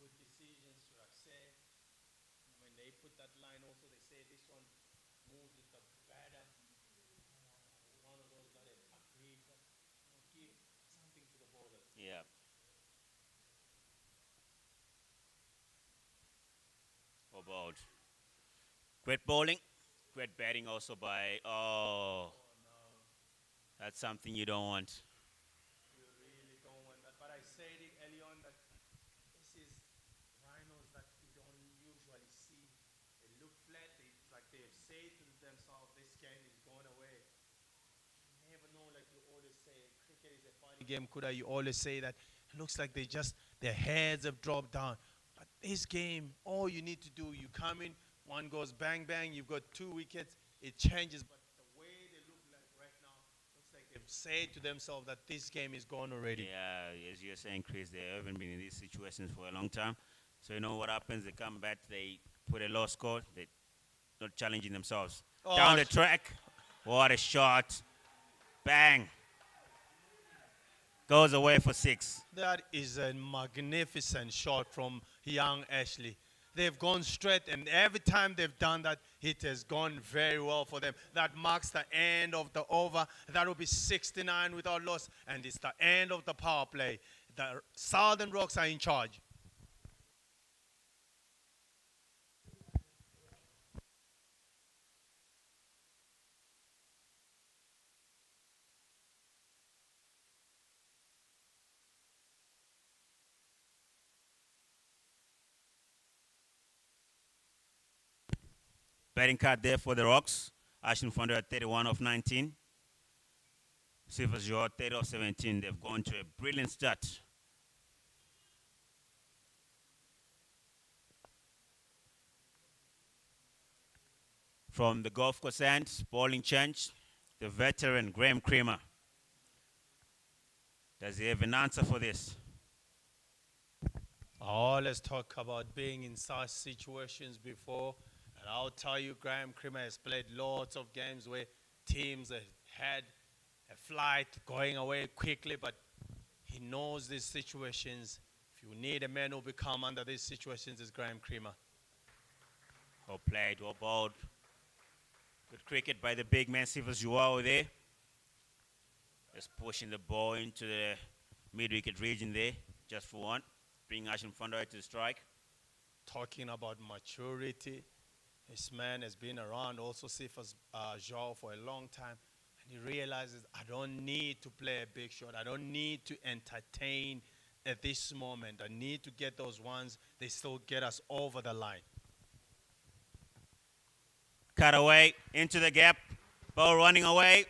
good decisions, should I say. When they put that line also, they say this one moves with the batter. One of those that have agreed, but give something to the bowlers. Yeah. About great bowling, great batting also by. Oh, Oh no, that's something you don't want. you really don't want that. But I said it early on that this is rhinos that we don't usually see. They look flat. It's like they've said to themselves, this game is going away. You never know, like you always say, cricket is a funny game, Kuda. You always say that it looks like their heads have dropped down. But this game, all you need to do, you come in, one goes bang bang, you've got 2 wickets, it changes. But the way they look like right now, looks like they've said to themselves that this game is gone already. Yeah, as you're saying, Chris, they haven't been in these situations for a long time. So you know what happens? They come back, they put a low score. They're not challenging themselves. Oh, Down the track. What a shot. Bang. Goes away for 6. that is a magnificent shot from young Ashley. They've gone straight, and every time they've done that, it has gone very well for them. That marks the end of the over. That will be 69 without loss, and it's the end of the power play. The Southern Rocks are in charge. Betting card there for the Rocks. Ashton Fondo at 31 of 19. Silvers Joe 30 of 17. They've gone to a brilliant start. From the Gulf Coast end, bowling change, the veteran Graham Creamer. Does he have an answer for this? Oh, let's talk about being in such situations before. And I'll tell you, Graham Creamer has played lots of games where teams have had a flight going away quickly, but he knows these situations. If you need a man who become under these situations, it's Graham Creamer. Well played, well bowled. Good cricket by the big man, Sivas Joao there. Just pushing the ball into the mid-wicket region there, just for one. Bring Ashton Fondo to the strike. Talking about maturity, this man has been around also Sifas Joao for a long time, and he realizes I don't need to play a big shot. I don't need to entertain at this moment. I need to get those ones. They still get us over the line. Cut away into the gap. Ball running away.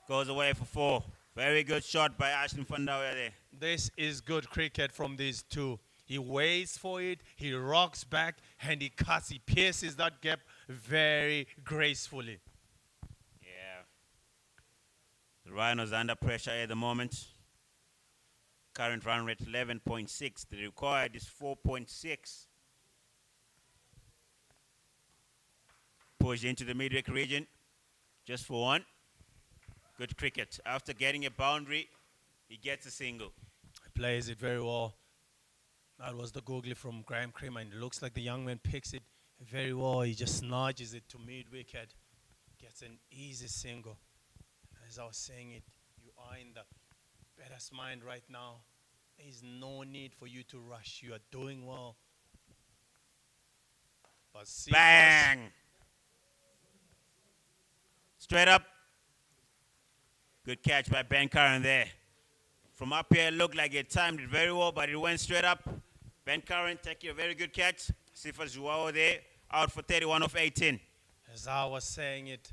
Goes away for 4. Very good shot by Ashton Fondo there. This is good cricket from these two. He waits for it, he rocks back, and he cuts, he pierces that gap very gracefully. Yeah. The Rhinos under pressure at the moment. Current run rate 11.6. The required is 4.6. Pushed into the midwick region. Just for 1. Good cricket. After getting a boundary, he gets a single. He plays it very well. That was the googly from Graham Creamer, and it looks like the young man picks it very well. He just nudges it to mid-wicket. Gets an easy single. As I was saying it, you are in the batters' mind right now. There is no need for you to rush. You are doing well. But bang! Straight up. Good catch by Ben Curran there. From up here, it looked like it timed it very well, but it went straight up. Ben Curran taking a very good catch. Sifas Joao there, out for 31 of 18. As I was saying it,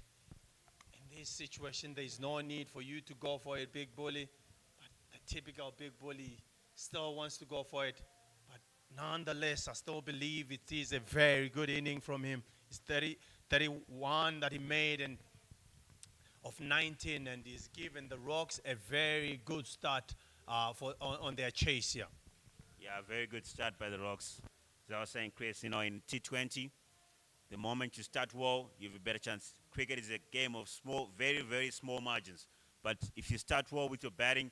in this situation, there is no need for you to go for it, big bully. But the typical big bully still wants to go for it. But nonetheless, I still believe it is a very good inning from him. It's 31 that he made and of 19, and he's given the Rocks a very good start on their chase here. Yeah, very good start by the Rocks. As I was saying, Chris, in T20, the moment you start well, you have a better chance. Cricket is a game of small, very, very small margins. But if you start well with your batting,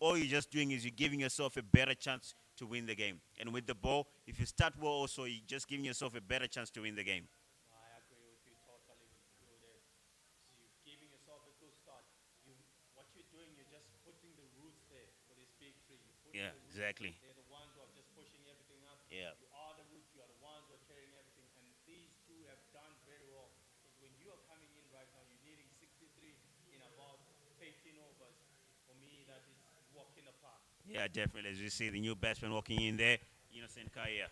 all you're just doing is you're giving yourself a better chance to win the game. And with the ball, if you start well also, you're just giving yourself a better chance to win the game. I agree with you totally. So you're giving yourself a good start. What you're doing, you're just putting the roots there for this big tree. Yeah, exactly. They're the ones who are just pushing everything up. Yeah. You are the roots. You are the ones who are carrying everything. And these two have done very well. Because when you are coming in right now, you're needing 63 in about 18 overs. For me, that is walking the park. Yeah, definitely. As you see, the new batsman walking in there, Innocent Kaya.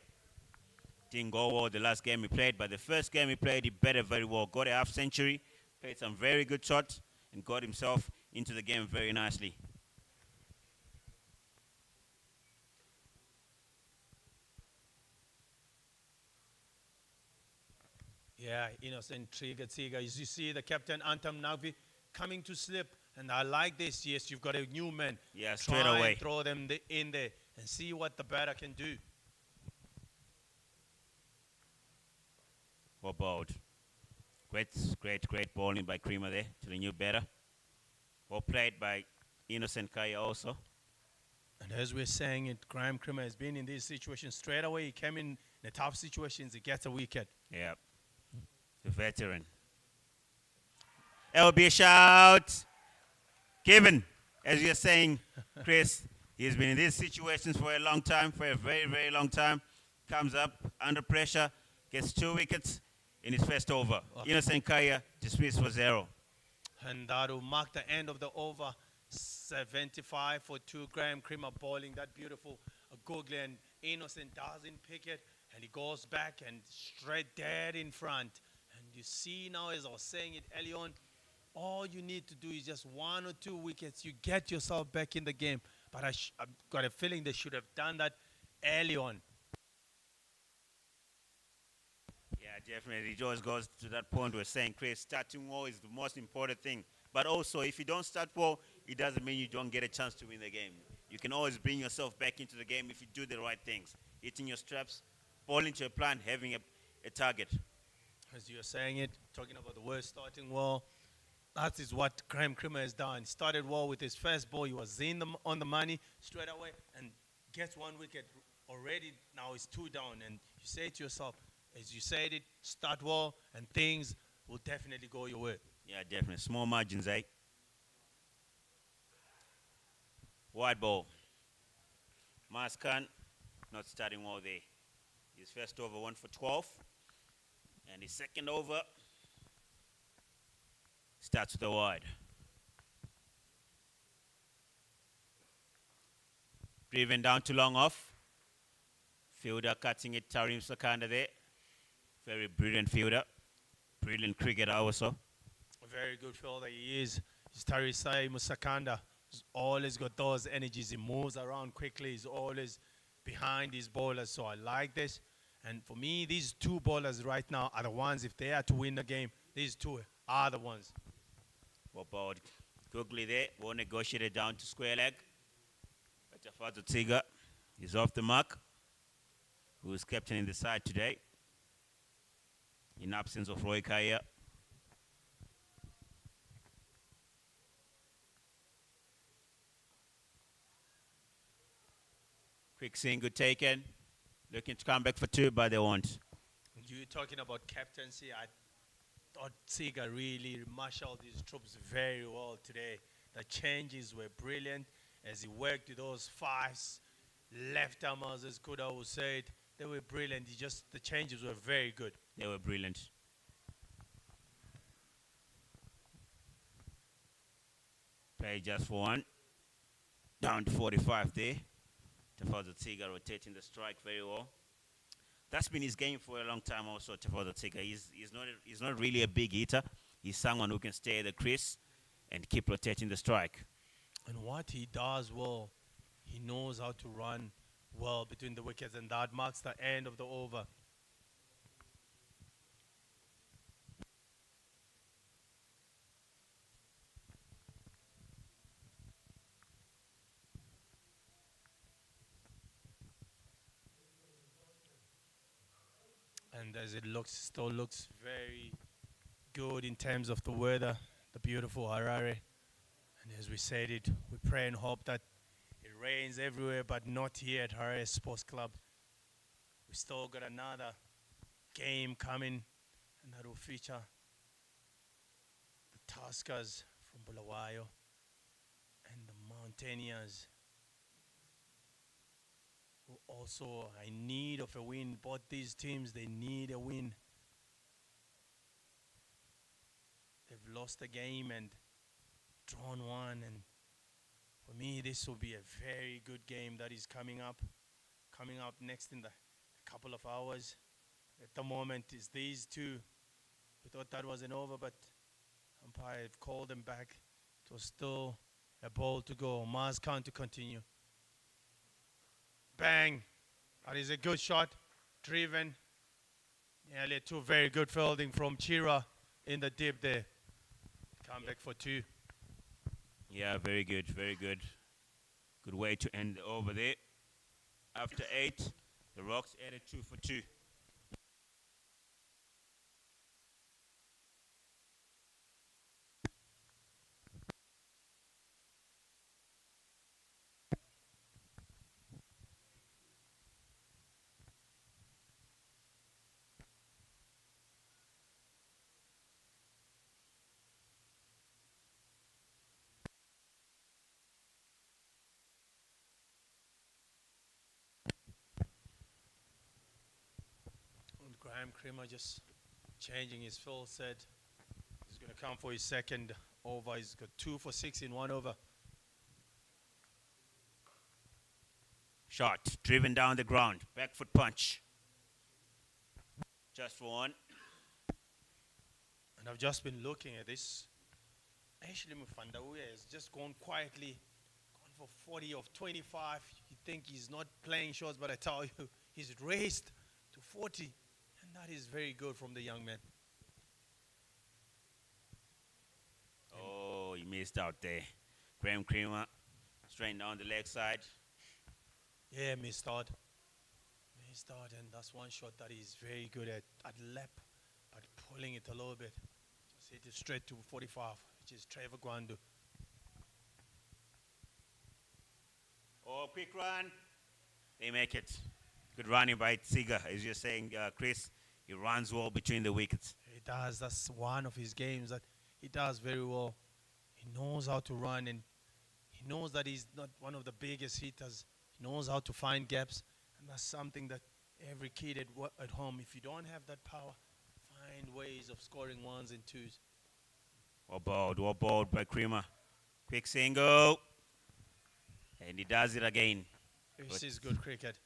Didn't go well the last game he played, but the first game he played, he batted very well. Got a half century, played some very good shots, and got himself into the game very nicely. Yeah, Innocent Tsiga. As you see, the captain, Antam Nagvi, coming to slip. And I like this. Yes, you've got a new man. Yeah, straight Try away. and throw them in there and see what the batter can do. Well bowled. Great bowling by Creamer there to the new batter. Well played by Innocent Kaya also. And as we're saying it, Graham Creamer has been in these situations straight away. He came in the tough situations, he gets a wicket. Yeah, the veteran. LB shout. Kevin, as you're saying, Chris, he's been in these situations for a long time, for a very long time. Comes up under pressure, gets 2 wickets in his first over. Okay. Innocent Kaya dismissed for 0. And that will mark the end of the over. 75 for 2. Graham Creamer bowling that beautiful googly, and Innocent doesn't pick it, and he goes back and straight dead in front. And you see now, as I was saying it early on, all you need to do is just 1 or 2 wickets. You get yourself back in the game. But I've got a feeling they should have done that early on. Yeah, definitely. It always goes to that point we're saying, Chris, starting well is the most important thing. But also, if you don't start well, it doesn't mean you don't get a chance to win the game. You can always bring yourself back into the game if you do the right things. Hitting your straps, bowling to a plan, having a target. As you're saying it, talking about the word starting well, that is what Graham Creamer has done. Started well with his first ball. He was on the money straight away and gets 1 wicket already. Now it's 2 down. And you say to yourself, as you said it, start well and things will definitely go your way. Yeah, definitely. Small margins, eh? Wide ball. Jalad Khan not starting well there. His first over 1 for 12. And his second over starts with a wide. Driven down to long off. Fielder cutting it, Tarim Sakanda there. Very brilliant fielder. Brilliant cricketer also. A very good fielder he is. He's Tarisai Musakanda. He's always got those energies. He moves around quickly. He's always behind his bowlers. So I like this. And for me, these 2 bowlers right now are the ones, if they are to win the game, these 2 are the ones. Well bowled. Quickly there. Well negotiated down to square leg. But Tafazo Tiga is off the mark. Who is captain in the side today. In absence of Roy Kaya. Quick single taken. Looking to come back for 2, but they won't. You're talking about captaincy. I thought Tiga really marshaled his troops very well today. The changes were brilliant as he worked with those fast left-armers, as Kuda would say it. They were brilliant. The changes were very good. They were brilliant. Play just for 1. Down to 45 there. Tafazo Tiga rotating the strike very well. That's been his game for a long time also, Tafazo Tiga. He's not really a big hitter. He's someone who can stay at the crease and keep rotating the strike. And what he does well, he knows how to run well between the wickets, and that marks the end of the over. And as it still looks very good in terms of the weather, the beautiful Harare. And as we said it, we pray and hope that it rains everywhere, but not here at Harare Sports Club. We still got another game coming, and that will feature the Tuskers from Bulawayo and the Mountaineers, who also are in need of a win. Both these teams, they need a win. They've lost a game and drawn 1, and for me, this will be a very good game that is coming up next in the couple of hours. At the moment, it's these 2. We thought that was an over, but umpire have called them back. It was still a ball to go. Jalad Khan to continue. Bang! That is a good shot. Driven. Nearly 2 very good fielding from Chira in the deep there. Come back for 2. Yeah, very good, very good. Good way to end over there. After 8, the Rocks added 2 for 2. Graham Creamer just changing his full set. He's going to come for his second over. He's got 2 for 6 in 1 over. Shot, driven down the ground. Back foot punch. Just for 1. And I've just been looking at this. Ashley Mufandauya has just gone quietly, gone for 40 of 25. You think he's not playing shots, but I tell you, he's raced to 40. And that is very good from the young man. Oh, he missed out there. Graham Creamer straight down the leg side. Yeah, missed out. Missed out, and that's one shot that he's very good at lap, but pulling it a little bit. Just hit it straight to 45, which is Trevor Gwandu. Oh, quick run. They make it. Good running by Tsiga, as you're saying, Chris. He runs well between the wickets. He does. That's one of his games that he does very well. He knows how to run, and he knows that he's not one of the biggest hitters. He knows how to find gaps, and that's something that every kid at home, if you don't have that power, find ways of scoring 1s and 2s. Well bowled by Creamer. Quick single. And he does it again. This is good cricket.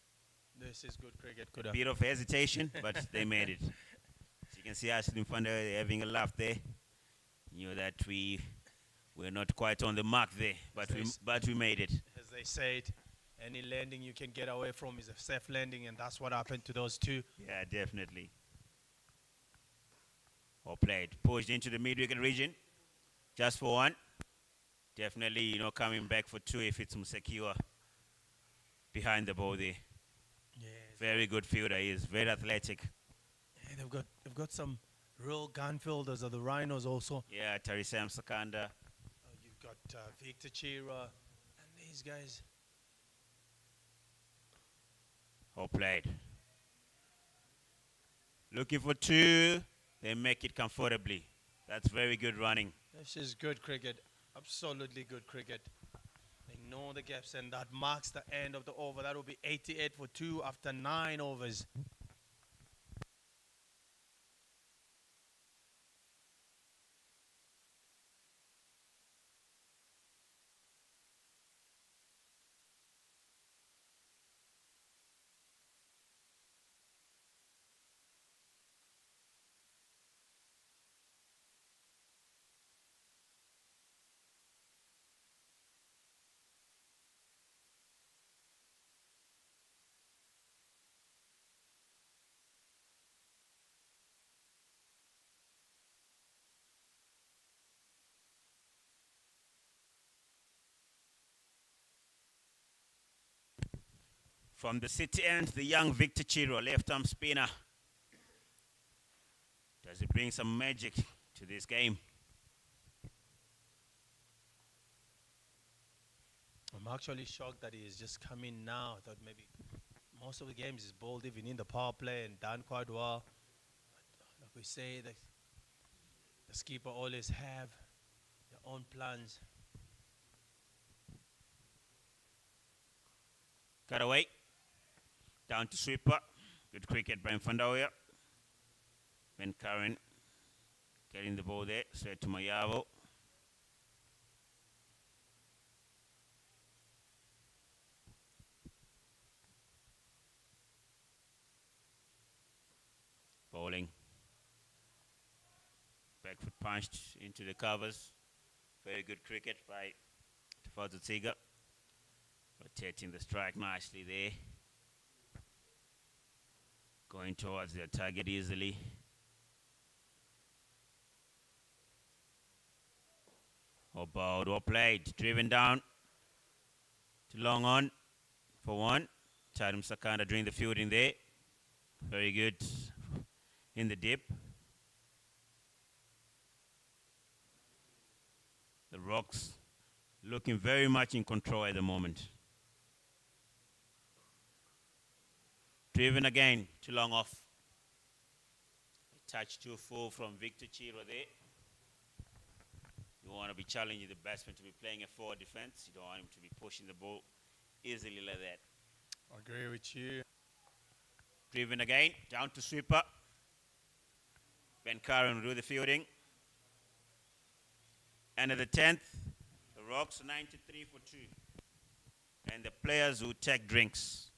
This is good cricket. A bit of hesitation, but they made it. So you can see Ashley Mfanda having a laugh there. Knew that we're not quite on the mark there, but we made it. As they said, any landing you can get away from is a safe landing, and that's what happened to those two. Yeah, definitely. Well played. Pushed into the mid-wicket region. Just for 1. Definitely, coming back for 2 if it's Musekiwa behind the ball there. Yeah, very good fielder. He is very athletic. Yeah, they've got some real gun fielders of the Rhinos also. Yeah, Tarisam Sakanda. You've got Victor Chira and these guys. Well played. Looking for 2. They make it comfortably. That's very good running. This is good cricket. Absolutely good cricket. They know the gaps, and that marks the end of the over. That will be 88 for 2 after 9 overs. From the city end, the young Victor Chiro, left-arm spinner. Does he bring some magic to this game? I'm actually shocked that he is just coming now. I thought maybe most of the games he's bowled even in the power play and done quite well. But like we say, the skipper always have their own plans. Cut away. Down to sweeper. Good cricket by Mfandaoya. Ben Karen getting the ball there. Straight to Mayavo. Bowling. Back foot punched into the covers. Very good cricket by Tafazu Tsiga. Rotating the strike nicely there. Going towards their target easily. Well bowled, well played. Driven down to long on for 1. Chadim Sakanda doing the fielding there. Very good in the dip. The Rocks looking very much in control at the moment. Driven again to long off. A touch too full from Victor Chiro there. You want to be challenging the batsman to be playing a forward defense. You don't want him to be pushing the ball easily like that. I agree with you. Driven again, down to sweeper. Ben Curran will do the fielding. And at the 10th, the Rocks 93 for 2. And the players who take drinks.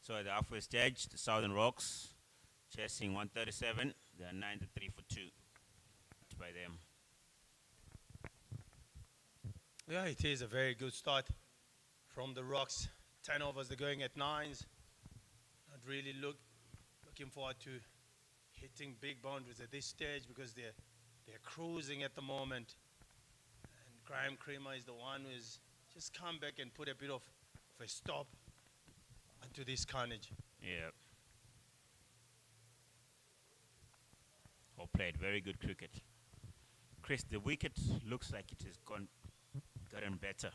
So at the halfway stage, the Southern Rocks chasing 137. They are 93 for 2 by them. Yeah, it is a very good start from the Rocks. 10 overs, they're going at nines. Not really looking forward to hitting big boundaries at this stage because they're cruising at the moment. And Graham Creamer is the one who's just come back and put a bit of a stop onto this carnage. Yeah. All played very good cricket. Chris, the wicket looks like it has gotten better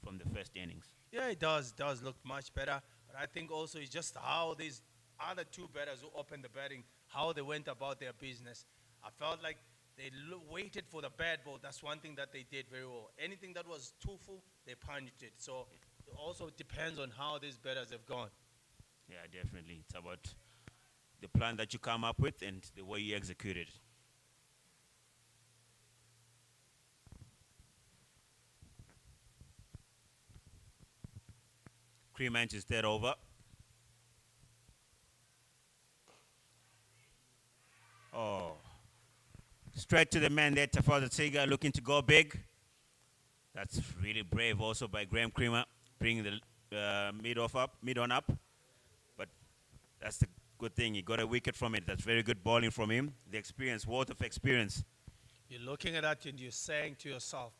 from the first innings. Yeah, it does look much better. But I think also it's just how these other two batters who opened the batting, how they went about their business. I felt like they waited for the bad ball. That's one thing that they did very well. Anything that was too full, they punished it. So it also depends on how these batters have gone. Yeah, definitely. It's about the plan that you come up with and the way you execute it. Creamer is dead over. Oh. Straight to the man there, Tafaz Tsiga, looking to go big. That's really brave also by Graham Creamer, bringing the mid on up. But that's the good thing. He got a wicket from it. That's very good bowling from him. The experience, worth of experience. You're looking at that and you're saying to yourself,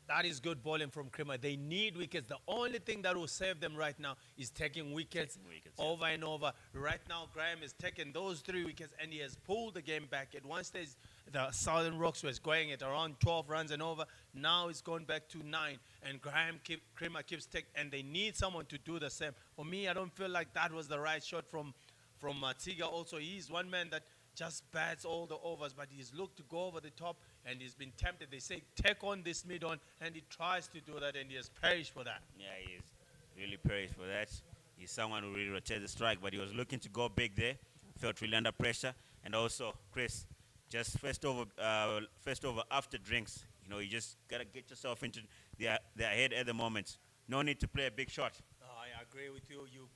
that is good bowling from Creamer. They need wickets. The only thing that will save them right now is taking wickets over and over. Right now, Graham has taken those 3 wickets and he has pulled the game back. At one stage, the Southern Rocks was going at around 12 runs and over. Now it's gone back to 9. And Creamer keeps taking, and they need someone to do the same. For me, I don't feel like that was the right shot from Tsiga. Also, he's one man that just bats all the overs, but he's looked to go over the top and he's been tempted. They say, take on this mid-on, and he tries to do that and he has perished for that. Yeah, he is really perished for that. He's someone who really rotates the strike, but he was looking to go big there, felt really under pressure. And also, Chris, just first over after drinks, you just got to get yourself into their head at the moment. No need to play a big shot. I agree with you. You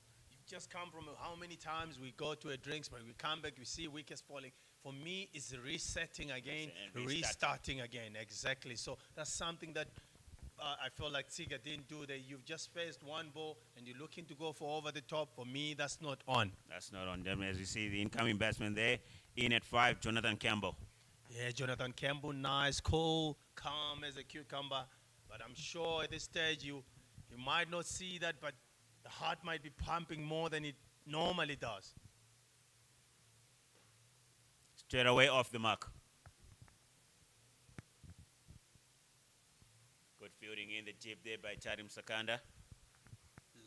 just come from how many times we go to a drinks, but we come back, we see wickets falling. For me, it's resetting again, restarting again. Exactly. So that's something that I feel like Tsiga didn't do. That you've just faced one ball and you're looking to go for over the top. For me, that's not on. That's not on them. As you see, the incoming batsman there, in at 5, Jonathan Campbell. Yeah, Jonathan Campbell, nice, cool, calm as a cucumber. But I'm sure at this stage you might not see that, but the the heart might be pumping more than it normally does. Straight away off the mark. Good fielding in the deep there by Tarim Sakanda.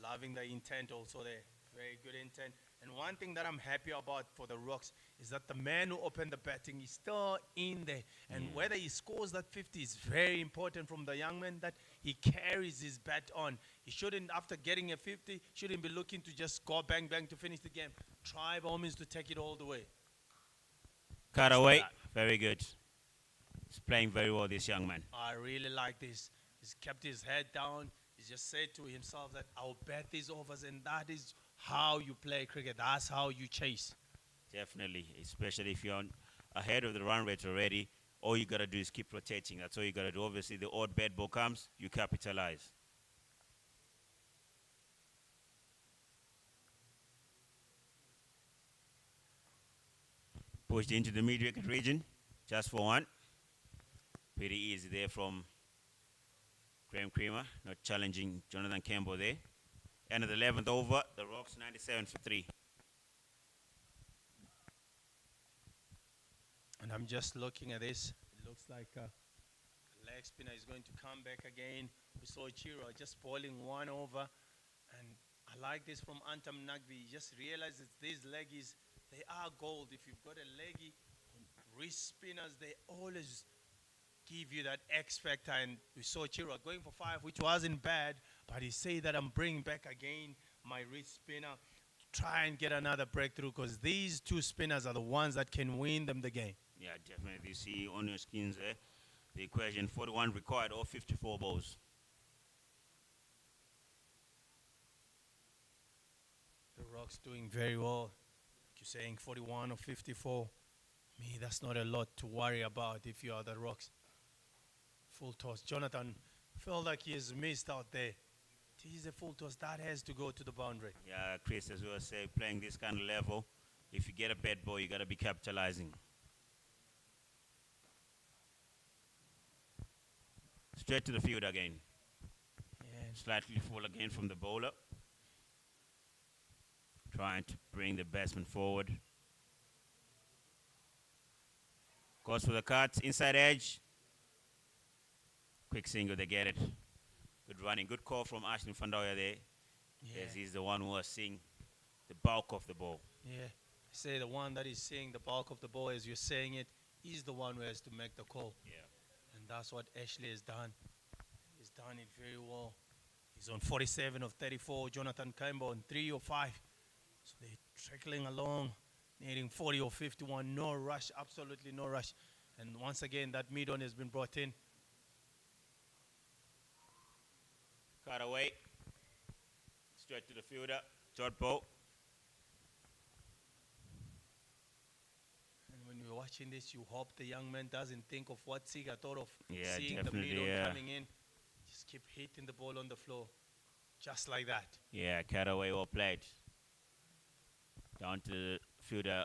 Loving the intent also there. Very good intent. And one thing that I'm happy about for the Rocks is that the man who opened the batting is still in there. And whether he scores that 50 is very important from the young man, that he carries his bat on. He shouldn't, after getting a 50, shouldn't be looking to just score bang bang to finish the game. Try by all means to take it all the way. Cut away. Very good. He's playing very well, this young man. I really like this. He's kept his head down. He just said to himself that I'll bat these overs, and that is how you play cricket. That's how you chase. Definitely, especially if you're ahead of the run rate already. All you got to do is keep rotating. That's all you got to do. Obviously, the odd bad ball comes, you capitalize. Pushed into the mid-wicket region, just for one. Pretty easy there from Graham Creamer, not challenging Jonathan Campbell there. End of the 11th over, the Rocks 97 for 3. And I'm just looking at this. It looks like a leg spinner is going to come back again. We saw Chiro just bowling one over. And I like this from Antam Nagbi. Just realize that these leggies, they are gold. If you've got a leggy, wrist spinners, they always give you that X factor. And we saw Chiro going for 5, which wasn't bad, but he said that I'm bringing back again my wrist spinner to try and get another breakthrough, because these two spinners are the ones that can win them the game. Yeah, definitely. You see on your screens there, the equation 41 required or 54 balls. The Rocks doing very well. Like you're saying 41 or 54. Me, that's not a lot to worry about if you are the Rocks. Full toss. Jonathan felt like he has missed out there. It is a full toss. That has to go to the boundary. Yeah, Chris, as well say, playing this kind of level, if you get a bad ball, you got to be capitalizing. Straight to the field again. Yeah. Slightly full again from the bowler. Trying to bring the batsman forward. Goes for the cut. Inside edge. Quick single, they get it. Good running. Good call from Ashley Fandoya there. Yeah. As he's the one who was seeing the bulk of the ball. Yeah. I say the one that is seeing the bulk of the ball, as you're saying it, he's the one who has to make the call. Yeah. And that's what Ashley has done. He's done it very well. He's on 47 of 34. Jonathan Campbell on 3 or 5. So they're trickling along, needing 40 or 51. No rush, absolutely no rush. And once again, that mid-on has been brought in. Cut away. Straight to the fielder. Short ball. And when you're watching this, you hope the young man doesn't think of what Siga thought of, Yeah, seeing the definitely, mid-on yeah. coming in. Just keep hitting the ball on the floor, just like that. Yeah, cut away, well played. Down to the fielder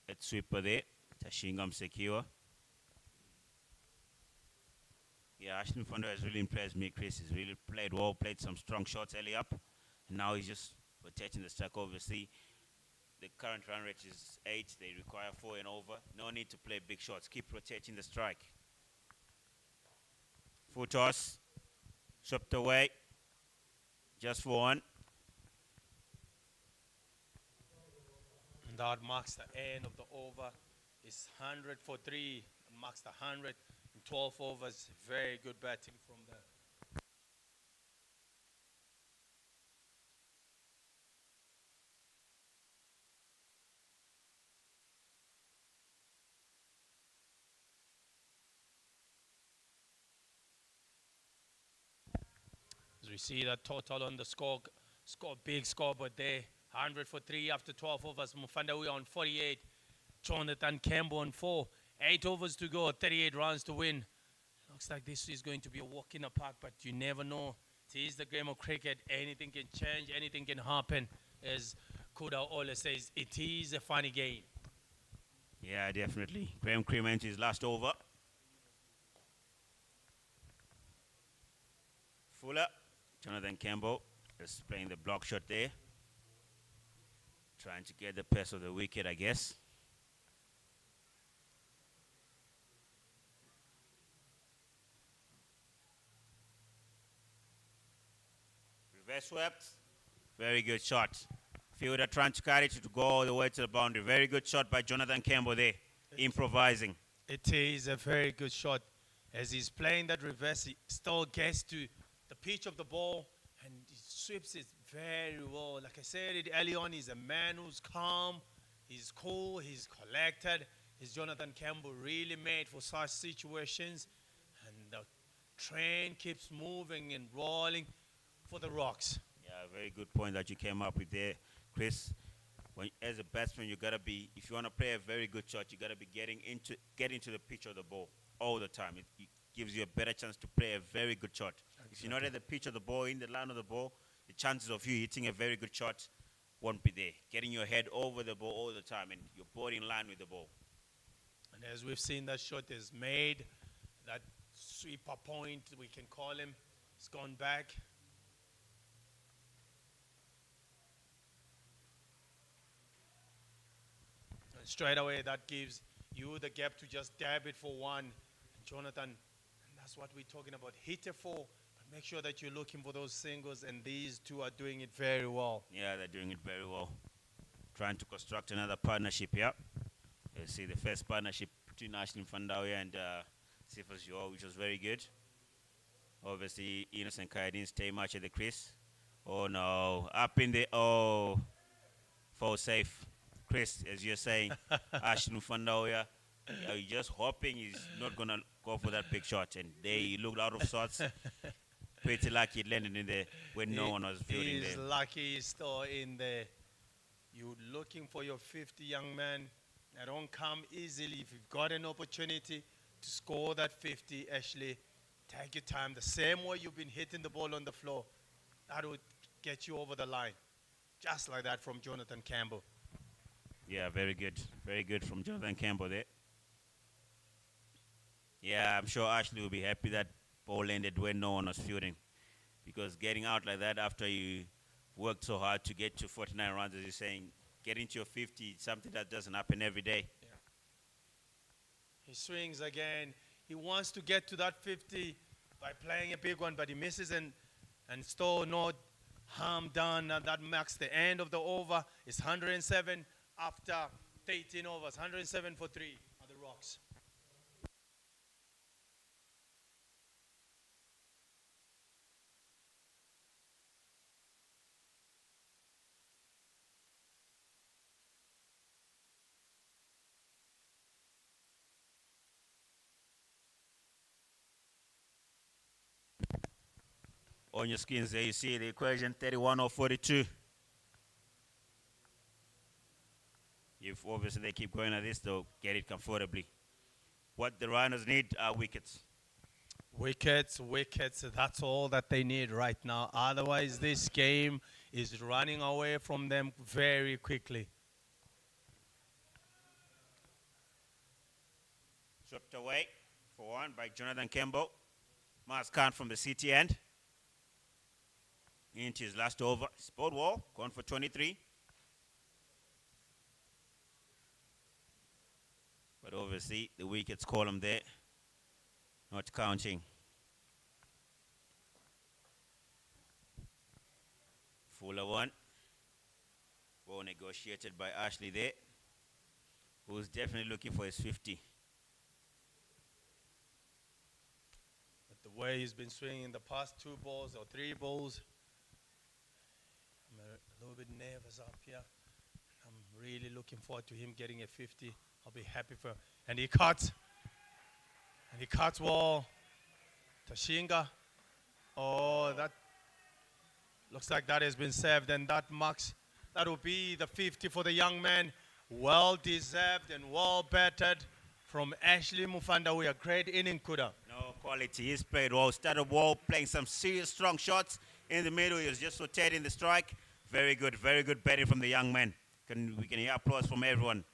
at sweeper there. Tashingam secure. Yeah, Ashton Fondo has really impressed me, Chris. He's really played well, played some strong shots early up. And now he's just protecting the strike. Obviously, the current run rate is 8. They require 4 and over. No need to play big shots. Keep protecting the strike. Full toss. Swept away. Just for 1. And that marks the end of the over. It's 100 for 3. It marks the 100 in 12 overs. Very good batting from the as we see that total on the score big scoreboard there. 100 for 3 after 12 overs. Mufandawi on 48. Jonathan Campbell on 4. 8 overs to go, 38 runs to win. Looks like this is going to be a walk in the park, but you never know. It is the game of cricket. Anything can change, anything can happen. As Kuda always says, it is a funny game. Yeah, definitely. Graham Creamer into his last over. Fuller. Jonathan Campbell. Just playing the block shot there. Trying to get the pace of the wicket, I guess. Reverse swept. Very good shot. Fielder trying to carry it to go all the way to the boundary. Very good shot by Jonathan Campbell there. Improvising. It is a very good shot. As he's playing that reverse, he still gets to the pitch of the ball and he sweeps it very well. Like I said it early on, he's a man who's calm, he's cool, he's collected. He's Jonathan Campbell, really made for such situations. And the train keeps moving and rolling for the Rocks. Yeah, very good point that you came up with there, Chris. As a batsman, you gotta be. If you want to play a very good shot, you gotta be getting into the pitch of the ball all the time. It gives you a better chance to play a very good shot. Exactly. If you're not at the pitch of the ball, in the line of the ball, the chances of you hitting a very good shot won't be there. Getting your head over the ball all the time, and your body in line with the ball. And as we've seen, that shot is made. That sweeper point, we can call him, it's gone back. Straight away, that gives you the gap to just dab it for one. And Jonathan, and that's what we're talking about. Hit a four, but make sure that you're looking for those singles, and these two are doing it very well. Yeah, they're doing it very well. Trying to construct another partnership here. You see the first partnership between Ashley Mfandawe and Sifas Joe, which was very good. Obviously, Innocent Kai didn't stay much at the crease. Oh no, up in the, oh, fall safe. Chris, as you're saying, Ashley Mfandawe, you're just hoping he's not going to go for that big shot. And there he looked out of sorts. Pretty lucky it landed in there when no one was fielding there. He's lucky he's still in there. You're looking for your 50, young man. That don't come easily. If you've got an opportunity to score that 50, Ashley, take your time. The same way you've been hitting the ball on the floor, that would get you over the line. Just like that from Jonathan Campbell. Yeah, very good. Very good from Jonathan Campbell there. Yeah, I'm sure Ashley will be happy that ball landed when no one was fielding. Because getting out like that after you worked so hard to get to 49 runs, as you're saying, getting to your 50 is something that doesn't happen every day. Yeah. He swings again. He wants to get to that 50 by playing a big one, but he misses and still not harm done. And that marks the end of the over. It's 107. After 13 overs, 107 for 3 are the Rocks. On your screens there, you see the equation 31 or 42. If obviously they keep going at this, they'll get it comfortably. What the Rhinos need are wickets. Wickets, wickets, that's all that they need right now. Otherwise, this game is running away from them very quickly. Swept away for one by Jonathan Campbell. Jalad Khan from the city end. Into his last over. Sport wall, gone for 23. But obviously, the wickets column there, not counting. Fuller one. Well negotiated by Ashley there, who's definitely looking for his 50. But the way he's been swinging the past 2 balls or 3 balls, I'm a little bit nervous up here. I'm really looking forward to him getting a 50. I'll be happy for him. And he cuts. And he cuts well. Tashinga. Oh, that looks like that has been saved. And that marks, that will be the 50 for the young man. Well deserved and well battered from Ashley Mfandawe. A great inning, Kuda. No quality. He's played well. Started well, playing some serious strong shots in the middle. He was just rotating the strike. Very good batting from the young man. We can hear applause from everyone.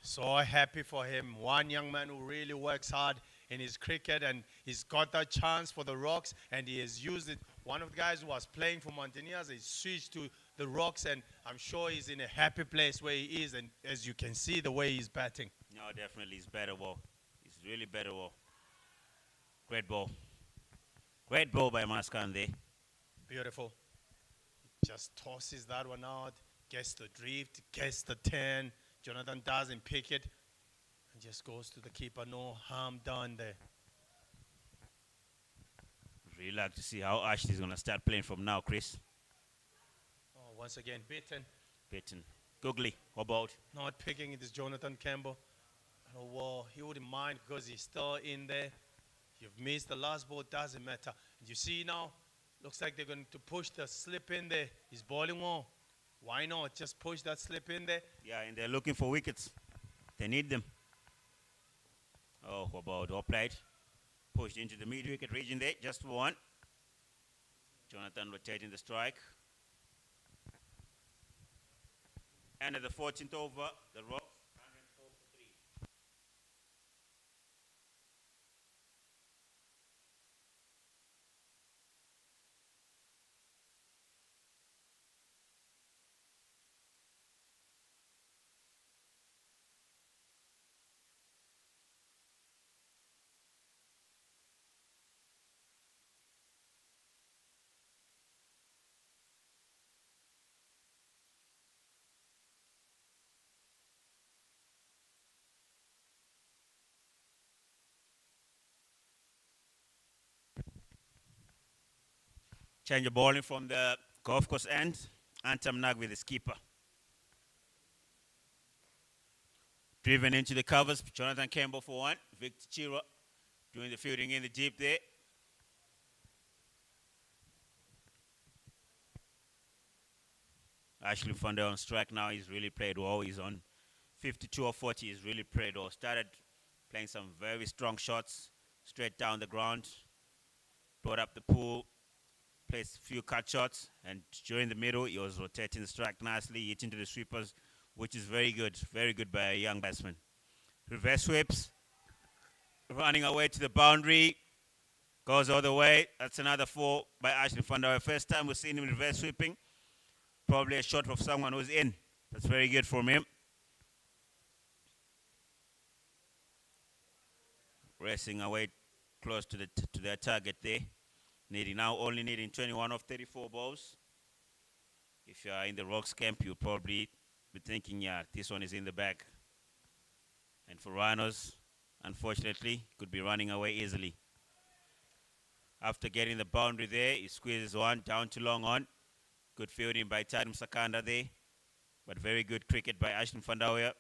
So happy for him. One young man who really works hard in his cricket, and he's got that chance for the Rocks, and he has used it One of the guys who was playing for Mountaineers, he switched to the Rocks, and I'm sure he's in a happy place where he is. And as you can see, the way he's batting. No, definitely, he's better ball. He's really better ball. Great ball. Great ball by Maskan there. Beautiful. Just tosses that one out, gets the drift, gets the 10. Jonathan doesn't pick it, and just goes to the keeper. No harm done there. Really like to see how Ashley's going to start playing from now, Chris. Oh, once again, beaten. Beaten. Googly, what about? Not picking it is Jonathan Campbell. Oh, well, he wouldn't mind because he's still in there. You've missed the last ball, doesn't matter. And you see now, looks like they're going to push the slip in there. He's bowling well. Why not? Just push that slip in there. Yeah, and they're looking for wickets. They need them. Oh, what about all played? Pushed into the mid-wicket region there, just for one. Jonathan rotating the strike. And at the 14th over, the Rocks. Change the bowling from the golf course end. Antam Nag with the skipper. Driven into the covers. Jonathan Campbell for one. Victor Chira doing the fielding in the deep there. Ashley Fonda on strike now. He's really played well. He's on 52 or 40. He's really played well. Started playing some very strong shots straight down the ground. Brought up the pool. Placed a few cut shots, and during the middle, he was rotating the strike nicely, hitting to the sweepers, which is very good by a young batsman. Reverse sweeps, running away to the boundary, goes all the way. That's another 4 by Ashley Fonda. First time we've seen him reverse sweeping. Probably a shot of someone who's in. That's very good from him. Racing away close to their target there. Only needing 21 of 34 balls. If you are in the Rocks camp, you'll probably be thinking, yeah, this one is in the bag. And for Rhinos, unfortunately, could be running away easily. After getting the boundary there, he squeezes one down to long on. Good fielding by Tarim Sakanda there. But very good cricket by Ashton Fandawia.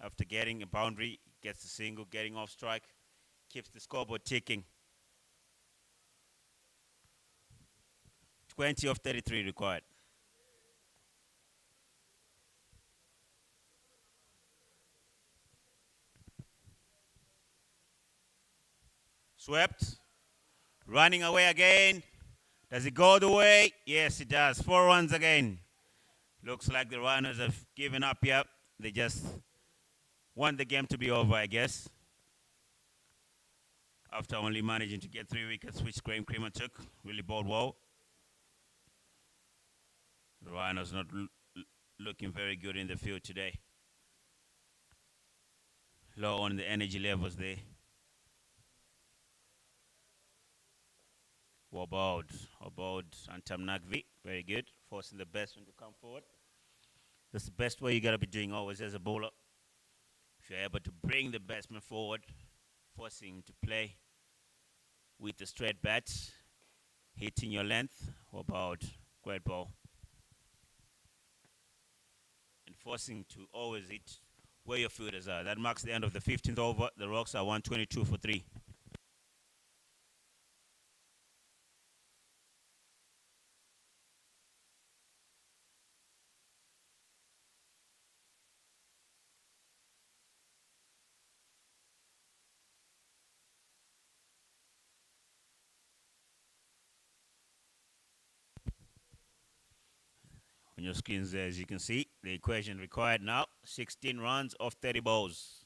After getting a boundary, gets the single, getting off strike, keeps the scoreboard ticking. 20 of 33 required. Swept. Running away again. Does it go the way? Yes, it does. 4 runs again. Looks like the Rhinos have given up here. They just want the game to be over, I guess. After only managing to get 3 wickets, which Graham Creamer took. Really bowled well. The Rhinos not looking very good in the field today. Low on the energy levels there. Wabod Antam Nagvi, very good. Forcing the batsman to come forward. That's the best way you gotta be doing always as a bowler. If you're able to bring the batsman forward, forcing him to play with the straight bat, hitting your length. Wabod, great ball. And forcing to always hit where your fielders are. That marks the end of the 15th over. The Rocks are 122 for 3. On your screens there, as you can see, the equation required now, 16 runs off 30 balls.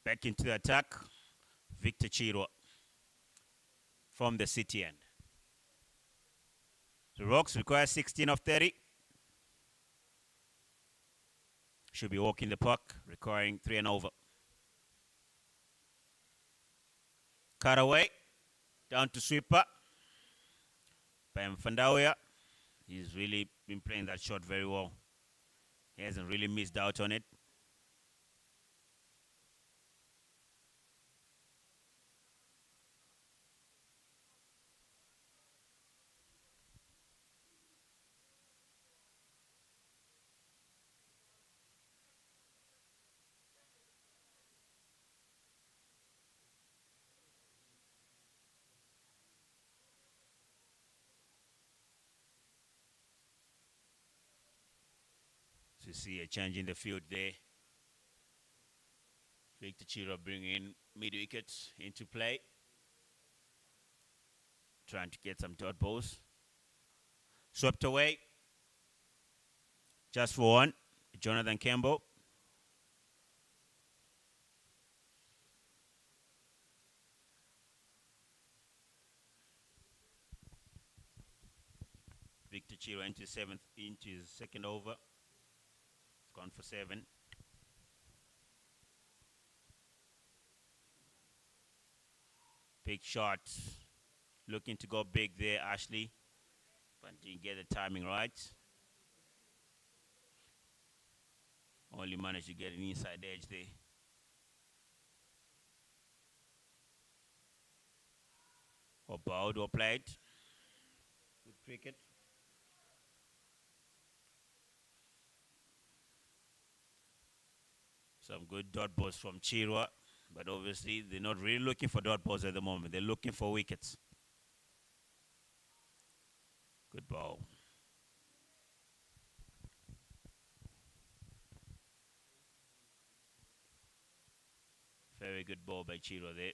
Back into the attack. Victor Chirwa from the city end. The Rocks require 16 of 30. Should be walking the puck, requiring 3 and over. Cut away. Down to sweeper. Pam Fandawia. He's really been playing that shot very well. He hasn't really missed out on it. So you see a change in the field there. Victor Chira bringing in mid-wickets into play. Trying to get some dot balls. Swept away. Just for one. Jonathan Campbell. Victor Chira into his second over. It's gone for 7. Big shot. Looking to go big there, Ashley. But didn't get the timing right. Only managed to get an inside edge there. Or bowled or played. Good cricket. Some good dot balls from Chirwa. But obviously, they're not really looking for dot balls at the moment. They're looking for wickets. Good ball. Very good ball by Chiro there.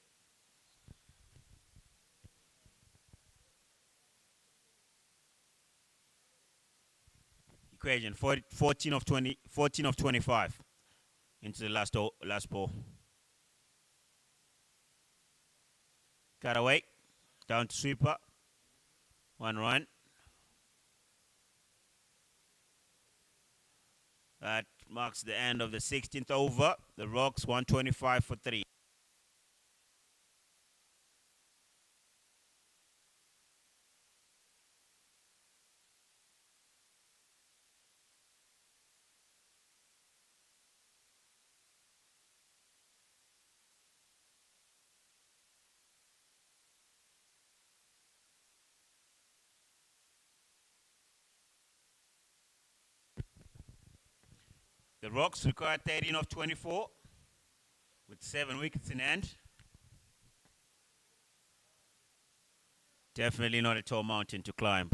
Equation 14 of 20, 14 of 25 into the last ball. Cut away. Down to sweeper. 1 run. That marks the end of the 16th over. The Rocks 125 for 3. The Rocks require 13 of 24 with 7 wickets in hand. Definitely not a tall mountain to climb.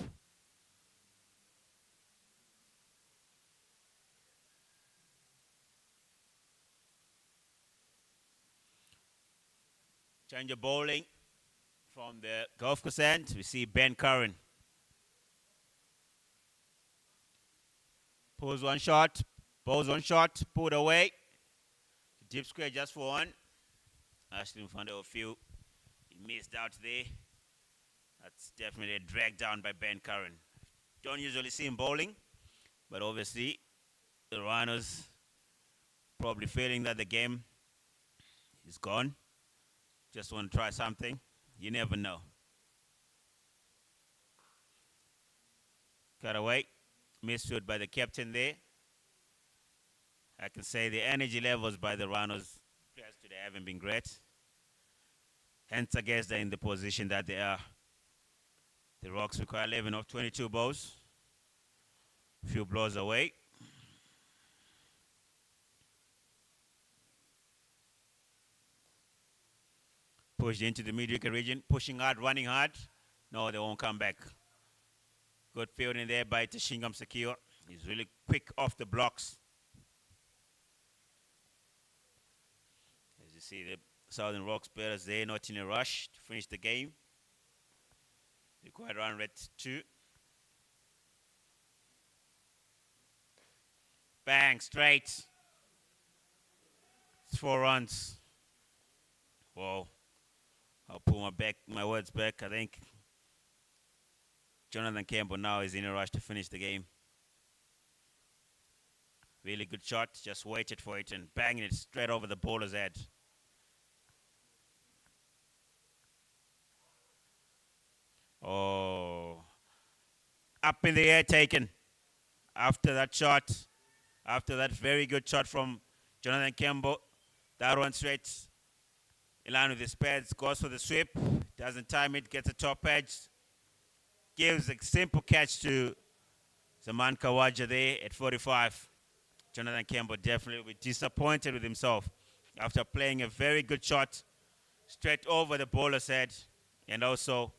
Change of bowling from the Gulf Coast end. We see Ben Curran. Pulls one shot. Bowls one shot. Pulled away. Deep square just for 1. Ashley in front of a few. He missed out there. That's definitely a drag down by Ben Curran. Don't usually see him bowling. But obviously, the Rhinos probably feeling that the game is gone. Just want to try something. You never know. Cut away. Misfield by the captain there. I can say the energy levels by the Rhinos players today haven't been great. Hence, I guess they're in the position that they are. The Rocks require 11 of 22 balls. Few blows away. Pushed into the mid-wicket region, pushing hard, running hard. No, they won't come back. Good fielding there by Tashingam Sakir. He's really quick off the blocks. As you see, the Southern Rocks players there, not in a rush to finish the game. Required run rate 2. Bang, straight. It's 4 runs. Well, I'll pull my words back. I think Jonathan Campbell now is in a rush to finish the game. Really good shot. Just waited for it and banging it straight over the bowler's head. Oh, up in the air taken after that shot. After that very good shot from Jonathan Campbell. That one straight in line with his pads. Goes for the sweep. Doesn't time it. Gets a top edge. Gives a simple catch to Zaman Kawaja there at 45. Jonathan Campbell definitely will be disappointed with himself after playing a very good shot straight over the bowler's head and also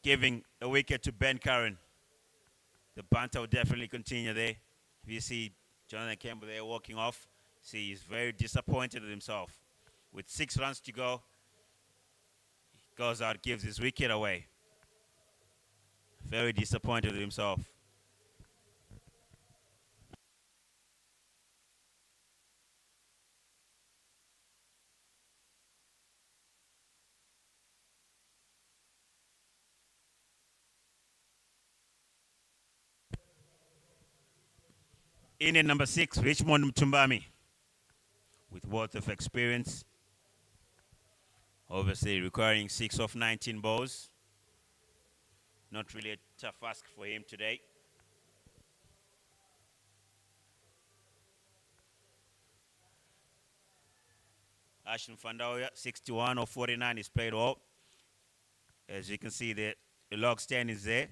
giving a wicket to Ben Curran. The banter will definitely continue there. If you see Jonathan Campbell there walking off, see he's very disappointed with himself. With 6 runs to go, he goes out, gives his wicket away. Very disappointed with himself. In at number 6, Richmond Mtumbami, with worth of experience. Obviously requiring 6 of 19 balls. Not really a tough ask for him today. Ashton Fandaoya, 61 of 49 is played all. As you can see, the log stand is there.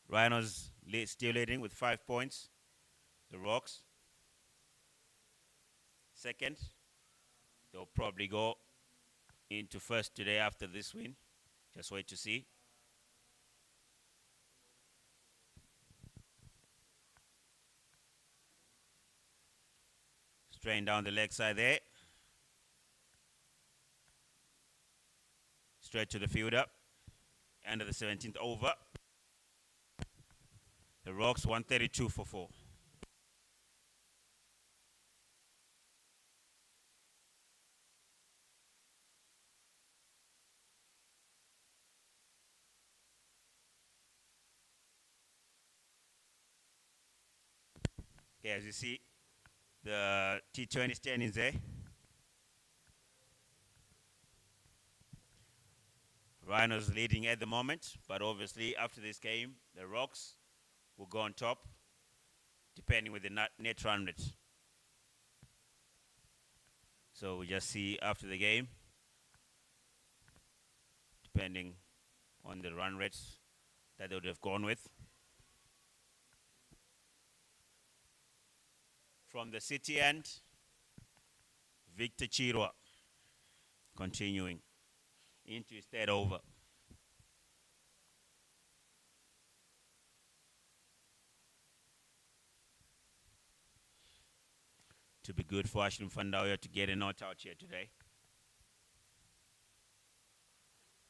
Rhinos still leading with 5 points. The Rocks second. They'll probably go into first today after this win. Just wait to see. Strain down the leg side there. Straight to the fielder. End of the 17th over. The Rocks 132 for 4. Okay, as you see, the T20 standings there. Rhinos leading at the moment, but obviously after this game, the Rocks will go on top, depending with the net run rate. So we just see after the game, depending on the run rates that they would have gone with. From the City end, Victor Chirwa continuing into his third over. To be good for Ashton Fandaoya to get a not out here today.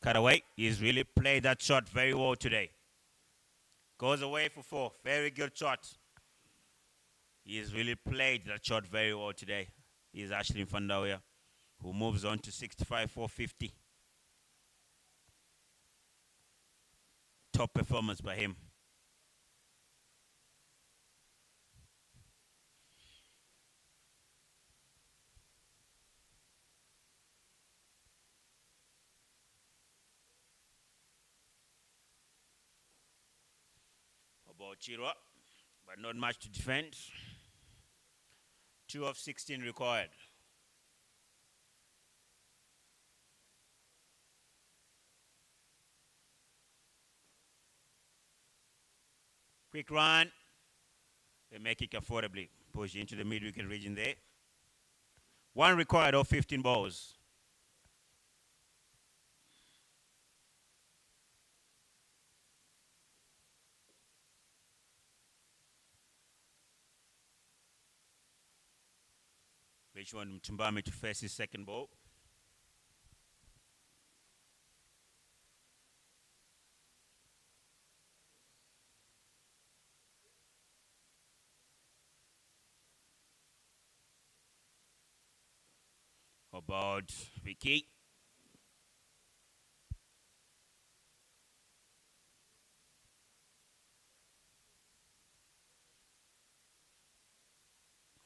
Cutaway, he's really played that shot very well today. Goes away for 4. Very good shot. He's really played that shot very well today. He's Ashley Fandaoya, who moves on to 65 for 50. Top performance by him. About Chirwa, but not much to defend. 2 of 16 required. Quick run. They make it comfortably. Push into the mid-wicket region there. 1 required of 15 balls. Richmond Mtumbami to face his second ball. About Vicky.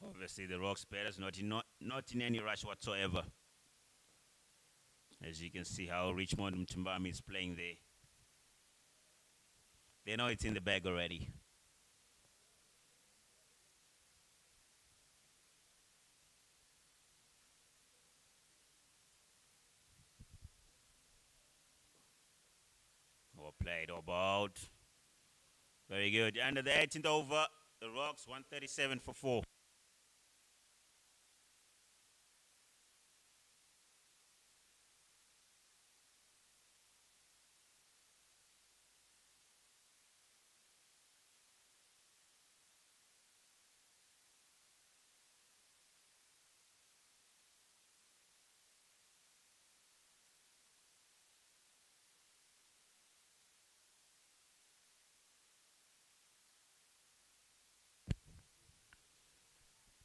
Obviously, the Rocks players not in any rush whatsoever. As you can see how Richmond Mtumbami is playing there. They know it's in the bag already. Well played, about. Very good. And at the 18th over, the Rocks 137 for 4.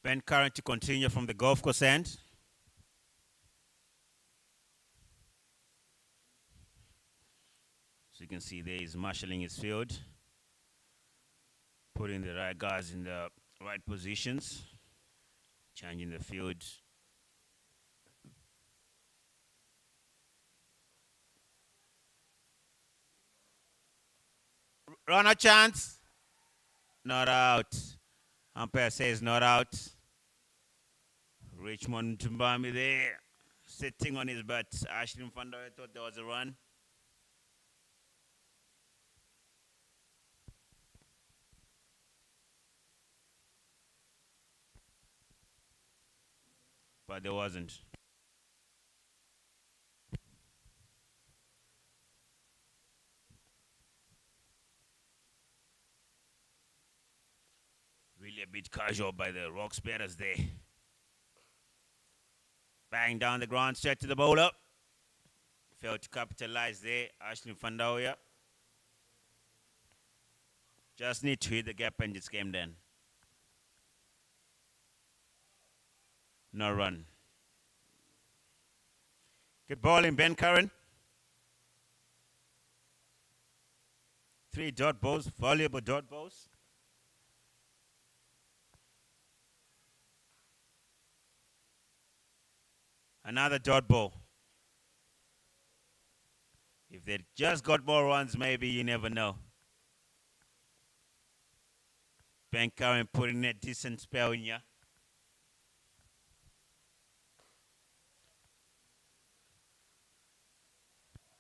Ben Curran to continue from the golf course end. So you can see there he's marshalling his field, putting the right guys in the right positions, changing the field. Run a chance. Not out. Umpire says not out. Richmond Tumbami there, sitting on his butt. Ashley Mfando thought there was a run. But there wasn't. Really a bit casual by the Rocks batters there. Bang down the ground, straight to the bowler. Failed to capitalize there. Ashley Mfandoya. Just need to hit the gap and it's game then. No run. Good bowling, Ben Curran. 3 dot balls, valuable dot balls. Another dot ball. If they just got more runs, maybe you never know. Ben Curran putting a decent spell in ya.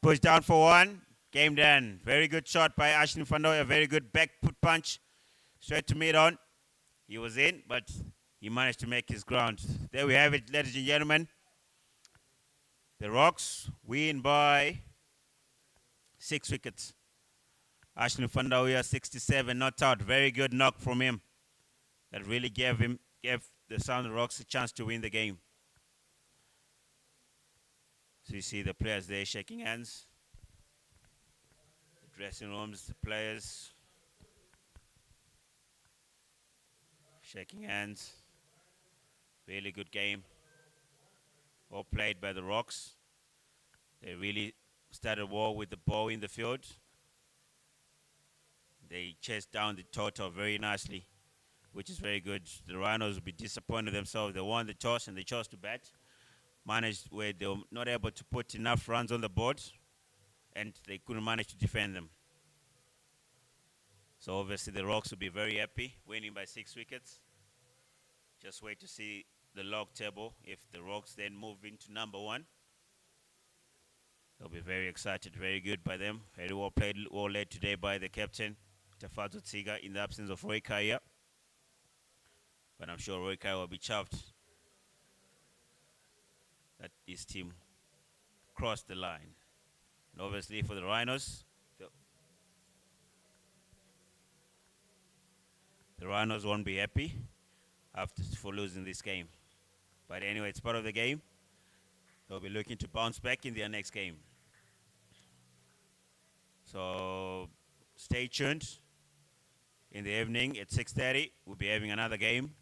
Push down for 1. Game done. Very good shot by Ashley Mfando. A very good back put punch. Straight to mid-on. He was in, but he managed to make his ground. There we have it, ladies and gentlemen. The Rocks win by 6 wickets. Ashley Mfando 67, not out. Very good knock from him. That really gave the Southern Rocks a chance to win the game. So you see the players there shaking hands. The dressing rooms, the players shaking hands. Really good game. All played by the Rocks. They really started war with the ball in the field. They chased down the total very nicely, which is very good. The Rhinos will be disappointed themselves. They won the toss and they chose to bat. Managed where they were not able to put enough runs on the board and they couldn't manage to defend them. So obviously the Rocks will be very happy, winning by 6 wickets. Just wait to see the log table. If the Rocks then move into number 1, they'll be very excited. Very good by them. Very well played, well led today by the captain, Tafazo Tsiga, in the absence of Roy Kaya. But I'm sure Roy Kaya will be chuffed that his team crossed the line. And obviously for the Rhinos, the Rhinos won't be happy for losing this game. But anyway, it's part of the game. They'll be looking to bounce back in their next game. So stay tuned. In the evening at 6:30, we'll be having another game.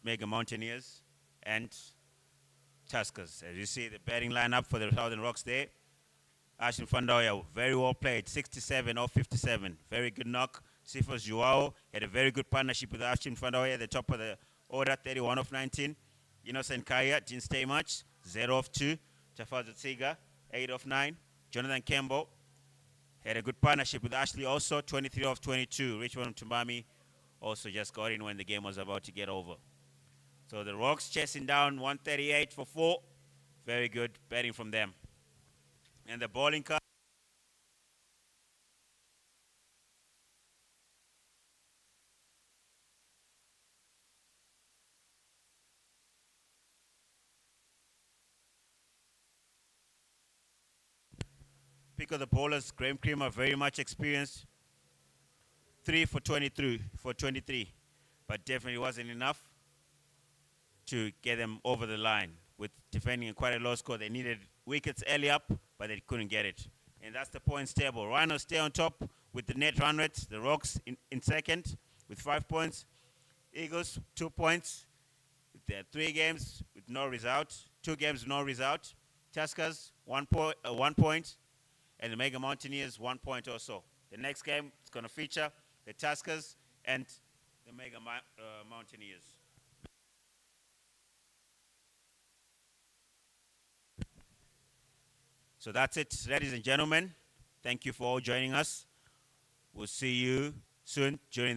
Mega Mountaineers and Tuskers. As you see the batting lineup for the Southern Rocks there. Ashton Fandoya, very well played, 67 off 57. Very good knock. Sifos Joao had a very good partnership with Ashton Fandoya at the top of the order, 31 off 19. Innocent Kaya didn't stay much, 0 off 2. Tafazo Tsiga, 8 off 9. Jonathan Campbell had a good partnership with Ashley also, 23 off 22. Richmond Tumbami also just got in when the game was about to get over. So the Rocks chasing down 138 for 4. Very good batting from them. And the bowling card. Pick of the bowlers, Graham Creamer, very much experienced. 3 for 23, but definitely wasn't enough to get them over the line. With defending quite a low score, they needed wickets early up, but they couldn't get it. And that's the points table. Rhinos stay on top with the net run rate. The Rocks in second with 5 points. Eagles, 2 points. There are 3 games with no result. 2 games with no result. Tuskers, 1 point. And the Mega Mountaineers, 1 point also. The next game is going to feature the Tuskers and the Mega Mountaineers. So that's it, ladies and gentlemen. Thank you for all joining us. We'll see you soon during the